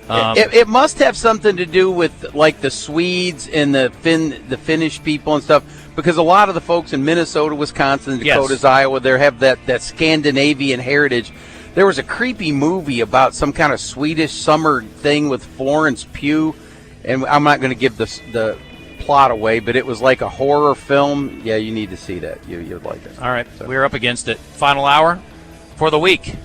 It must have something to do with like the Swedes and the Finnish people and stuff, because a lot of the folks in Minnesota, Wisconsin, Dakotas, Iowa, they have that Scandinavian heritage. There was a creepy movie about some kind of Swedish summer thing with Florence Pugh, and I'm not going to give the plot away, but it was like a horror film. Yeah, you need to see that. You'd like it.
All right, we're up against it. Final hour for the week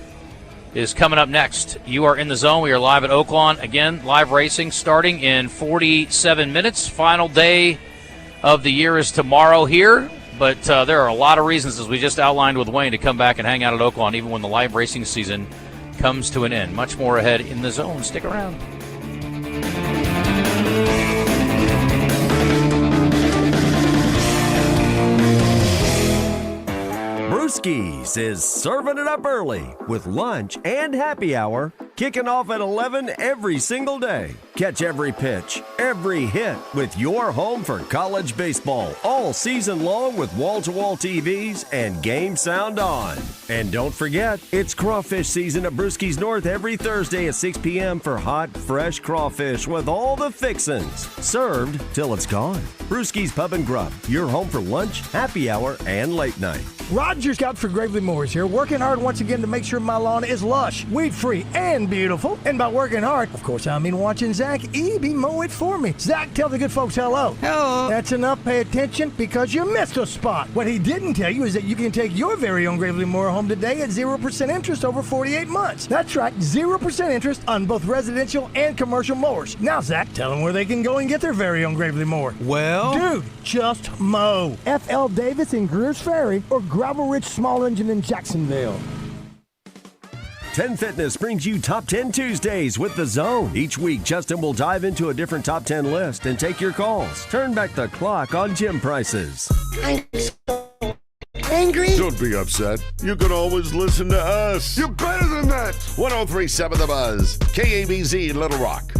is coming up next. You are in the zone. We are live at Oaklawn. Again, live racing starting in 47 minutes. Final day of the year is tomorrow here, but there are a lot of reasons, as we just outlined with Wayne, to come back and hang out at Oaklawn even when the live racing season comes to an end. Much more ahead in the zone. Stick around.
Brewski's is serving it up early with lunch and happy hour kicking off at 11 every single day. Catch every pitch, every hit with your home for college baseball all season long with wall-to-wall TVs and game sound on. And don't forget, it's crawfish season at Brewski's North every Thursday at 6 p.m. for hot, fresh crawfish with all the fixins. Served till it's gone. Brewski's Pub and Grub, your home for lunch, happy hour, and late night.
Roger Scout for Gravely Mowers here, working hard once again to make sure my lawn is lush, weed-free, and beautiful. And by working hard, of course, I mean watching Zach Eby mow it for me. Zach, tell the good folks hello. Hello. That's enough. Pay attention because you missed a spot. What he didn't tell you is that you can take your very own Gravely Mower home today at 0% interest over 48 months. That's right, 0% interest on both residential and commercial mowers. Now, Zach, tell them where they can go and get their very own Gravely Mower. Well, dude, just mow. F.L. Davis in Greers Ferry or Gravel Ridge Small Engine in Jacksonville.
10 Fitness brings you Top 10 Tuesdays with The Zone. Each week, Justin will dive into a different Top 10 list and take your calls. Turn back the clock on gym prices.
Angry? Don't be upset. You can always listen to us. You're better than that. 103.7 The Buzz. KABZ Little Rock.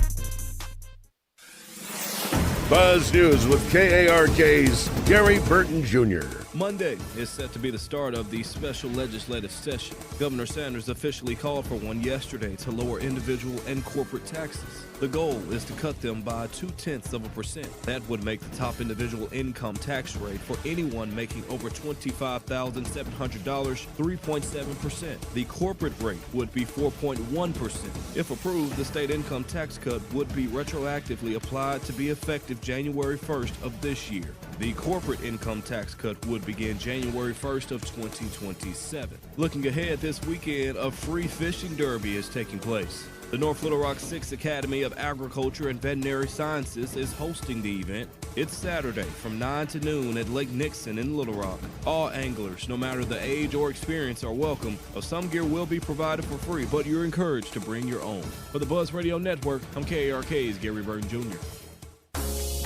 Buzz News with KARK's Gary Burton Jr.
Monday is set to be the start of the special legislative session. Governor Sanders officially called for one yesterday to lower individual and corporate taxes. The goal is to cut them by 0.2%. That would make the top individual income tax rate for anyone making over $25,700 3.7%. The corporate rate would be 4.1%. If approved, the state income tax cut would be retroactively applied to be effective January 1st of this year. The corporate income tax cut would begin January 1st of 2027. Looking ahead, this weekend, a free fishing derby is taking place. The North Little Rock 6 Academy of Agriculture and Veterinary Sciences is hosting the event. It's Saturday from 9 to noon at Lake Nixon in Little Rock. All anglers, no matter the age or experience, are welcome. Some gear will be provided for free, but you're encouraged to bring your own. For the Buzz Radio Network, I'm KARK's Gary Burton Jr.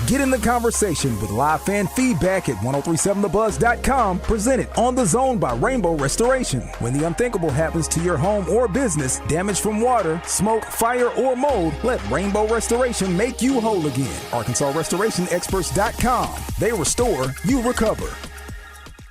Get in the conversation with live fan feedback at 1037thebuzz.com, presented on The Zone by Rainbow Restoration. When the unthinkable happens to your home or business, damage from water, smoke, fire, or mold, let Rainbow Restoration make you whole again. ArkansasRestorationExperts.com. They restore, you recover.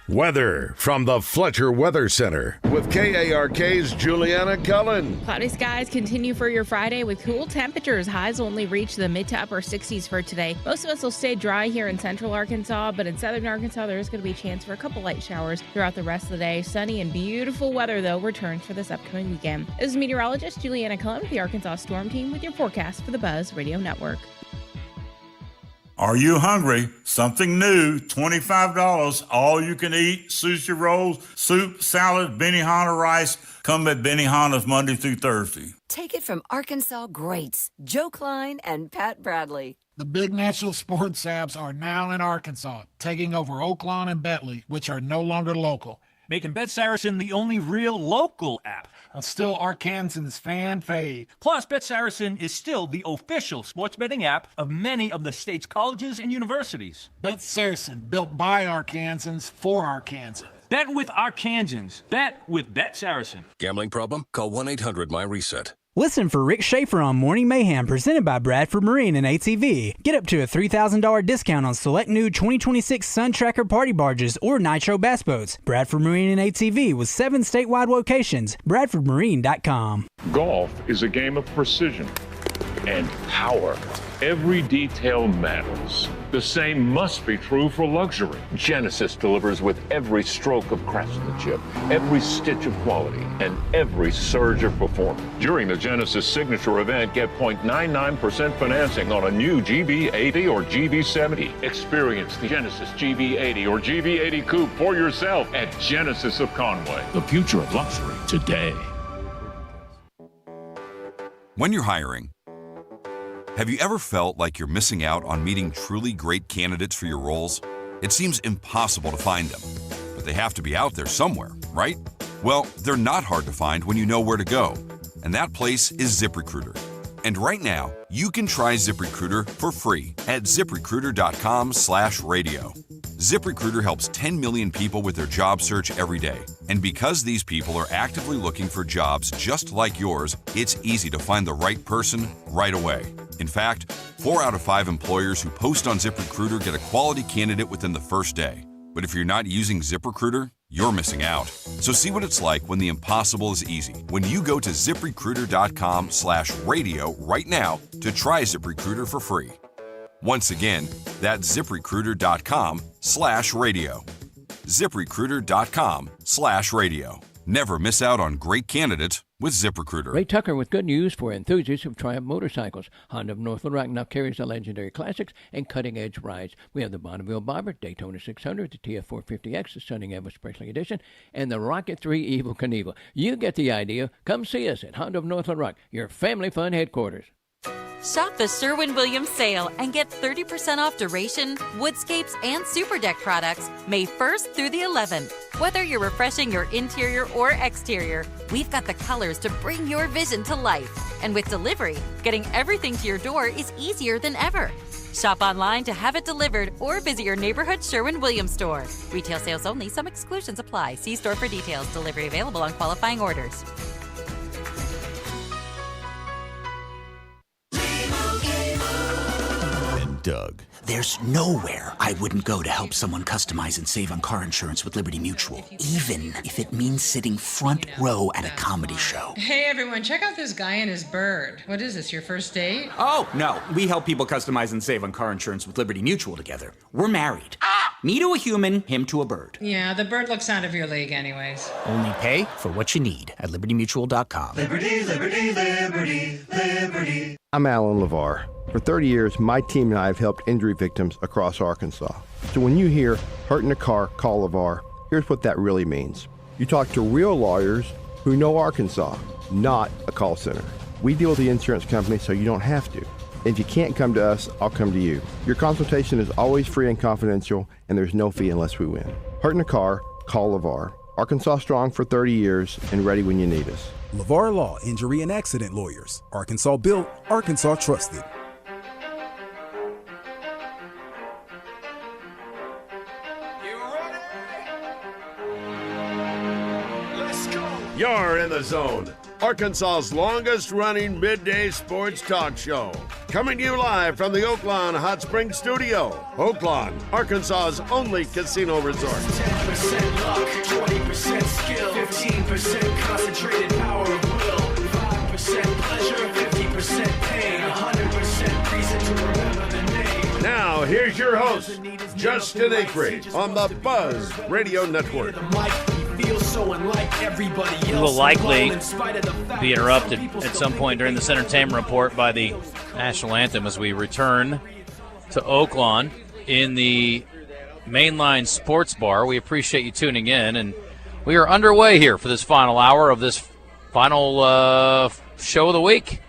Weather from the Fletcher Weather Center with KARK's Juliana Cullen.
Cloudy skies continue for your Friday with cool temperatures. Highs will only reach the mid to upper 60s for today. Most of us will stay dry here in central Arkansas, but in southern Arkansas, there is going to be a chance for a couple light showers throughout the rest of the day. Sunny and beautiful weather, though, returns for this upcoming weekend. This is meteorologist Juliana Cullen with the Arkansas Storm Team with your forecast for the Buzz Radio Network.
Are you hungry? Something new, $25, all you can eat, sushi rolls, soup, salad, Benihana rice. Come at Benihana's Monday through Thursday.
Take it from Arkansas greats, Joe Klein and Pat Bradley.
The big national sports apps are now in Arkansas, taking over Oaklawn and Bentley, which are no longer local.
making Bet Saracen the only real local app.
Still Arkansas's fan fave.
Plus, Bet Saracen is still the official sports betting app of many of the state's colleges and universities.
Bet Saracen, built by Arkansans for Arkansas.
Bet with Arkansans. Bet with Bet Saracen.
Gambling problem? Call 1-800-MY-RESET.
Listen for Rick Schaefer on Morning Mayhem, presented by Bradford Marine and ATV. Get up to a $3,000 discount on select new 2026 Sun Tracker party barges or Nitro bass boats. Bradford Marine and ATV with 7 statewide locations. BradfordMarine.com.
Golf is a game of precision and power. Every detail matters. The same must be true for luxury. Genesis delivers with every stroke of craftsmanship, every stitch of quality, and every surge of performance. During the Genesis Signature event, get 0.99% financing on a new GB80 or GB70. Experience the Genesis GB80 or GB80 Coupe for yourself at Genesis of Conway. The future of luxury today.
When you're hiring, have you ever felt like you're missing out on meeting truly great candidates for your roles? It seems impossible to find them, but they have to be out there somewhere, right? Well, they're not hard to find when you know where to go, and that place is ZipRecruiter. And right now, you can try ZipRecruiter for free at ZipRecruiter.com/radio. ZipRecruiter helps 10 million people with their job search every day. And because these people are actively looking for jobs just like yours, it's easy to find the right person right away. In fact, 4 out of 5 employers who post on ZipRecruiter get a quality candidate within the first day. But if you're not using ZipRecruiter, you're missing out. So see what it's like when the impossible is easy. When you go to ZipRecruiter.com/radio right now to try ZipRecruiter for free. Once again, that's ZipRecruiter.com/radio. ZipRecruiter.com/radio. Never miss out on great candidates with ZipRecruiter.
Ray Tucker with good news for enthusiasts of Triumph motorcycles. Honda of North Little Rock now carries the legendary classics and cutting-edge rides. We have the Bonneville Bobber, Daytona 600, the TF450X, the Stunning Elvis Presley Edition, and the Rocket 3 Evel Knievel. You get the idea. Come see us at Honda of North Little Rock, your family fun headquarters.
Shop the Sherwin-Williams sale and get 30% off duration, woodscapes, and super deck products May 1st through the 11th. Whether you're refreshing your interior or exterior, we've got the colors to bring your vision to life. And with delivery, getting everything to your door is easier than ever. Shop online to have it delivered or visit your neighborhood Sherwin-Williams store. Retail sales only. Some exclusions apply. See store for details. Delivery available on qualifying orders.
Doug. There's nowhere I wouldn't go to help someone customize and save on car insurance with Liberty Mutual, even if it means sitting front row at a comedy show.
Hey everyone, check out this guy and his bird. What is this, your first date?
Oh, no. We help people customize and save on car insurance with Liberty Mutual together. We're married. Me to a human, him to a bird.
Yeah, the bird looks out of your league anyways.
Only pay for what you need at LibertyMutual.com.
Liberty, liberty, liberty, liberty.
I'm Alan LeVar. For 30 years, my team and I have helped injury victims across Arkansas. So when you hear hurt in a car, call LeVar, here's what that really means. You talk to real lawyers who know Arkansas, not a call center. We deal with the insurance company so you don't have to. If you can't come to us, I'll come to you. Your consultation is always free and confidential, and there's no fee unless we win. Hurt in a car, call LeVar. Arkansas strong for 30 years and ready when you need us.
LeVar Law, Injury and Accident Lawyers. Arkansas built, Arkansas trusted.
You're in the zone. Arkansas's longest-running midday sports talk show. Coming to you live from the Oaklawn Hot Springs studio. Oaklawn, Arkansas's only casino resort.
10% luck, 20% skill, 15% concentrated power of will, 5% pleasure, 50% pain, 100% reason to remember the name.
Now, here's your host, Justin Acri, on the Buzz Radio Network.
We will likely be interrupted at some point during this entertainment report by the national anthem as we return to Oaklawn in the Mainline Sports Bar. We appreciate you tuning in, and we are underway here for this final hour of this final show of the week.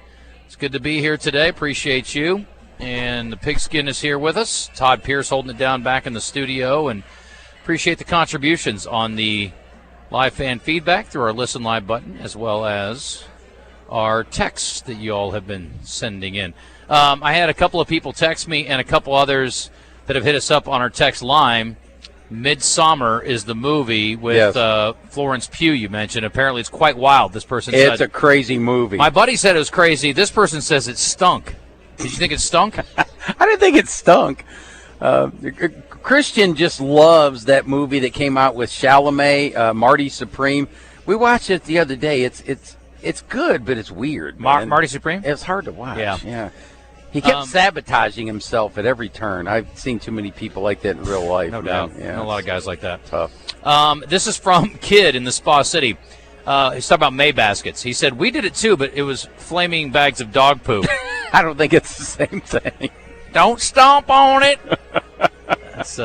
It's good to be here today. Appreciate you. And the Pigskin is here with us. Todd Pierce holding it down back in the studio, and appreciate the contributions on the live fan feedback through our Listen Live button, as well as our texts that you all have been sending in. I had a couple of people text me and a couple others that have hit us up on our text line. Midsommar is the movie with Florence Pugh you mentioned. Apparently it's quite wild, this person said.
It's a crazy movie.
My buddy said it was crazy. This person says it stunk. Did you think it stunk?
I didn't think it stunk. Christian just loves that movie that came out with Chalamet, Marty Supreme. We watched it the other day. It's good, but it's weird.
Marty Supreme?
It's hard to watch.
Yeah.
He kept sabotaging himself at every turn. I've seen too many people like that in real life.
No doubt.
Yeah,
know a lot of guys like that.
Tough.
This is from Kid in the Spa City. He's talking about May baskets. He said, we did it too, but it was flaming bags of dog poop.
I don't think it's the same thing.
Don't stomp on it. That's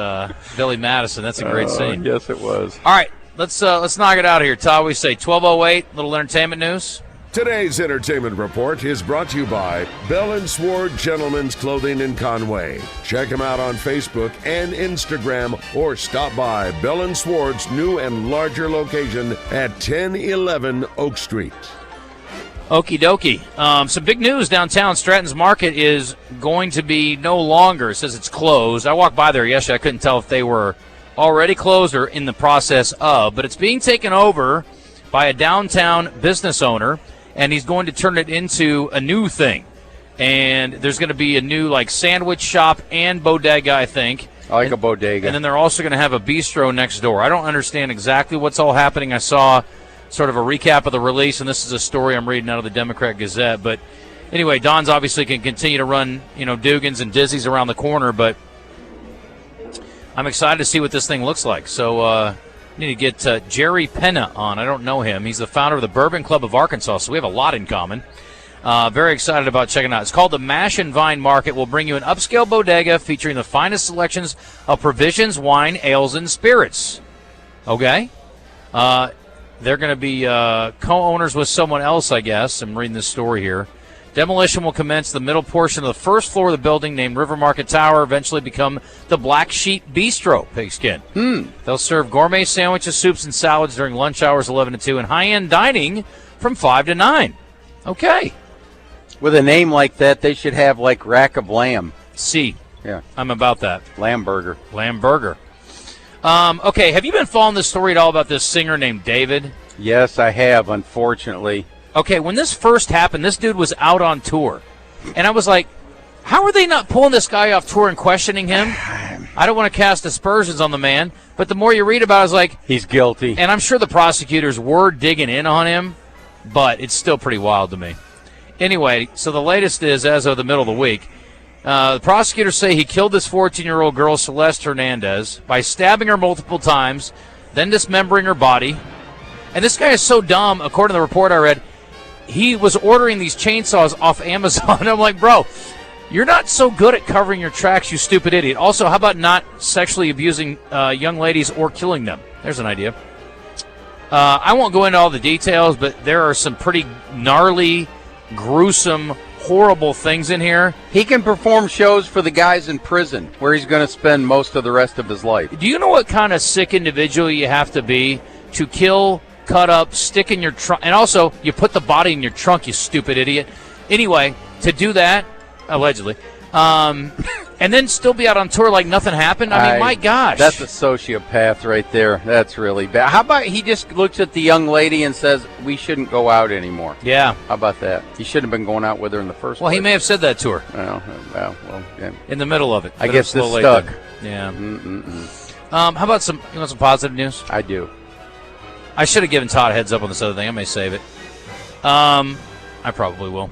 Billy Madison. That's a great scene.
Yes, it was.
All right, let's knock it out of here, Todd. We say 12:08. Little entertainment news.
Today's entertainment report is brought to you by Bell & Sword Gentlemen's Clothing in Conway. Check them out on Facebook and Instagram, or stop by Bell & Sword's new and larger location at 1011 Oak Street.
Okie dokie. Some big news downtown. Stratton's Market is going to be no longer. It says it's closed. I walked by there yesterday. I couldn't tell if they were already closed or in the process of, but it's being taken over by a downtown business owner, and he's going to turn it into a new thing. And there's going to be a new sandwich shop and bodega, I think.
I like a bodega.
And then they're also going to have a bistro next door. I don't understand exactly what's all happening. I saw sort of a recap of the release, and this is a story I'm reading out of the Democrat Gazette. But anyway, Don's obviously can continue to run, Dugan's and Dizzy's around the corner, but I'm excited to see what this thing looks like. So need to get Jerry Penna on. I don't know him. He's the founder of the Bourbon Club of Arkansas, so we have a lot in common. Very excited about checking it out. It's called the Mash and Vine Market. We'll bring you an upscale bodega featuring the finest selections of provisions, wine, ales, and spirits. Okay? They're going to be co-owners with someone else, I guess. I'm reading this story here. Demolition will commence the middle portion of the first floor of the building, named River Market Tower, eventually become the Black Sheep Bistro, Pigskin. They'll serve gourmet sandwiches, soups, and salads during lunch hours 11 to 2, and high-end dining from 5 to 9. Okay.
With a name like that, they should have Rack of Lamb.
Yeah. I'm about that.
Lamb burger.
Okay, have you been following this story at all about this singer named David?
Yes, I have, unfortunately.
Okay, when this first happened, this dude was out on tour. And I was like, how are they not pulling this guy off tour and questioning him? I don't want to cast aspersions on the man, but the more you read about it, I was like,
he's guilty.
And I'm sure the prosecutors were digging in on him, but it's still pretty wild to me. Anyway, so the latest is, as of the middle of the week, the prosecutors say he killed this 14-year-old girl, Celeste Hernandez, by stabbing her multiple times, then dismembering her body. And this guy is so dumb, according to the report I read, he was ordering these chainsaws off Amazon. I'm like, bro, you're not so good at covering your tracks, you stupid idiot. Also, how about not sexually abusing young ladies or killing them? There's an idea. I won't go into all the details, but there are some pretty gnarly, gruesome, horrible things in here.
He can perform shows for the guys in prison where he's going to spend most of the rest of his life.
Do you know what kind of sick individual you have to be to kill, cut up, stick in your trunk, and also you put the body in your trunk, you stupid idiot. Anyway, to do that, allegedly, and then still be out on tour like nothing happened? I mean, my gosh.
That's a sociopath right there. That's really bad. How about he just looks at the young lady and says, we shouldn't go out anymore?
Yeah.
How about that? He shouldn't have been going out with her in the first place.
Well, he may have said that to her.
Well, yeah.
In the middle of it.
I guess this stuck.
Yeah. How about you want some positive news?
I do.
I should have given Todd a heads up on this other thing. I may save it. I probably will.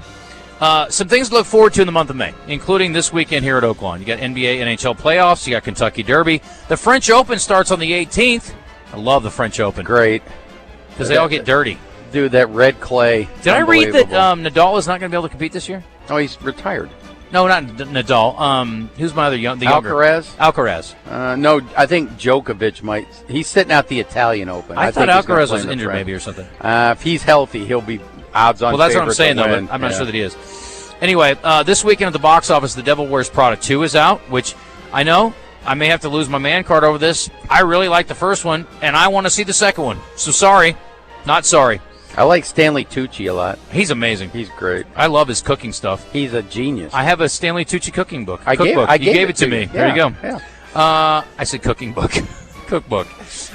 Some things to look forward to in the month of May, including this weekend here at Oaklawn. You got NBA, NHL playoffs. You got Kentucky Derby. The French Open starts on the 18th. I love the French Open.
Great.
Because they all get dirty.
Dude, that red clay.
Did I read that Nadal is not going to be able to compete this year?
Oh, he's retired.
No, not Nadal. Who's my other younger?
Alcaraz? No, I think Djokovic might. He's sitting out the Italian Open.
I thought Alcaraz was injured maybe or something.
If he's healthy, he'll be odds-on.
Well, that's what I'm saying, though, but I'm not sure that he is. Anyway, this weekend at the box office, The Devil Wears Prada 2 is out, which I know I may have to lose my man card over this. I really like the first one, and I want to see the second one. So sorry. Not sorry.
I like Stanley Tucci a lot.
He's amazing.
He's great.
I love his cooking stuff.
He's a genius.
I have a Stanley Tucci cooking book.
I
Cookbook.
gave
You gave it to me.
Yeah,
There you go.
Yeah.
I said cooking book. Cookbook.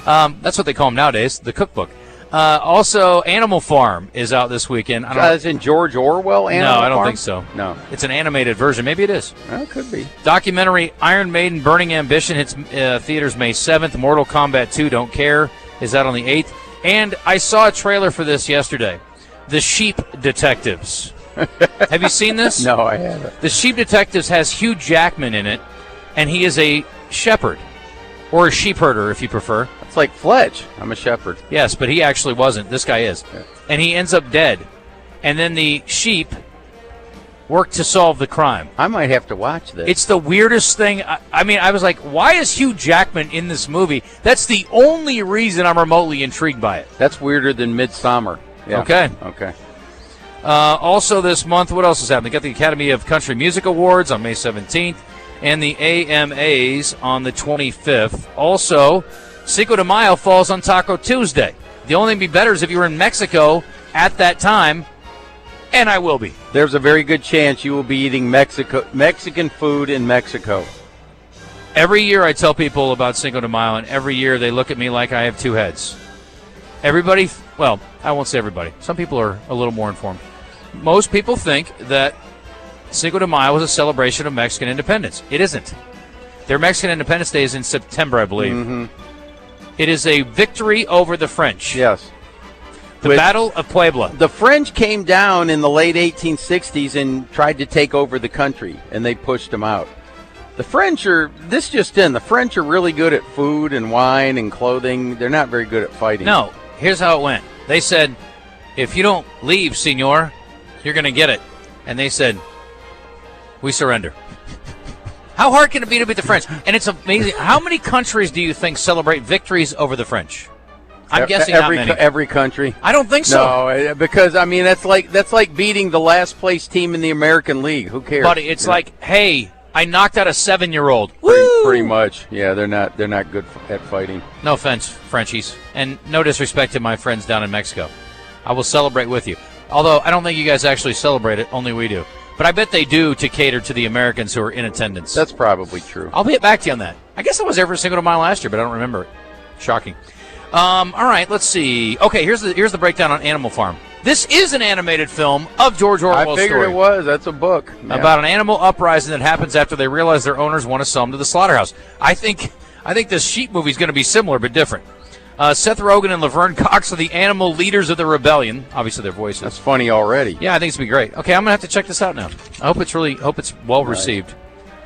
That's what they call them nowadays, the cookbook. Also, Animal Farm is out this weekend.
Is in George Orwell Animal
No, I don't
Farm?
think so.
No.
It's an animated version. Maybe it is.
Well, it could be.
Documentary Iron Maiden Burning Ambition hits theaters May 7th. Mortal Kombat 2 Don't Care is out on the 8th. And I saw a trailer for this yesterday. The Sheep Detectives. Have you seen this?
No, I haven't.
The Sheep Detectives has Hugh Jackman in it, and he is a shepherd. Or a sheep herder, if you prefer.
It's like Fletch. I'm a shepherd.
Yes, but he actually wasn't. This guy is.
Yeah.
And he ends up dead. And then the sheep work to solve the crime.
I might have to watch this.
It's the weirdest thing. I mean, I was like, why is Hugh Jackman in this movie? That's the only reason I'm remotely intrigued by it.
That's weirder than Midsummer. Yeah.
Okay.
Okay.
Also this month, what else is happening? Got the Academy of Country Music Awards on May 17th and the AMAs on the 25th. Also, Cinco de Mayo falls on Taco Tuesday. The only thing to be better is if you were in Mexico at that time, and I will be.
There's a very good chance you will be eating Mexican food in Mexico.
Every year I tell people about Cinco de Mayo, and every year they look at me like I have two heads. Everybody, well, I won't say everybody. Some people are a little more informed. Most people think that Cinco de Mayo was a celebration of Mexican independence. It isn't. Their Mexican Independence Day is in September, I believe.
Mm-hmm.
It is a victory over the French.
Yes.
The Battle of Puebla.
The French came down in the late 1860s and tried to take over the country, and they pushed them out. The French are, the French are really good at food and wine and clothing. They're not very good at fighting.
No, here's how it went. They said, if you don't leave, senor, you're going to get it. And they said, we surrender. How hard can it be to beat the French? And it's amazing. How many countries do you think celebrate victories over the French? I'm guessing not many.
Every country.
I don't think so.
No, because I mean that's like beating the last place team in the American League. Who cares?
Buddy, it's like, hey, I knocked out a 7-year-old.
Pretty much. Yeah, they're not good at fighting.
No offense, Frenchies, and no disrespect to my friends down in Mexico. I will celebrate with you. Although I don't think you guys actually celebrate it, only we do. But I bet they do to cater to the Americans who are in attendance.
That's probably true.
I'll get back to you on that. I guess I was there for Cinco de Mayo last year, but I don't remember it. Shocking. All right, let's see. Okay, here's the breakdown on Animal Farm. This is an animated film of George Orwell's
I figured
story.
it was. That's a book. Yeah.
About an animal uprising that happens after they realize their owners want to sell them to the slaughterhouse. I think this sheep movie is going to be similar but different. Seth Rogen and Laverne Cox are the animal leaders of the rebellion. Obviously, their voices.
That's funny already.
Yeah, I think it's going to be great. Okay, I'm going to have to check this out now. I hope it's well received.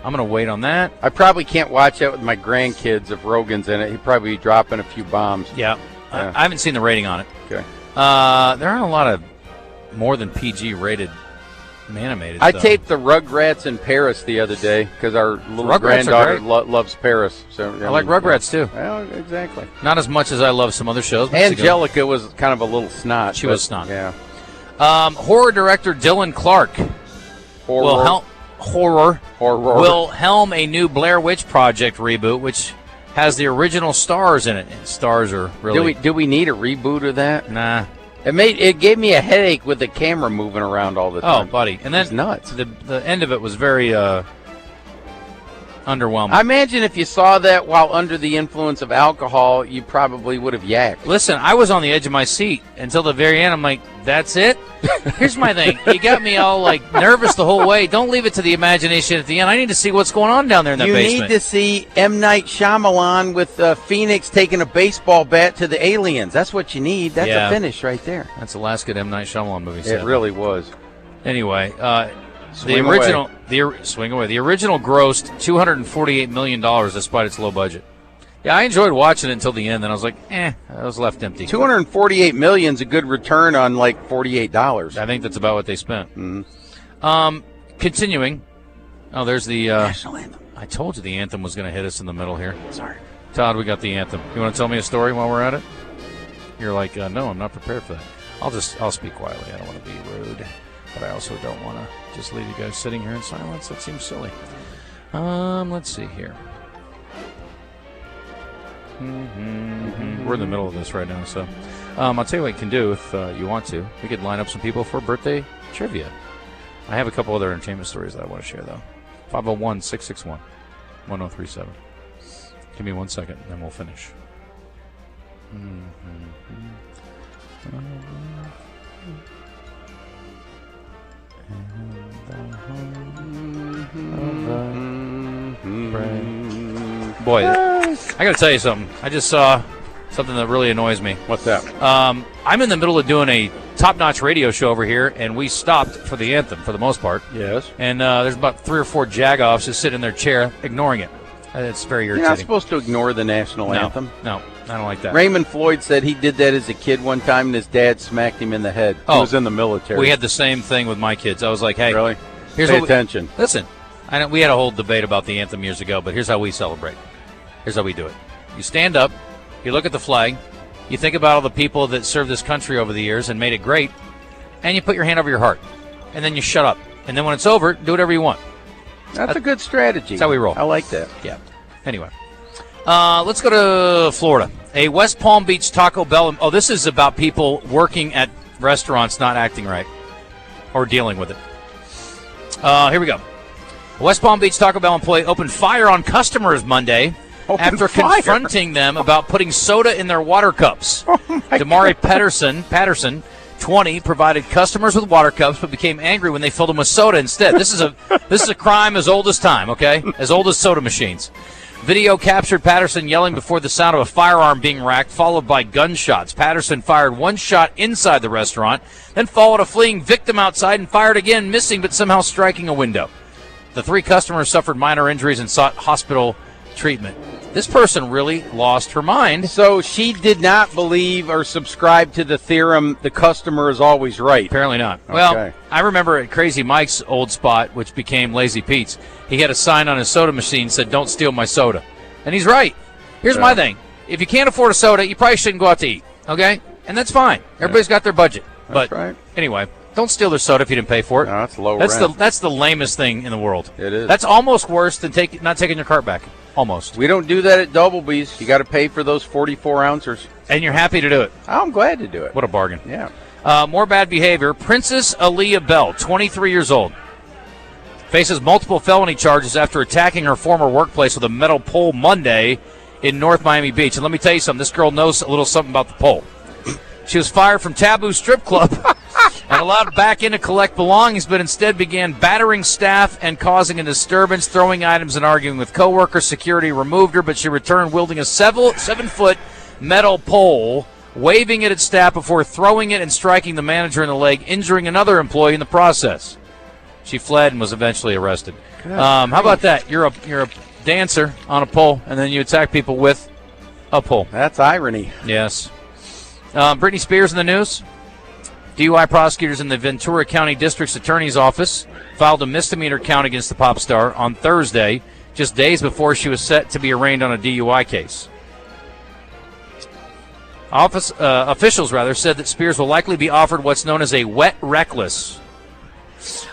I'm going to wait on that.
I probably can't watch that with my grandkids if Rogen's in it. He'd probably be dropping a few bombs.
Yeah. I haven't seen the rating on it.
Okay.
There aren't a lot of more than PG rated animated
I
stuff.
taped the Rugrats in Paris the other day because our little
Rugrats
granddaughter loves Paris. So
I like Rugrats too.
Well, exactly.
Not as much as I love some other shows. But
Angelica was kind of a little snot.
She was snot.
Yeah.
Horror director Dylan Clark will helm a new Blair Witch Project reboot, which has the original stars in it. And stars are really.
Do we need a reboot of that?
Nah.
It gave me a headache with the camera moving around all the time.
Oh, buddy, and then
it's nuts.
The end of it was very underwhelming.
I imagine if you saw that while under the influence of alcohol, you probably would have yacked.
Listen, I was on the edge of my seat until the very end. I'm like, that's it? Here's my thing. You got me all like nervous the whole way. Don't leave it to the imagination at the end. I need to see what's going on down there in that basement.
You need to see M. Night Shyamalan with Phoenix taking a baseball bat to the aliens. That's what you need. That's a finish right there.
That's the last good M. Night Shyamalan movie.
It really was.
Anyway, the original grossed $248 million despite its low budget. Yeah, I enjoyed watching it until the end, and I was like, I was left empty.
$248 million is a good return on like $48.
I think that's about what they spent.
Mm-hmm.
Continuing. Oh, there's the
national anthem.
I told you the anthem was going to hit us in the middle here.
Sorry,
Todd, we got the anthem. You want to tell me a story while we're at it? You're like, no, I'm not prepared for that. I'll speak quietly. I don't want to be rude. But I also don't want to just leave you guys sitting here in silence. That seems silly. Let's see here. We're in the middle of this right now, so I'll tell you what you can do if you want to. We could line up some people for birthday trivia. I have a couple other entertainment stories that I want to share, though. 501-661-1037. Give me 1 second, and then we'll finish. Boy, I got to tell you something. I just saw something that really annoys me.
What's that?
I'm in the middle of doing a top-notch radio show over here, and we stopped for the anthem for the most part.
Yes.
And there's about 3 or 4 jagoffs just sitting in their chair ignoring it. It's very irritating.
You're not supposed to ignore the national anthem.
No, I don't like that.
Raymond Floyd said he did that as a kid one time, and his dad smacked him in the head. He was in the military.
We had the same thing with my kids. I was like, hey.
Really?
Here's
Pay attention.
Listen, I know we had a whole debate about the anthem years ago, but here's how we celebrate. Here's how we do it. You stand up, you look at the flag, you think about all the people that served this country over the years and made it great, and you put your hand over your heart. And then you shut up. And then when it's over, do whatever you want.
That's a good strategy.
That's how we roll.
I like that.
Yeah. Anyway. Let's go to Florida. A West Palm Beach Taco Bell. Oh, this is about people working at restaurants not acting right or dealing with it. Here we go. A West Palm Beach Taco Bell employee opened fire on customers Monday after confronting them about putting soda in their water cups. Damari Patterson, 20, provided customers with water cups but became angry when they filled them with soda instead. This is a crime as old as time, okay? As old as soda machines. Video captured Patterson yelling before the sound of a firearm being racked, followed by gunshots. Patterson fired one shot inside the restaurant, then followed a fleeing victim outside and fired again, missing but somehow striking a window. The 3 customers suffered minor injuries and sought hospital treatment. This person really lost her mind.
So she did not believe or subscribe to the theorem, the customer is always right.
Apparently not.
Okay.
Well, I remember at Crazy Mike's old spot, which became Lazy Pete's, he had a sign on his soda machine that said, "Don't steal my soda." And he's right. Here's my thing. If you can't afford a soda, you probably shouldn't go out to eat, okay? And that's fine. Everybody's got their budget.
That's
but
right.
Anyway, don't steal their soda if you didn't pay for it.
No, that's low rent.
That's the lamest thing in the world.
It is.
That's almost worse than not taking your cart back. Almost.
We don't do that at Doublebee's. You got to pay for those 44-ounces.
And you're happy to do it.
I'm glad to do it.
What a bargain.
Yeah.
More bad behavior. Princess Aaliyah Bell, 23 years old, faces multiple felony charges after attacking her former workplace with a metal pole Monday in North Miami Beach. And let me tell you something. This girl knows a little something about the pole. She was fired from Taboo Strip Club and allowed back in to collect belongings, but instead began battering staff and causing a disturbance, throwing items and arguing with coworkers. Security removed her, but she returned wielding a 7-foot metal pole, waving it at staff before throwing it and striking the manager in the leg, injuring another employee in the process. She fled and was eventually arrested. How about that? You're a dancer on a pole, and then you attack people with a pole.
That's irony.
Yes. Britney Spears in the news. DUI prosecutors in the Ventura County District's Attorney's Office filed a misdemeanor count against the pop star on Thursday, just days before she was set to be arraigned on a DUI case. Officials said that Spears will likely be offered what's known as a wet reckless.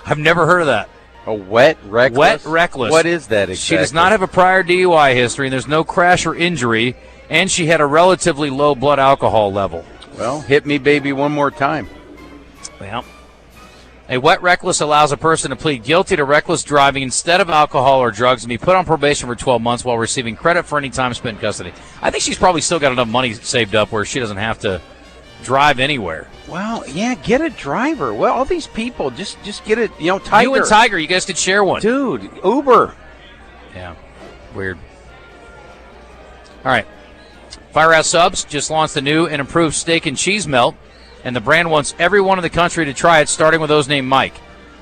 I've never heard of that.
A wet reckless?
Wet reckless.
What is that exactly?
She does not have a prior DUI history, and there's no crash or injury, and she had a relatively low blood alcohol level.
Well, hit me, baby, one more time.
Well, a wet reckless allows a person to plead guilty to reckless driving instead of alcohol or drugs and be put on probation for 12 months while receiving credit for any time spent in custody. I think she's probably still got enough money saved up where she doesn't have to drive anywhere.
Well, yeah, get a driver. Well, all these people, just get it, Tiger.
You and Tiger, you guys could share one.
Dude, Uber.
Yeah, weird. All right. Firehouse Subs just launched the new and improved steak and cheese melt, and the brand wants everyone in the country to try it, starting with those named Mike.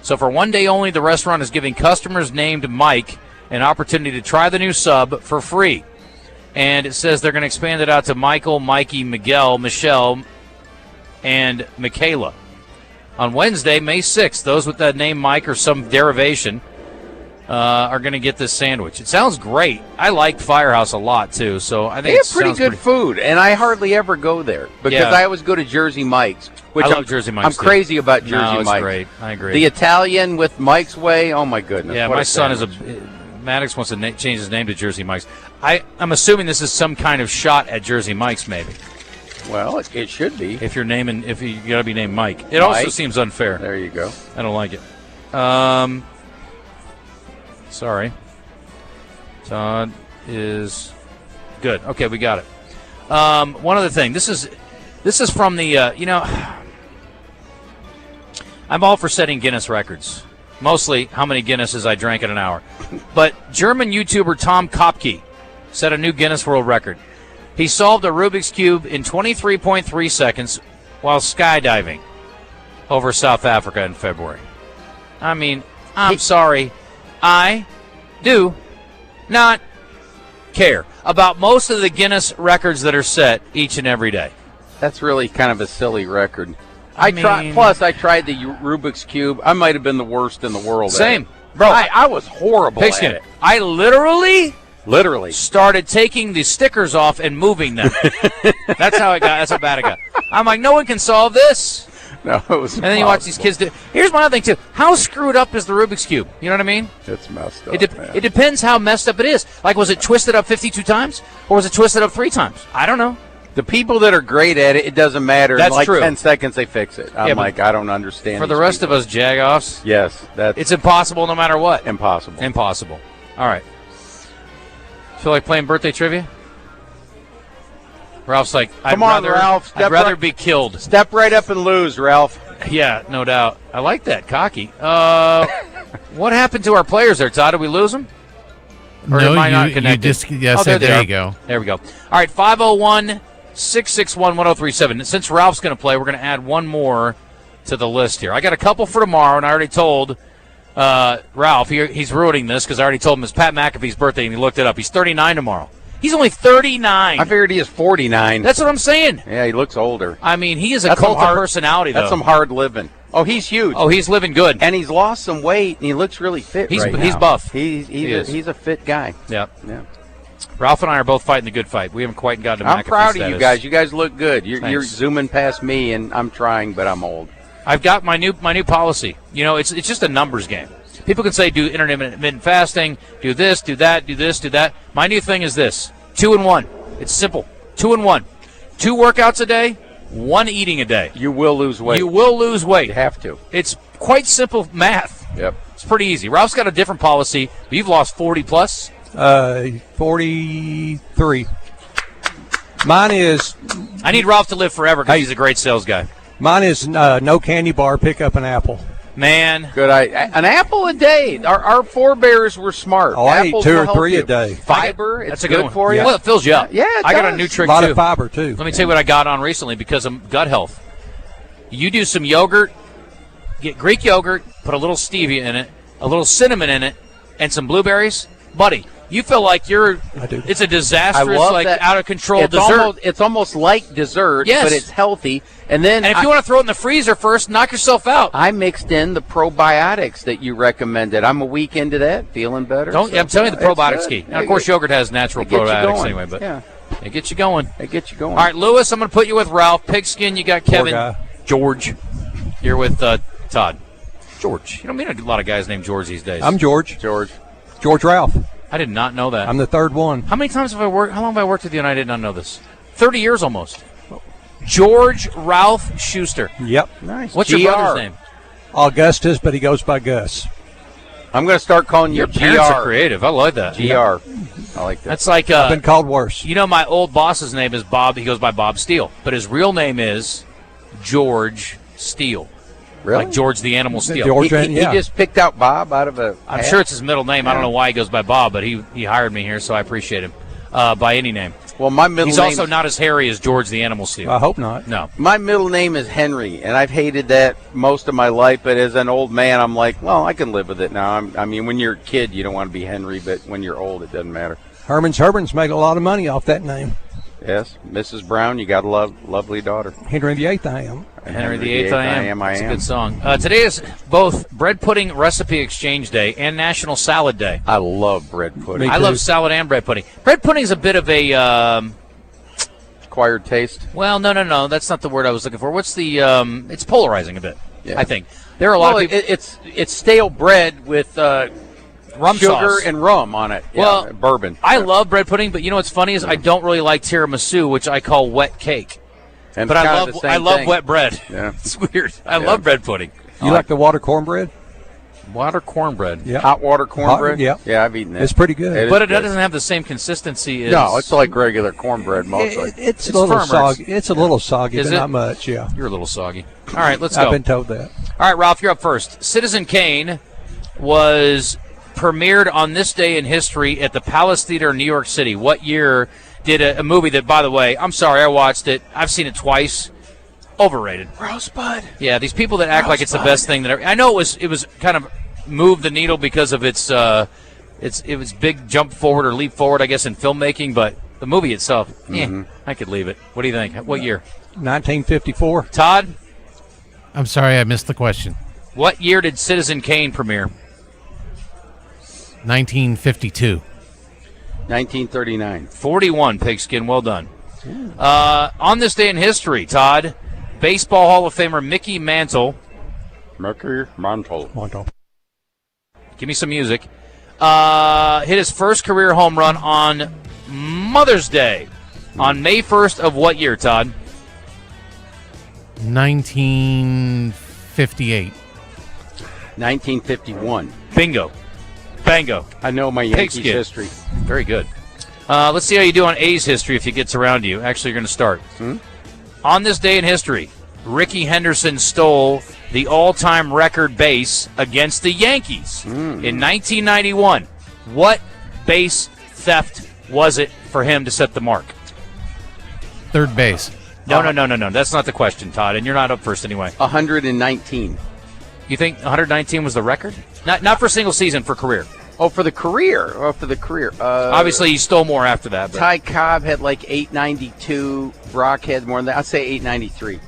So for one day only, the restaurant is giving customers named Mike an opportunity to try the new sub for free. And it says they're going to expand it out to Michael, Mikey, Miguel, Michelle, and Michaela. On Wednesday, May 6th, those with that name Mike or some derivation are going to get this sandwich. It sounds great. I like Firehouse a lot, too. So I think
they have pretty good food, and I hardly ever go there because I always go to Jersey Mike's. Which
I love Jersey Mike's.
I'm crazy about Jersey Mike's.
No, it's great. I agree.
The Italian with Mike's Way, oh, my goodness.
Yeah, my son Maddox wants to change his name to Jersey Mike's. I'm assuming this is some kind of shot at Jersey Mike's, maybe.
Well, it should be.
If you got to be named Mike. It also seems unfair.
There you go.
I don't like it. Sorry. Todd is good. Okay, we got it. One other thing. This is from the, I'm all for setting Guinness records. Mostly how many Guinnesses I drank in an hour. But German YouTuber Tom Kopke set a new Guinness World Record. He solved a Rubik's Cube in 23.3 seconds while skydiving over South Africa in February. I mean, I'm sorry. I do not care about most of the Guinness records that are set each and every day.
That's really kind of a silly record.
Plus,
I tried the Rubik's Cube. I might have been the worst in the world.
Same.
At it. Bro, I was horrible
Pigskin.
at it.
I literally
started
taking the stickers off and moving them. That's how bad it got. I'm like, no one can solve this.
No, it was.
And then you watch these kids do. Here's my other thing too. How screwed up is the Rubik's Cube? You know what I mean?
It's messed up.
It depends how messed up it is. Like, was it twisted up 52 times or was it twisted up 3 times? I don't know.
The people that are great at it, it doesn't matter.
That's
in
true.
10 seconds they fix it. I'm like, I don't understand.
For the rest of us jagoffs,
yes,
it's impossible no matter what.
Impossible.
All right. Feel like playing birthday trivia? Ralph's like,
Ralph.
I'd rather be killed.
Step right up and lose, Ralph.
Yeah, no doubt. I like that. Cocky. What happened to our players there, Todd? Did we lose them? Or am I not connected?
There you go.
There we go. All right, 501-661-1037. Since Ralph's going to play, we're going to add one more to the list here. I got a couple for tomorrow, and I already told Ralph, he's ruining this because I already told him it's Pat McAfee's birthday, and he looked it up. He's 39 tomorrow. He's only 39.
I figured he is 49.
That's what I'm saying.
Yeah, he looks older.
I mean, he is a cult of personality, though.
That's some hard living. Oh, he's huge.
Oh, he's living good.
And he's lost some weight, and he looks really fit
He's
now.
buff.
He's a fit guy.
Yeah.
Yeah.
Ralph and I are both fighting the good fight. We haven't quite gotten to McAfee
I'm proud
status.
of you guys. You guys look good. You're
Thanks.
zooming past me, and I'm trying, but I'm old.
I've got my new policy. You know, it's just a numbers game. People can say do intermittent fasting, do this, do that, do this, do that. My new thing is this: 2 and 1. It's simple. 2 and 1. 2 workouts a day, 1 eating a day.
You will lose weight.
You will lose weight.
You have to.
It's quite simple math.
Yep.
It's pretty easy. Ralph's got a different policy. But you've lost 40 plus.
43. Mine is.
I need Ralph to live forever because he's a great sales guy.
Mine is no candy bar. Pick up an apple.
Man,
good. An apple a day. Our forebears were smart.
Oh, I eat
Apples
2
will
or
help
3
you.
a day.
Fiber. It's
That's a
good
one
for you.
Well, it fills you up.
Yeah, it
I got
does.
a new trick
A lot
too.
of fiber too.
Let me tell you what I got on recently because of gut health. You do some yogurt, get Greek yogurt, put a little stevia in it, a little cinnamon in it, and some blueberries, buddy. You feel like it's a disastrous, out of control dessert.
It's almost like dessert,
yes,
but it's healthy. And
if you want to throw it in the freezer first, knock yourself out.
I mixed in the probiotics that you recommended. I'm a week into that, feeling better.
I'm telling you, the probiotics key. Now, of course, yogurt has natural probiotics anyway, but
yeah,
it gets you going.
It gets you going.
All right, Lewis, I'm going to put you with Ralph. Pigskin, you got Kevin. George. You're with Todd. George. You don't meet a lot of guys named George these days.
I'm George.
George
Ralph.
I did not know that.
I'm the third one.
How many times have I worked? How long have I worked with you and I did not know this? 30 years almost. George Ralph Schuster.
Yep.
Nice.
What's your brother's name?
Augustus, but he goes by Gus.
I'm going to start calling you
Your
GR.
parents are creative. I like that.
GR. I like that.
That's like
I've been called worse.
You know, my old boss's name is Bob. He goes by Bob Steele, but his real name is George Steele.
Really?
Like George the Animal Steele.
George,
he just picked out Bob out of a
I'm
hat?
sure it's his middle name. I don't know why he goes by Bob, but he hired me here, so I appreciate him by any name.
Well, my middle
He's
name
also not as hairy as George the Animal Steele.
I hope not.
No.
My middle name is Henry, and I've hated that most of my life. But as an old man, I'm like, well, I can live with it now. I mean, when you're a kid, you don't want to be Henry, but when you're old, it doesn't matter.
Herman's made a lot of money off that name.
Yes, Mrs. Brown, you got a lovely daughter.
Henry VIII, I am.
Henry VIII, I am.
I
It's
am.
a good song. Today is both Bread Pudding Recipe Exchange Day and National Salad Day.
I love bread pudding.
I love salad and bread pudding. Bread pudding is a bit of a
acquired taste.
Well, no. That's not the word I was looking for. What's the? It's polarizing a bit.
Yeah.
I think there are a lot of people.
It's stale bread with
rum
sugar
sauce.
and rum on it.
Well,
yeah, bourbon.
I love bread pudding, but you know what's funny is I don't really like tiramisu, which I call wet cake.
And
but I love
thing.
wet bread.
Yeah.
It's weird. I love bread pudding.
You like the water cornbread?
Water cornbread.
Yeah.
Hot water cornbread?
Yeah.
Yeah, I've eaten that.
It's pretty good.
But it doesn't have the same consistency as...
No, it's like regular cornbread mostly.
It's a little
firmer.
soggy. It's a little soggy,
Is
but
it?
not much, yeah.
You're a little soggy. All right, let's go.
I've been told that.
All right, Ralph, you're up first. Citizen Kane was premiered on this day in history at the Palace Theater in New York City. What year did a movie that, by the way, I'm sorry, I watched it. I've seen it twice. Overrated.
Rosebud.
Yeah, these people that act like it's the best thing that I know it was kind of moved the needle because of it was big jump forward or leap forward, I guess, in filmmaking, but the movie itself, I could leave it. What do you think? What year?
1954.
Todd?
I'm sorry, I missed the question.
What year did Citizen Kane premiere?
1952.
1939.
41, Pigskin. Well done. On this day in history, Todd, Baseball Hall of Famer Mickey Mantle.
Mercury Mantle.
Give me some music. Hit his first career home run on Mother's Day on May 1st of what year, Todd?
1958.
1951.
Bingo. Bango.
I know my Yankees
Pigskin.
history.
Very good. Let's see how you do on A's history if it gets around to you. Actually, you're going to start. On this day in history, Rickey Henderson stole the all-time record base against the Yankees in 1991. What base theft was it for him to set the mark?
Third base.
No. That's not the question, Todd, and you're not up first anyway.
119.
You think 119 was the record? Not for a single season, for career.
Oh, for the career.
Obviously, he stole more after that. But.
Ty Cobb had like 892. Brock had more than that. I'd say 893.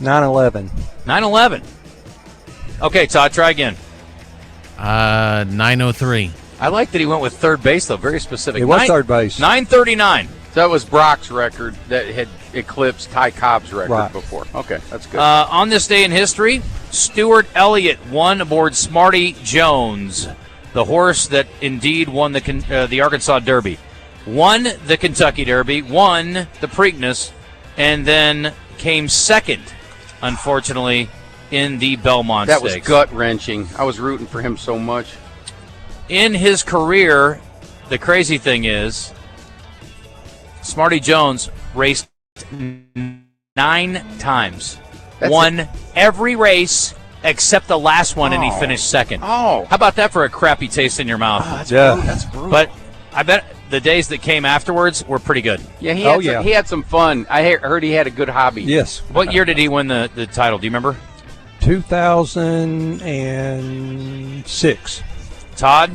9/11.
9/11. Okay, Todd, try again.
903.
I like that he went with third base, though. Very specific.
It was third base.
939.
So that was Brock's record that had eclipsed Ty Cobb's record before. Okay, that's good.
On this day in history, Stuart Elliott won aboard Smarty Jones, the horse that indeed won the Arkansas Derby. Won the Kentucky Derby, won the Preakness, and then came second, unfortunately, in the Belmont
that
Stakes.
Was gut-wrenching. I was rooting for him so much.
In his career, the crazy thing is, Smarty Jones raced 9 times. Won every race except the last one, and he finished second.
Oh.
How about that for a crappy taste in your mouth?
That's brutal.
But I bet the days that came afterwards were pretty good.
Yeah, he had some fun. I heard he had a good hobby.
Yes.
What year did he win the title? Do you remember?
2006.
Todd?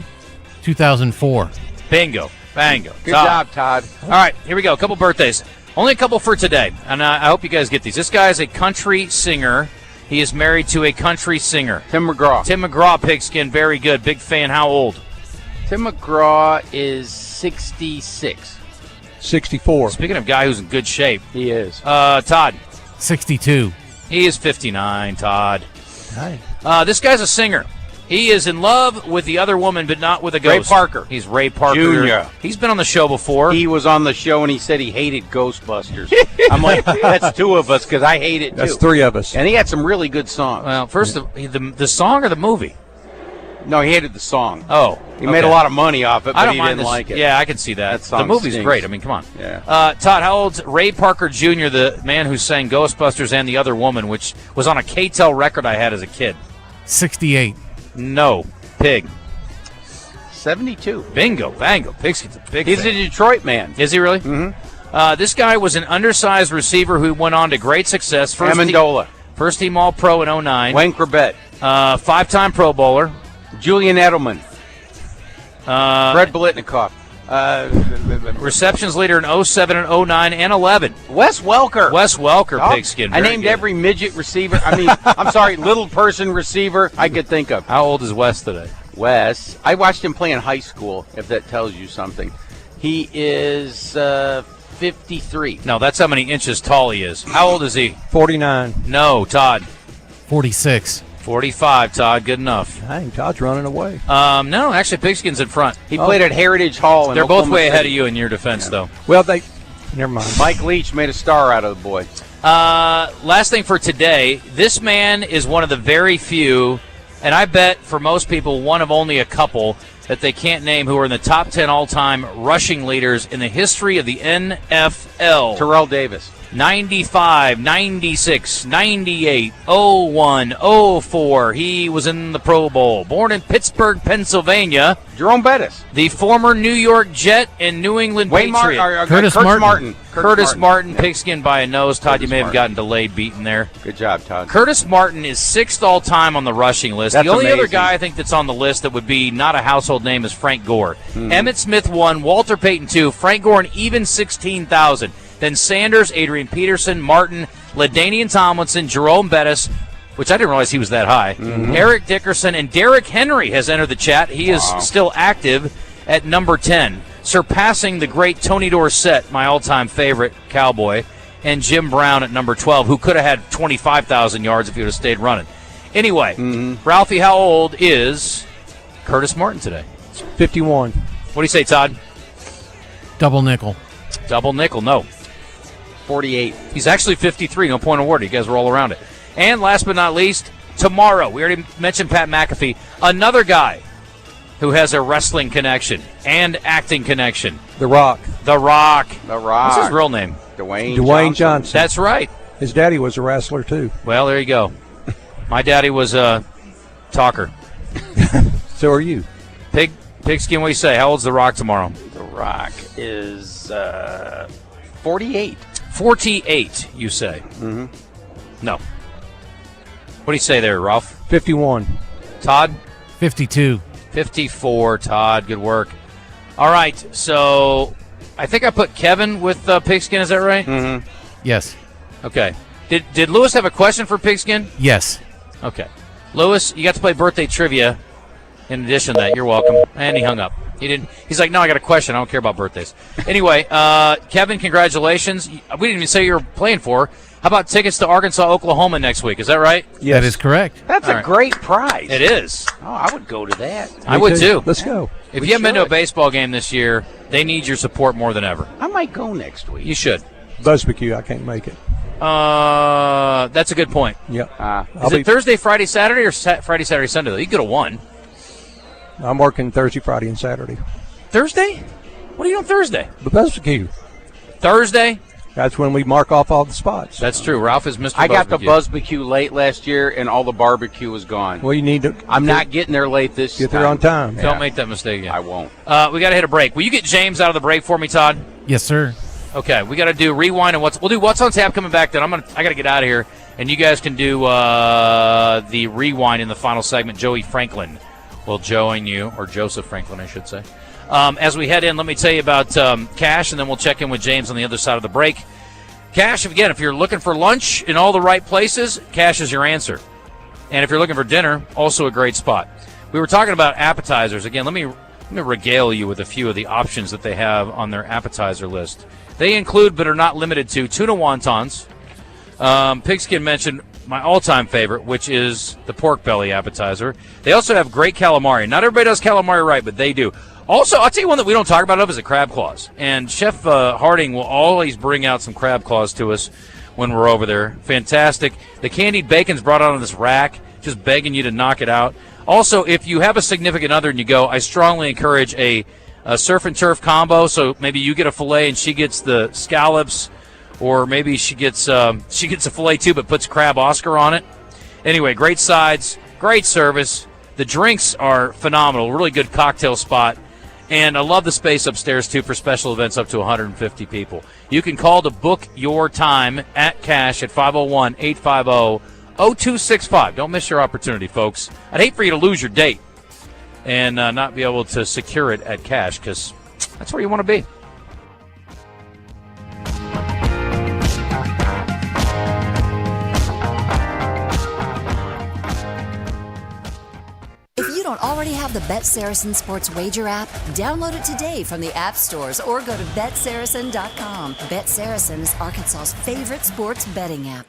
2004.
Bingo. Bango.
Good job, Todd.
All right, here we go. A couple birthdays. Only a couple for today, and I hope you guys get these. This guy is a country singer. He is married to a country singer.
Tim McGraw.
Tim McGraw, Pigskin, very good. Big fan. How old?
Tim McGraw is 66.
64.
Speaking of a guy who's in good shape.
He is.
Todd.
62.
He is 59, Todd.
Hi.
This guy's a singer. He is in love with the other woman, but not with a ghost.
Ray Parker.
He's Ray Parker.
Junior.
He's been on the show before.
He was on the show, and he said he hated Ghostbusters. I'm like, that's two of us, because I hate it, too.
That's three of us.
And he had some really good songs.
Well, first, the song or the movie?
No, he hated the song.
Oh.
He made a lot of money off it, but he didn't like it.
Yeah, I can see that.
song
The movie's
stinks.
great. I mean, come on.
Yeah.
Todd, how old's Ray Parker Jr., the man who sang Ghostbusters and The Other Woman, which was on a K-Tel record I had as a kid?
68.
No. Pig.
72.
Bingo. Bango. Pig's a big
He's
fan.
a Detroit man.
Is he really?
Mm-hmm.
This guy was an undersized receiver who went on to great success.
Amendola.
First team All-Pro in 09.
Wayne Corbett.
5-time Pro Bowler.
Julian Edelman. Fred Biletnikoff.
Receptions leader in 07 and 09 and 11.
Wes Welker.
Pigskin.
I
Very
named
good.
every midget receiver. I mean, I'm sorry, little person receiver I could think of.
How old is Wes today?
Wes. I watched him play in high school, if that tells you something. He is 53.
No, that's how many inches tall he is. How old is he?
49.
No, Todd.
46.
45, Todd. Good enough.
Dang, Todd's running away.
No, actually, Pigskin's in front.
He played at Heritage Hall.
They're both way ahead of
City.
you in your defense, though.
Well, never mind.
Mike Leach made a star out of the boy.
Last thing for today, this man is one of the very few, and I bet for most people one of only a couple that they can't name, who are in the top 10 all-time rushing leaders in the history of the NFL.
Terrell Davis.
95, 96, 98, 01, 04. He was in the Pro Bowl. Born in Pittsburgh, Pennsylvania.
Jerome Bettis.
The former New York Jet and New England Patriot.
Curtis Martin.
Curtis Martin, Pigskin by a nose. Todd,
Curtis
you may have
Martin.
gotten delayed beating there.
Good job, Todd.
Curtis Martin is 6th all-time on the rushing list.
That's
the only other
amazing.
guy I think that's on the list that would be not a household name is Frank Gore. Emmitt Smith 1, Walter Payton 2, Frank Gore an even 16,000. Then Sanders, Adrian Peterson, Martin, LaDainian Tomlinson, Jerome Bettis, which I didn't realize he was that high, Eric Dickerson, and Derrick Henry has entered the chat. He is still active at number 10, surpassing the great Tony Dorsett, my all-time favorite Cowboy, and Jim Brown at number 12, who could have had 25,000 yards if he would have stayed running. Anyway, Ralphie, how old is Curtis Martin today?
51.
What do you say, Todd?
Double nickel.
Double nickel, no.
48.
He's actually 53, no point awarded. You guys roll around it. And last but not least, tomorrow, we already mentioned Pat McAfee, another guy who has a wrestling connection and acting connection.
The Rock.
The Rock.
The Rock.
What's his real name?
Dwayne
Johnson.
That's right.
His daddy was a wrestler, too.
Well, there you go. My daddy was a talker.
So are you.
Pigskin, what do you say? How old's The Rock tomorrow?
The Rock is 48.
48, you say?
Mm-hmm.
No. What do you say there, Ralph?
51.
Todd?
52.
54, Todd. Good work. All right, so I think I put Kevin with Pigskin. Is that right?
Mm-hmm.
Yes.
Okay. Did Lewis have a question for Pigskin?
Yes.
Okay. Lewis, you got to play birthday trivia in addition to that. You're welcome. And he hung up. He didn't. He's like, no, I got a question. I don't care about birthdays. Anyway, Kevin, congratulations. We didn't even say you were playing for. How about tickets to Arkansas, Oklahoma next week? Is that right?
Yes. That is correct.
That's
All
a
right.
great prize.
It is.
Oh, I would go to that.
I would too.
Let's go.
If you haven't been to a baseball game this year, they need your support more than ever.
I might go next week.
You should.
Buzzbecue, I can't make it.
That's a good point.
Yep.
Is it Thursday, Friday, Saturday, or Friday, Saturday, Sunday? Though you could have won.
I'm working Thursday, Friday, and Saturday.
Thursday? What are you doing Thursday?
The Buzzbecue.
Thursday?
That's when we mark off all the spots.
That's true. Ralph is Mr.
I got the
Buzzbecue.
Buzzbecue late last year, and all the barbecue was gone.
Well, you need to.
I'm not getting there late this time.
Get there on time.
Don't make that mistake again.
I won't.
We got to hit a break. Will you get James out of the break for me, Todd?
Yes, sir.
Okay, we got to do rewind and we'll do what's on tap coming back. Then I got to get out of here, and you guys can do the rewind in the final segment. Joey Franklin will join you, or Joseph Franklin, I should say. As we head in, let me tell you about Cash, and then we'll check in with James on the other side of the break. Cash, again, if you're looking for lunch in all the right places, Cash is your answer. And if you're looking for dinner, also a great spot. We were talking about appetizers. Again, let me regale you with a few of the options that they have on their appetizer list. They include, but are not limited to, tuna wontons. Pigskin mentioned my all-time favorite, which is the pork belly appetizer. They also have great calamari. Not everybody does calamari right, but they do. Also, I'll tell you one that we don't talk about enough is the crab claws. And Chef Harding will always bring out some crab claws to us when we're over there. Fantastic. The candied bacon's brought out on this rack, just begging you to knock it out. Also, if you have a significant other and you go, I strongly encourage a surf and turf combo. So maybe you get a filet and she gets the scallops, or maybe she gets a filet too but puts crab Oscar on it. Anyway, great sides, great service. The drinks are phenomenal. Really good cocktail spot. And I love the space upstairs, too, for special events up to 150 people. You can call to book your time at Cash at 501-850-0265. Don't miss your opportunity, folks. I'd hate for you to lose your date and not be able to secure it at Cash, because that's where you want to be.
If you don't already have the Bet Saracen Sports Wager app, download it today from the app stores or go to BetSaracen.com. Bet Saracen is Arkansas's favorite sports betting app.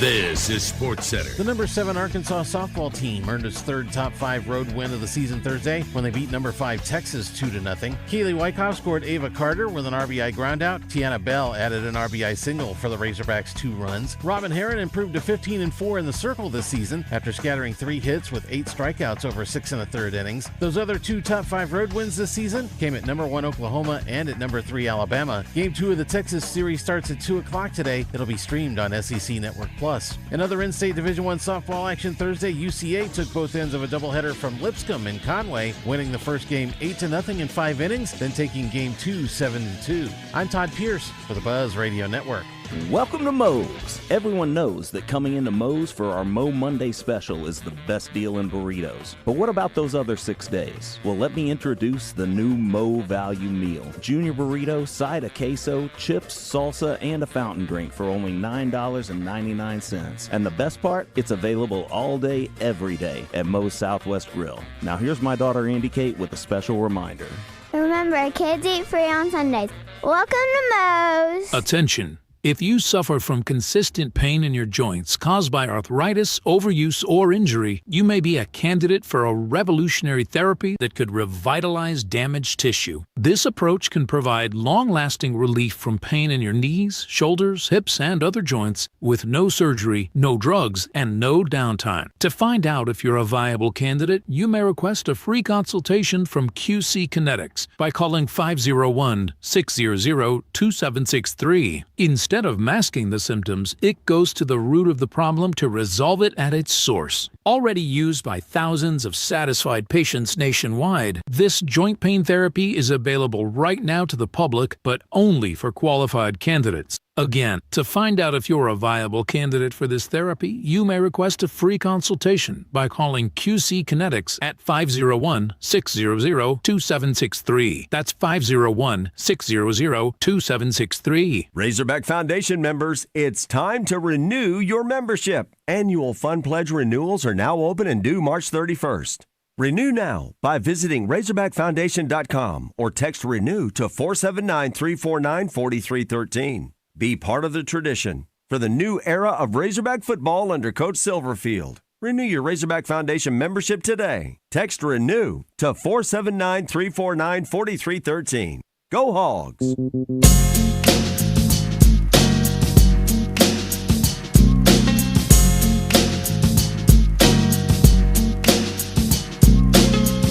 This is Sports Center.
The number 7 Arkansas softball team earned its third top 5 road win of the season Thursday when they beat number 5 Texas 2-0. Keely Wyckoff scored Ava Carter with an RBI groundout. Tiana Bell added an RBI single for the Razorbacks' 2 runs. Robin Heron improved to 15-4 in the circle this season after scattering 3 hits with 8 strikeouts over 6 1/3 innings. Those other 2 top 5 road wins this season came at number 1 Oklahoma and at number 3 Alabama. Game 2 of the Texas series starts at 2 o'clock today. It'll be streamed on SEC Network Plus. Another in-state Division I softball action Thursday. UCA took both ends of a doubleheader from Lipscomb in Conway, winning the first game 8-0 in 5 innings, then taking game 2 7-2. I'm Todd Pierce for the Buzz Radio Network.
Welcome to Moe's. Everyone knows that coming into Moe's for our Mo Monday special is the best deal in burritos. But what about those other 6 days? Well, let me introduce the new Mo Value Meal. Junior burrito, side of queso, chips, salsa, and a fountain drink for only $9.99. And the best part, it's available all day, every day at Moe's Southwest Grill. Now here's my daughter Andy Kate with a special reminder.
Remember, kids eat free on Sundays. Welcome to Moe's.
Attention. If you suffer from consistent pain in your joints caused by arthritis, overuse, or injury, you may be a candidate for a revolutionary therapy that could revitalize damaged tissue. This approach can provide long-lasting relief from pain in your knees, shoulders, hips, and other joints with no surgery, no drugs, and no downtime. To find out if you're a viable candidate, you may request a free consultation from QC Kinetics by calling 501-600-2763. Instead of masking the symptoms, it goes to the root of the problem to resolve it at its source. Already used by thousands of satisfied patients nationwide, this joint pain therapy is available right now to the public, but only for qualified candidates. Again, to find out if you're a viable candidate for this therapy, you may request a free consultation by calling QC Kinetics at 501-600-2763. That's 501-600-2763.
Razorback Foundation members, it's time to renew your membership. Annual Fund Pledge renewals are now open and due March 31st. Renew now by visiting RazorbackFoundation.com or text RENEW to 479-349-4313. Be part of the tradition for the new era of Razorback football under Coach Silverfield. Renew your Razorback Foundation membership today. Text RENEW to 479-349-4313. Go Hogs!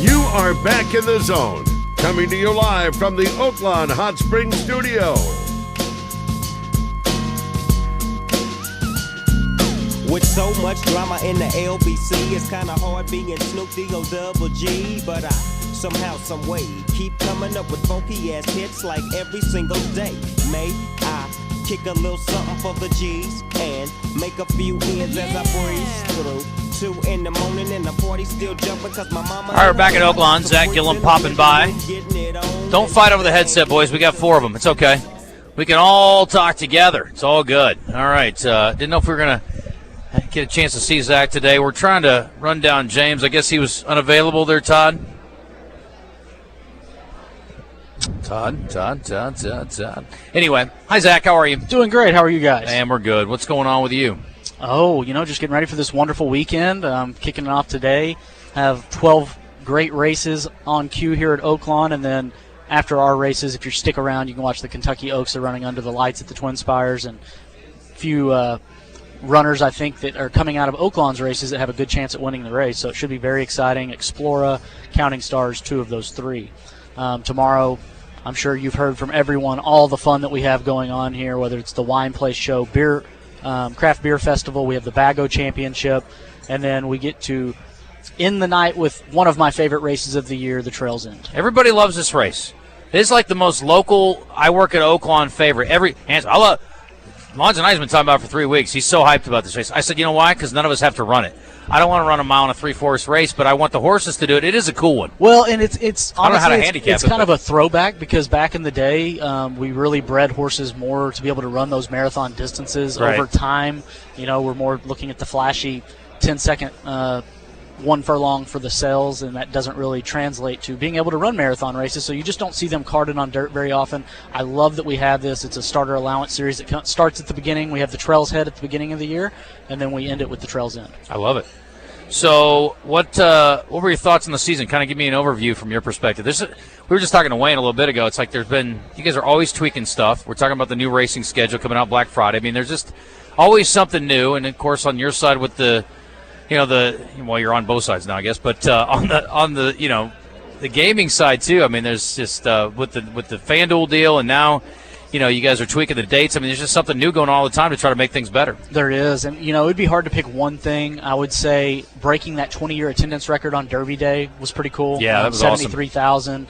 You are back in the zone, coming to you live from the Oaklawn Hot Springs studio.
With so much drama in the LBC, it's kinda hard being Snoop D-O-double-G, but I somehow, some way keep coming up with funky ass hits like every single day. May I kick a little something for the G's and make a few ends as I breeze through. 2 in the morning and the party still jumping cause my mama.
All right, we're back at Oaklawn. Zach Gillum popping by. Don't fight over the headset, boys. We got 4 of them. It's okay. We can all talk together. It's all good. All right. Didn't know if we were going to get a chance to see Zach today. We're trying to run down James. I guess he was unavailable there, Todd. Todd. Anyway, hi, Zach. How are you?
Doing great. How are you guys?
And we're good. What's going on with you?
Oh, just getting ready for this wonderful weekend. Kicking it off today. Have 12 great races on cue here at Oaklawn, and then after our races, if you stick around, you can watch the Kentucky Oaks. They're running under the lights at the Twin Spires, and a few runners, I think, that are coming out of Oaklawn's races that have a good chance at winning the race. So it should be very exciting. Explora, Counting Stars, 2 of those 3. Tomorrow, I'm sure you've heard from everyone all the fun that we have going on here, whether it's the Wine Place Show, Craft Beer Festival, we have the Bago Championship, and then we get to end the night with one of my favorite races of the year, the Trails End.
Everybody loves this race. It's like the most local, I work at Oaklawn favorite. Lonzo and I have been talking about it for 3 weeks. He's so hyped about this race. I said, you know why? Because none of us have to run it. I don't want to run a mile and a 3/4 race, but I want the horses to do it. It is a cool one.
Well, and it's honestly,
I don't know how to handicap
it's kind of a throwback because back in the day, we really bred horses more to be able to run those marathon distances over time. We're more looking at the flashy 10-second 1 furlong for the sales, and that doesn't really translate to being able to run marathon races, so you just don't see them carted on dirt very often. I love that we have this. It's a starter allowance series. It starts at the beginning. We have the Trails Head at the beginning of the year, and then we end it with the Trails End.
I love it. So what were your thoughts on the season? Kind of give me an overview from your perspective. We were just talking to Wayne a little bit ago. It's like you guys are always tweaking stuff. We're talking about the new racing schedule coming out Black Friday. I mean, there's just always something new, and of course on your side with you're on both sides now, I guess, but on the gaming side too. I mean, there's just with the FanDuel deal, and now you guys are tweaking the dates. I mean, there's just something new going on all the time to try to make things better.
There is, and it would be hard to pick one thing. I would say breaking that 20-year attendance record on Derby Day was pretty cool.
Yeah, that was
73,000.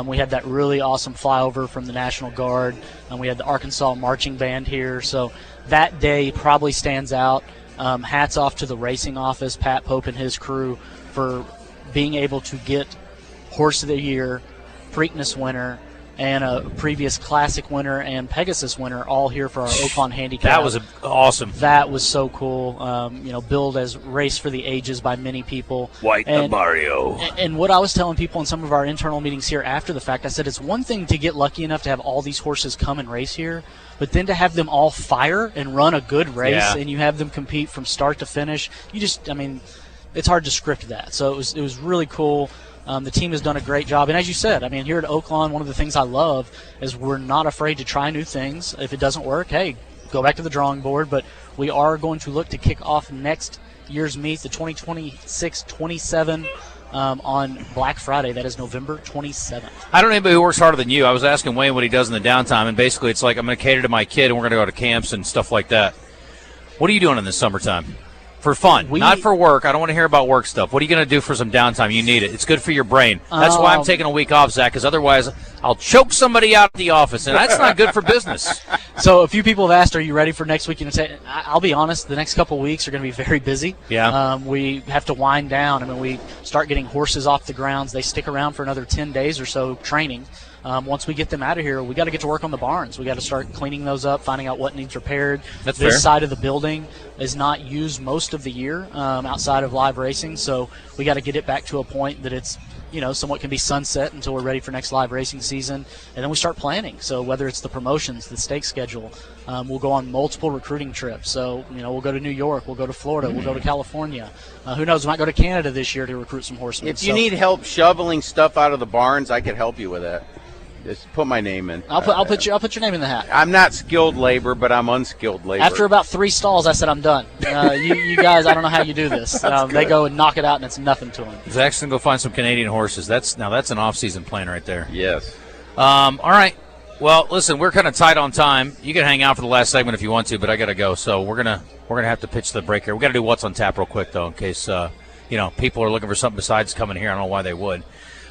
We had that really awesome flyover from the National Guard, and we had the Arkansas marching band here. So that day probably stands out. Hats off to the racing office, Pat Pope and his crew, for being able to get Horse of the Year, Preakness winner, and a previous Classic winner and Pegasus winner all here for our Oaklawn Handicap.
That was awesome.
That was so cool. Billed as Race for the Ages by many people.
White and Mario.
And what I was telling people in some of our internal meetings here after the fact, I said it's one thing to get lucky enough to have all these horses come and race here, but then to have them all fire and run a good race, and you have them compete from start to finish, it's hard to script that. So it was really cool. The team has done a great job. And as you said, here at Oaklawn, one of the things I love is we're not afraid to try new things. If it doesn't work, hey, go back to the drawing board. But we are going to look to kick off next year's meet, the 2026-27, on Black Friday. That is November 27th.
I don't know anybody who works harder than you. I was asking Wayne what he does in the downtime, and basically it's like I'm going to cater to my kid, and we're going to go to camps and stuff like that. What are you doing in the summertime? For fun, not for work. I don't want to hear about work stuff. What are you going to do for some downtime? You need it. It's good for your brain. That's why I'm taking a week off, Zach, because otherwise I'll choke somebody out at the office, and that's not good for business.
So a few people have asked, are you ready for next week? I'll be honest, the next couple of weeks are going to be very busy.
Yeah.
We have to wind down. We start getting horses off the grounds. They stick around for another 10 days or so training. Once we get them out of here, we got to get to work on the barns. We got to start cleaning those up, finding out what needs repaired.
That's
this
fair.
Side of the building is not used most of the year outside of live racing, so we got to get it back to a point that it's somewhat can be sunset until we're ready for next live racing season, and then we start planning. So whether it's the promotions, the stake schedule, we'll go on multiple recruiting trips. So we'll go to New York, we'll go to Florida, we'll go to California. Who knows? We might go to Canada this year to recruit some horsemen.
If you need help shoveling stuff out of the barns, I could help you with that. Just put my name in.
I'll put your name in the hat.
I'm not skilled labor, but I'm unskilled labor.
After about 3 stalls, I said I'm done. You guys, I don't know how you do this. They go and knock it out, and it's nothing to them.
Zach's going to go find some Canadian horses. That's an off-season plan right there.
Yes.
All right. Well, listen, we're kind of tight on time. You can hang out for the last segment if you want to, but I got to go. So we're gonna have to pitch the break here. We got to do what's on tap real quick though, in case people are looking for something besides coming here. I don't know why they would.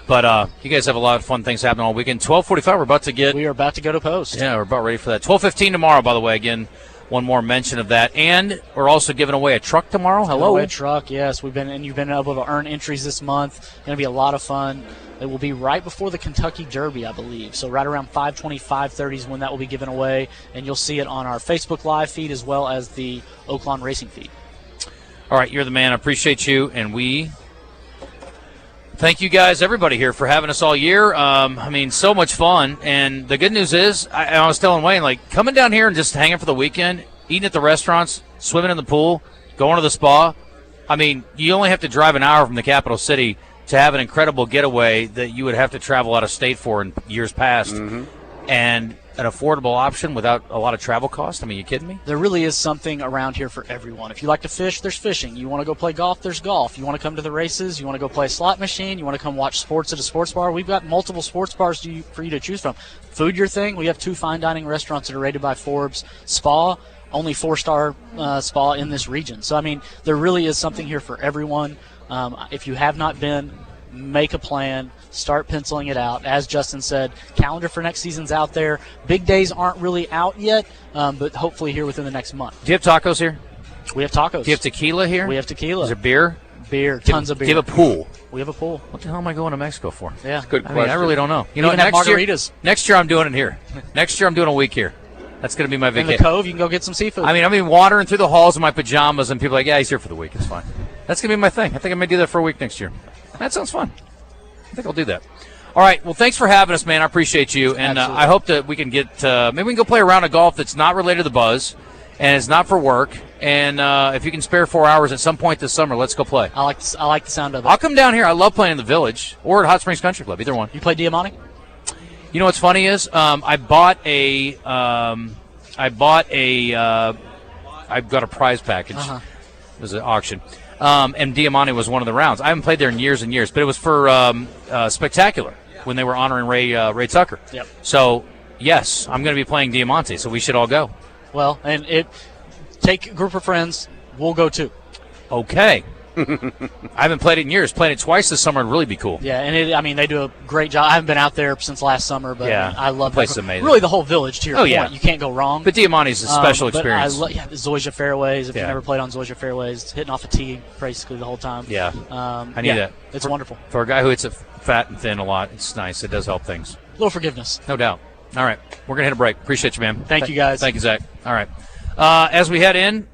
But you guys have a lot of fun things happening all weekend. 12:45,
we are about to go to post.
Yeah, we're about ready for that. 12:15 tomorrow, by the way. Again, one more mention of that. And we're also giving away a truck tomorrow. Hello.
Giving away a truck, yes. You've been able to earn entries this month. It's going to be a lot of fun. It will be right before the Kentucky Derby, I believe. So right around 5:20, 5:30 is when that will be given away. And you'll see it on our Facebook Live feed as well as the Oaklawn Racing feed.
All right, you're the man. I appreciate you. And we thank you guys, everybody here, for having us all year. So much fun. And the good news is, I was telling Wayne, coming down here and just hanging for the weekend, eating at the restaurants, swimming in the pool, going to the spa. You only have to drive an hour from the capital city to have an incredible getaway that you would have to travel out of state for in years past.
Mm-hmm.
And an affordable option without a lot of travel cost. You kidding me?
There really is something around here for everyone. If you like to fish, there's fishing. You want to go play golf, there's golf. You want to come to the races, you want to go play a slot machine, you want to come watch sports at a sports bar. We've got multiple sports bars for you to choose from. Food your thing. We have 2 fine dining restaurants that are rated by Forbes. Spa, only 4-star spa in this region. So, there really is something here for everyone. If you have not been, make a plan. Start penciling it out. As Justin said, calendar for next season's out there. Big days aren't really out yet, but hopefully here within the next month.
Do you have tacos here?
We have tacos.
Do you have tequila here?
We have tequila.
Is there beer?
Beer. Tons of beer.
Do you have a pool?
We have a pool.
What the hell am I going to Mexico for?
Yeah.
That's a good question.
I really don't know.
You know, next margaritas.
Next year I'm doing it here. Next year I'm doing a week here. That's going to be my vacation.
In the Cove, you can go get some seafood.
I've been wandering through the halls in my pajamas, and people are like, yeah, he's here for the week. It's fine. That's going to be my thing. I think I may do that for a week next year. That sounds fun. I think I'll do that. All right. Well, thanks for having us, man. I appreciate you. And I hope that we can get maybe we can go play a round of golf that's not related to the Buzz and it's not for work. And if you can spare 4 hours at some point this summer, let's go play.
I like the sound of it.
I'll come down here. I love playing in the Village or at Hot Springs Country Club, either one.
You play Diamante?
You know what's funny is I've got a prize package. It was an auction. And Diamante was one of the rounds. I haven't played there in years and years, but it was for Spectacular when they were honoring Ray Tucker.
Yep.
So, yes, I'm going to be playing Diamante, so we should all go.
Well, and take a group of friends. We'll go too.
Okay. I haven't played it in years. Playing it twice this summer would really be cool.
Yeah, and they do a great job. I haven't been out there since last summer, but I love
the place. Is amazing.
Really, the whole Village, to your point.
Yeah.
You can't go wrong.
But Diamante's a special experience.
The Zoysia fairways. If you've never played on Zoysia fairways, hitting off a tee basically the whole time.
Yeah. I need that.
It's wonderful.
For a guy who hits it fat and thin a lot, it's nice. It does help things.
A little forgiveness.
No doubt. All right. We're going to hit a break. Appreciate you, man.
Thank you, guys.
Thank you, Zach. All right. As we head in,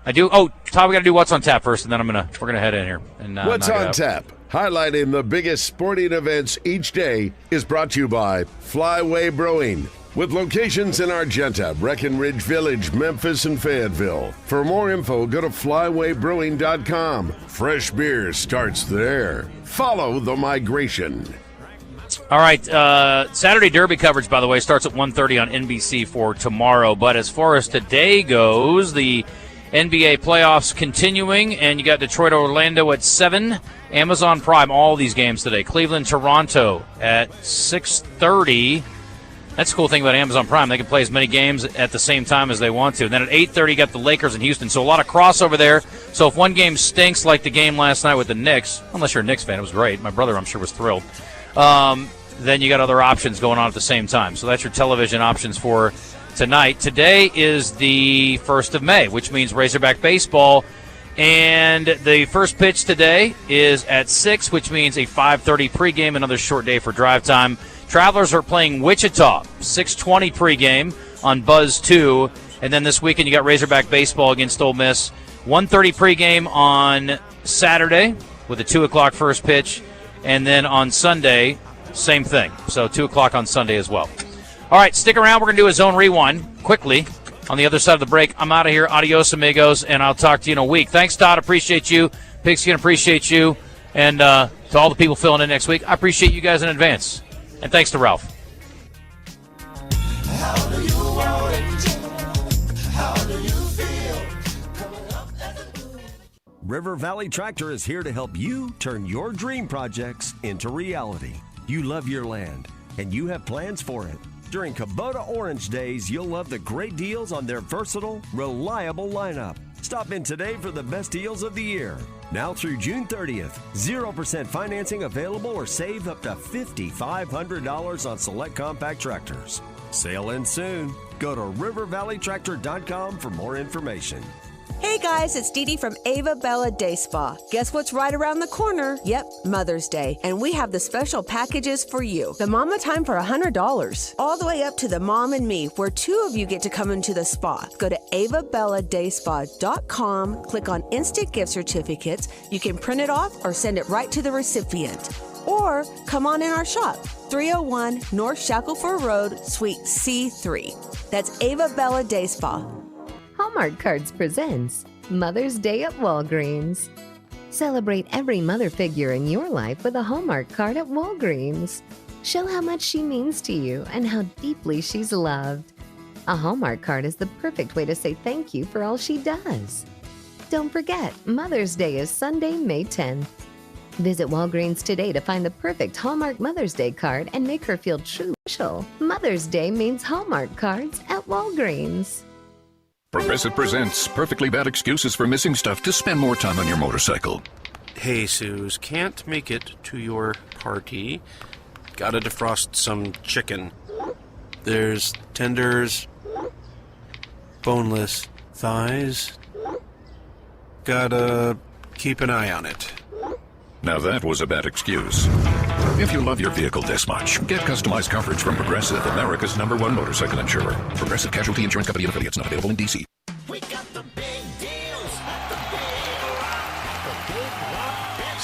Todd, we got to do What's on Tap first, and then we're gonna head in here. And
What's on Tap, highlighting the biggest sporting events each day, is brought to you by Flyway Brewing, with locations in Argenta, Breckenridge Village, Memphis, and Fayetteville. For more info, go to flywaybrewing.com. Fresh beer starts there. Follow the migration.
All right, Saturday Derby coverage, by the way, starts at 1:30 on NBC for tomorrow. But as far as today goes, the NBA playoffs continuing, and you got Detroit, Orlando at 7. Amazon Prime, all these games today. Cleveland, Toronto at 6:30. That's the cool thing about Amazon Prime. They can play as many games at the same time as they want to. And then at 8:30, you got the Lakers and Houston. So a lot of crossover there. So if one game stinks like the game last night with the Knicks, unless you're a Knicks fan, it was great. My brother, I'm sure, was thrilled. Then you got other options going on at the same time. So that's your television options for tonight. Today is the 1st of May, which means Razorback baseball. And the first pitch today is at 6, which means a 5:30 pregame, another short day for drive time. Travelers are playing Wichita, 6:20 pregame on Buzz 2. And then this weekend you got Razorback baseball against Ole Miss, 1:30 pregame on Saturday with a 2 o'clock first pitch. And then on Sunday, same thing. So 2 o'clock on Sunday as well. All right, stick around. We're going to do a zone rewind quickly on the other side of the break. I'm out of here. Adios, amigos, and I'll talk to you in a week. Thanks, Todd. Appreciate you. Pigskin, appreciate you. And to all the people filling in next week, I appreciate you guys in advance. And thanks to Ralph.
How do you want it? How do you feel? Coming up as a
River Valley Tractor is here to help you turn your dream projects into reality. You love your land, and you have plans for it. During Kubota Orange Days, you'll love the great deals on their versatile, reliable lineup. Stop in today for the best deals of the year. Now through June 30th, 0% financing available or save up to $5,500 on select compact tractors. Sale ends soon. Go to rivervalleytractor.com for more information.
Hey guys, it's Dee Dee from Ava Bella Day Spa. Guess what's right around the corner? Yep, Mother's Day. And we have the special packages for you. The Mama Time for $100. All the way up to the Mom and Me, where 2 of you get to come into the spa. Go to avabelladayspa.com, click on Instant Gift Certificates. You can print it off or send it right to the recipient. Or come on in our shop, 301 North Shackleford Road, Suite C3. That's Ava Bella Day Spa.
Hallmark Cards presents Mother's Day at Walgreens. Celebrate every mother figure in your life with a Hallmark card at Walgreens. Show how much she means to you and how deeply she's loved. A Hallmark card is the perfect way to say thank you for all she does. Don't forget, Mother's Day is Sunday, May 10th. Visit Walgreens today to find the perfect Hallmark Mother's Day card and make her feel truly special. Mother's Day means Hallmark cards at Walgreens.
Progressive presents Perfectly Bad Excuses for Missing Stuff to Spend More Time on Your Motorcycle.
Hey, Suze, can't make it to your party. Gotta defrost some chicken. There's tenders, boneless thighs. Gotta keep an eye on it.
Now that was a bad excuse. If you love your vehicle this much, get customized coverage from Progressive, America's #1 motorcycle insurer. Progressive Casualty Insurance Company and affiliates, not available in D.C.
We got the big deals, the big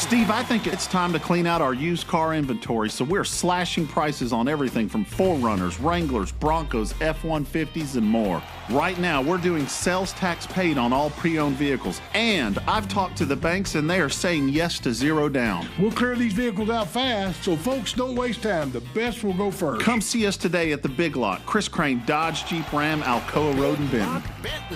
Steve, I think it's time to clean out our used car inventory, so we're slashing prices on everything from 4Runners, Wranglers, Broncos, F-150s, and more. Right now, we're doing sales tax paid on all pre-owned vehicles, and I've talked to the banks, and they are saying yes to 0 down.
We'll clear these vehicles out fast, so folks don't waste time. The best will go first.
Come see us today at the Big Lot, Chris Crane Dodge Jeep Ram, Alcoa Road in Benton.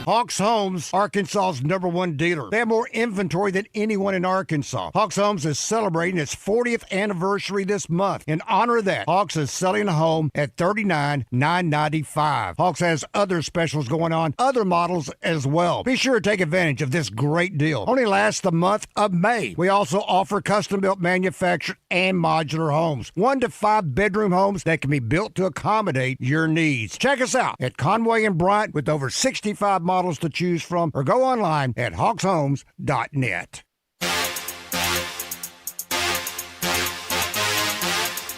Hawks Homes, Arkansas's #1 dealer. They have more inventory than anyone in Arkansas. Hawks Homes is celebrating its 40th anniversary this month. In honor of that, Hawks is selling a home at $39,995. Hawks has other specials going on, other models as well. Be sure to take advantage of this great deal. Only lasts the month of May. We also offer custom-built manufactured and modular homes. 1 to 5 bedroom homes that can be built to accommodate your needs. Check us out at Conway and Bryant with over 65 models to choose from, or go online at hawkshomes.net.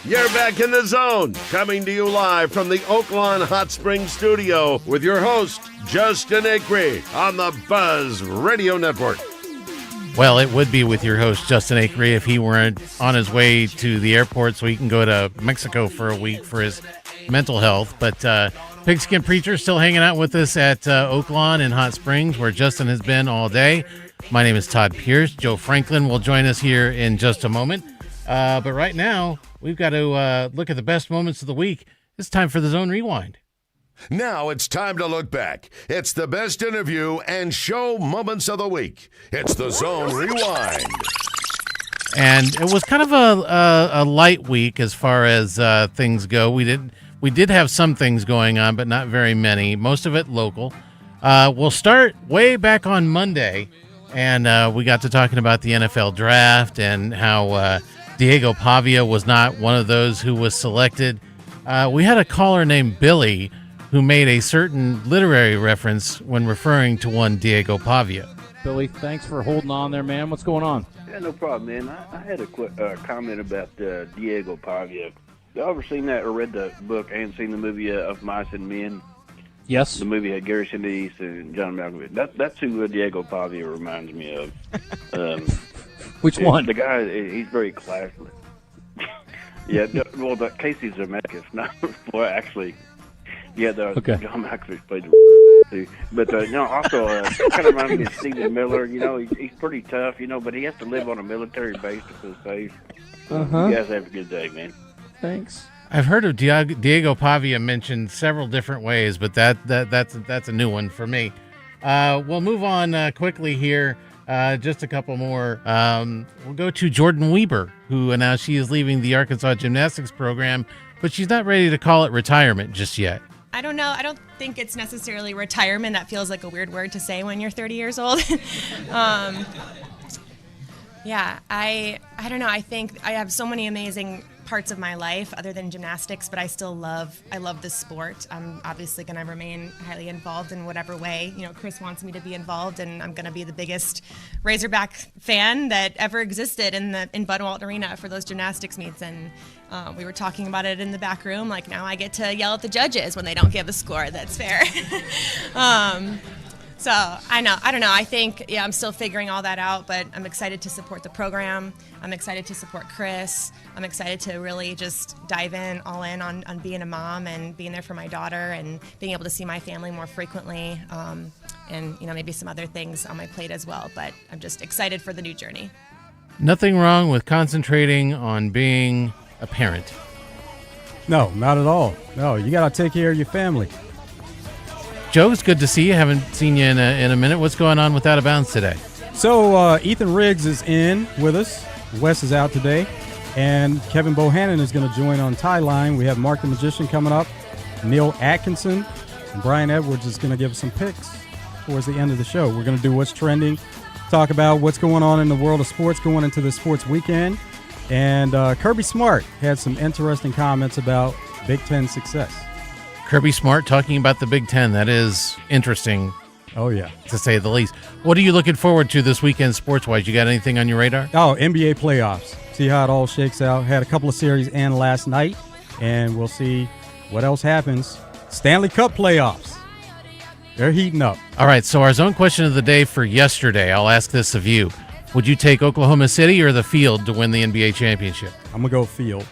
You're back in the zone, coming to you live from the Oaklawn Hot Springs studio with your host, Justin Acri, on the Buzz Radio Network.
Well, it would be with your host, Justin Acri, if he weren't on his way to the airport so he can go to Mexico for a week for his mental health. But Pigskin Preacher still hanging out with us at Oaklawn in Hot Springs, where Justin has been all day. My name is Todd Pierce. Joe Franklin will join us here in just a moment. But right now, we've got to look at the best moments of the week. It's time for the Zone Rewind.
Now it's time to look back. It's the best interview and show moments of the week. It's the Zone Rewind.
And it was kind of a light week as far as things go. We did have some things going on, but not very many. Most of it local. We'll start way back on Monday, and we got to talking about the NFL draft and how Diego Pavia was not one of those who was selected. We had a caller named Billy who made a certain literary reference when referring to one Diego Pavia.
Billy, thanks for holding on there, man. What's going on?
Yeah, no problem, man. I had a quick comment about Diego Pavia. Y'all ever seen that or read the book and seen the movie Of Mice and Men?
Yes.
The movie had Gary Sinise and John Malkovich. That's who Diego Pavia reminds me of.
Which one?
The guy, he's very classless. Yeah, well, the Casey Zemeckis. Not, well, actually, yeah, John Malkovich played the too. But, also, kind of reminds me of Stephen Miller. You know, he's pretty tough, but he has to live on a military base to feel safe.
Uh-huh.
You guys have a good day, man.
Thanks.
I've heard of Diego Pavia mentioned several different ways, but that's a new one for me. We'll move on quickly here. Just a couple more. We'll go to Jordan Weber, who announced she is leaving the Arkansas gymnastics program, but she's not ready to call it retirement just yet.
I don't know. I don't think it's necessarily retirement. That feels like a weird word to say when you're 30 years old. Yeah, I don't know. I think I have so many amazing parts of my life other than gymnastics, but I love this sport. I'm obviously going to remain highly involved in whatever way, Chris wants me to be involved, and I'm going to be the biggest Razorback fan that ever existed in Budwalt Arena for those gymnastics meets. And we were talking about it in the back room, like now I get to yell at the judges when they don't give a score that's fair. So I don't know. I think, I'm still figuring all that out, but I'm excited to support the program. I'm excited to support Chris. I'm excited to really just dive all in on being a mom and being there for my daughter and being able to see my family more frequently. And, maybe some other things on my plate as well, but I'm just excited for the new journey.
Nothing wrong with concentrating on being a parent.
No, not at all. No, you got to take care of your family.
Joe, it's good to see you. Haven't seen you in a minute. What's going on with Out of Bounds today?
So Ethan Riggs is in with us. Wes is out today. And Kevin Bohannon is going to join on Tie Line. We have Mark the Magician coming up. Neil Atkinson. And Brian Edwards is going to give us some picks towards the end of the show. We're going to do what's trending, talk about what's going on in the world of sports going into the sports weekend. And Kirby Smart had some interesting comments about Big Ten success.
Kirby Smart talking about the Big Ten. That is interesting.
Oh, yeah.
To say the least. What are you looking forward to this weekend sports-wise? You got anything on your radar?
Oh, NBA playoffs. See how it all shakes out. Had a couple of series end last night, and we'll see what else happens. Stanley Cup playoffs. They're heating up.
All right, so our zone question of the day for yesterday, I'll ask this of you. Would you take Oklahoma City or the Field to win the NBA championship?
I'm going to go Field.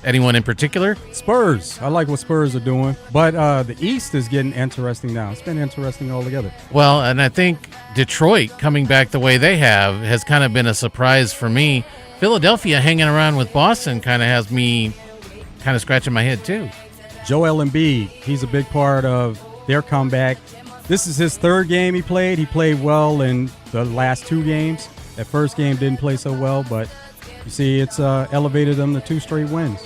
Anyone in particular?
Spurs. I like what Spurs are doing. But the East is getting interesting now. It's been interesting altogether.
Well, and I think Detroit coming back the way they have has kind of been a surprise for me. Philadelphia hanging around with Boston kind of has me kind of scratching my head too.
Joel Embiid, he's a big part of their comeback. This is his third game he played. He played well in the last 2 games. That first game didn't play so well, but you see it's elevated them to 2 straight wins.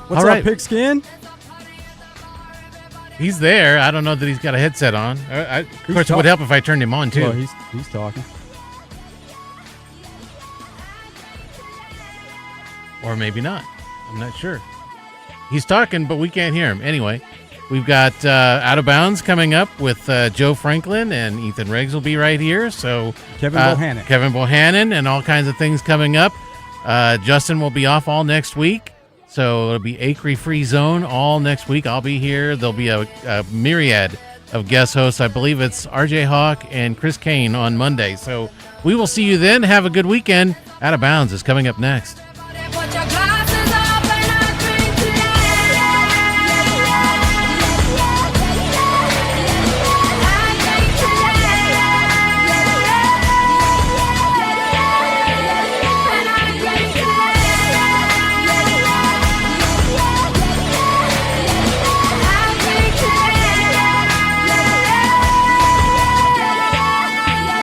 What's up, Pigskin?
He's there. I don't know that he's got a headset on. Of course, it would help if I turned him on too.
Well, he's talking.
Or maybe not. I'm not sure. He's talking, but we can't hear him. Anyway, we've got Out of Bounds coming up with Joe Franklin, and Ethan Riggs will be right here. So
Kevin
Bohannon, and all kinds of things coming up. Justin will be off all next week. So it'll be Acri Free Zone all next week. I'll be here. There'll be a myriad of guest hosts. I believe it's RJ Hawk and Chris Kane on Monday. So we will see you then. Have a good weekend. Out of Bounds is coming up next.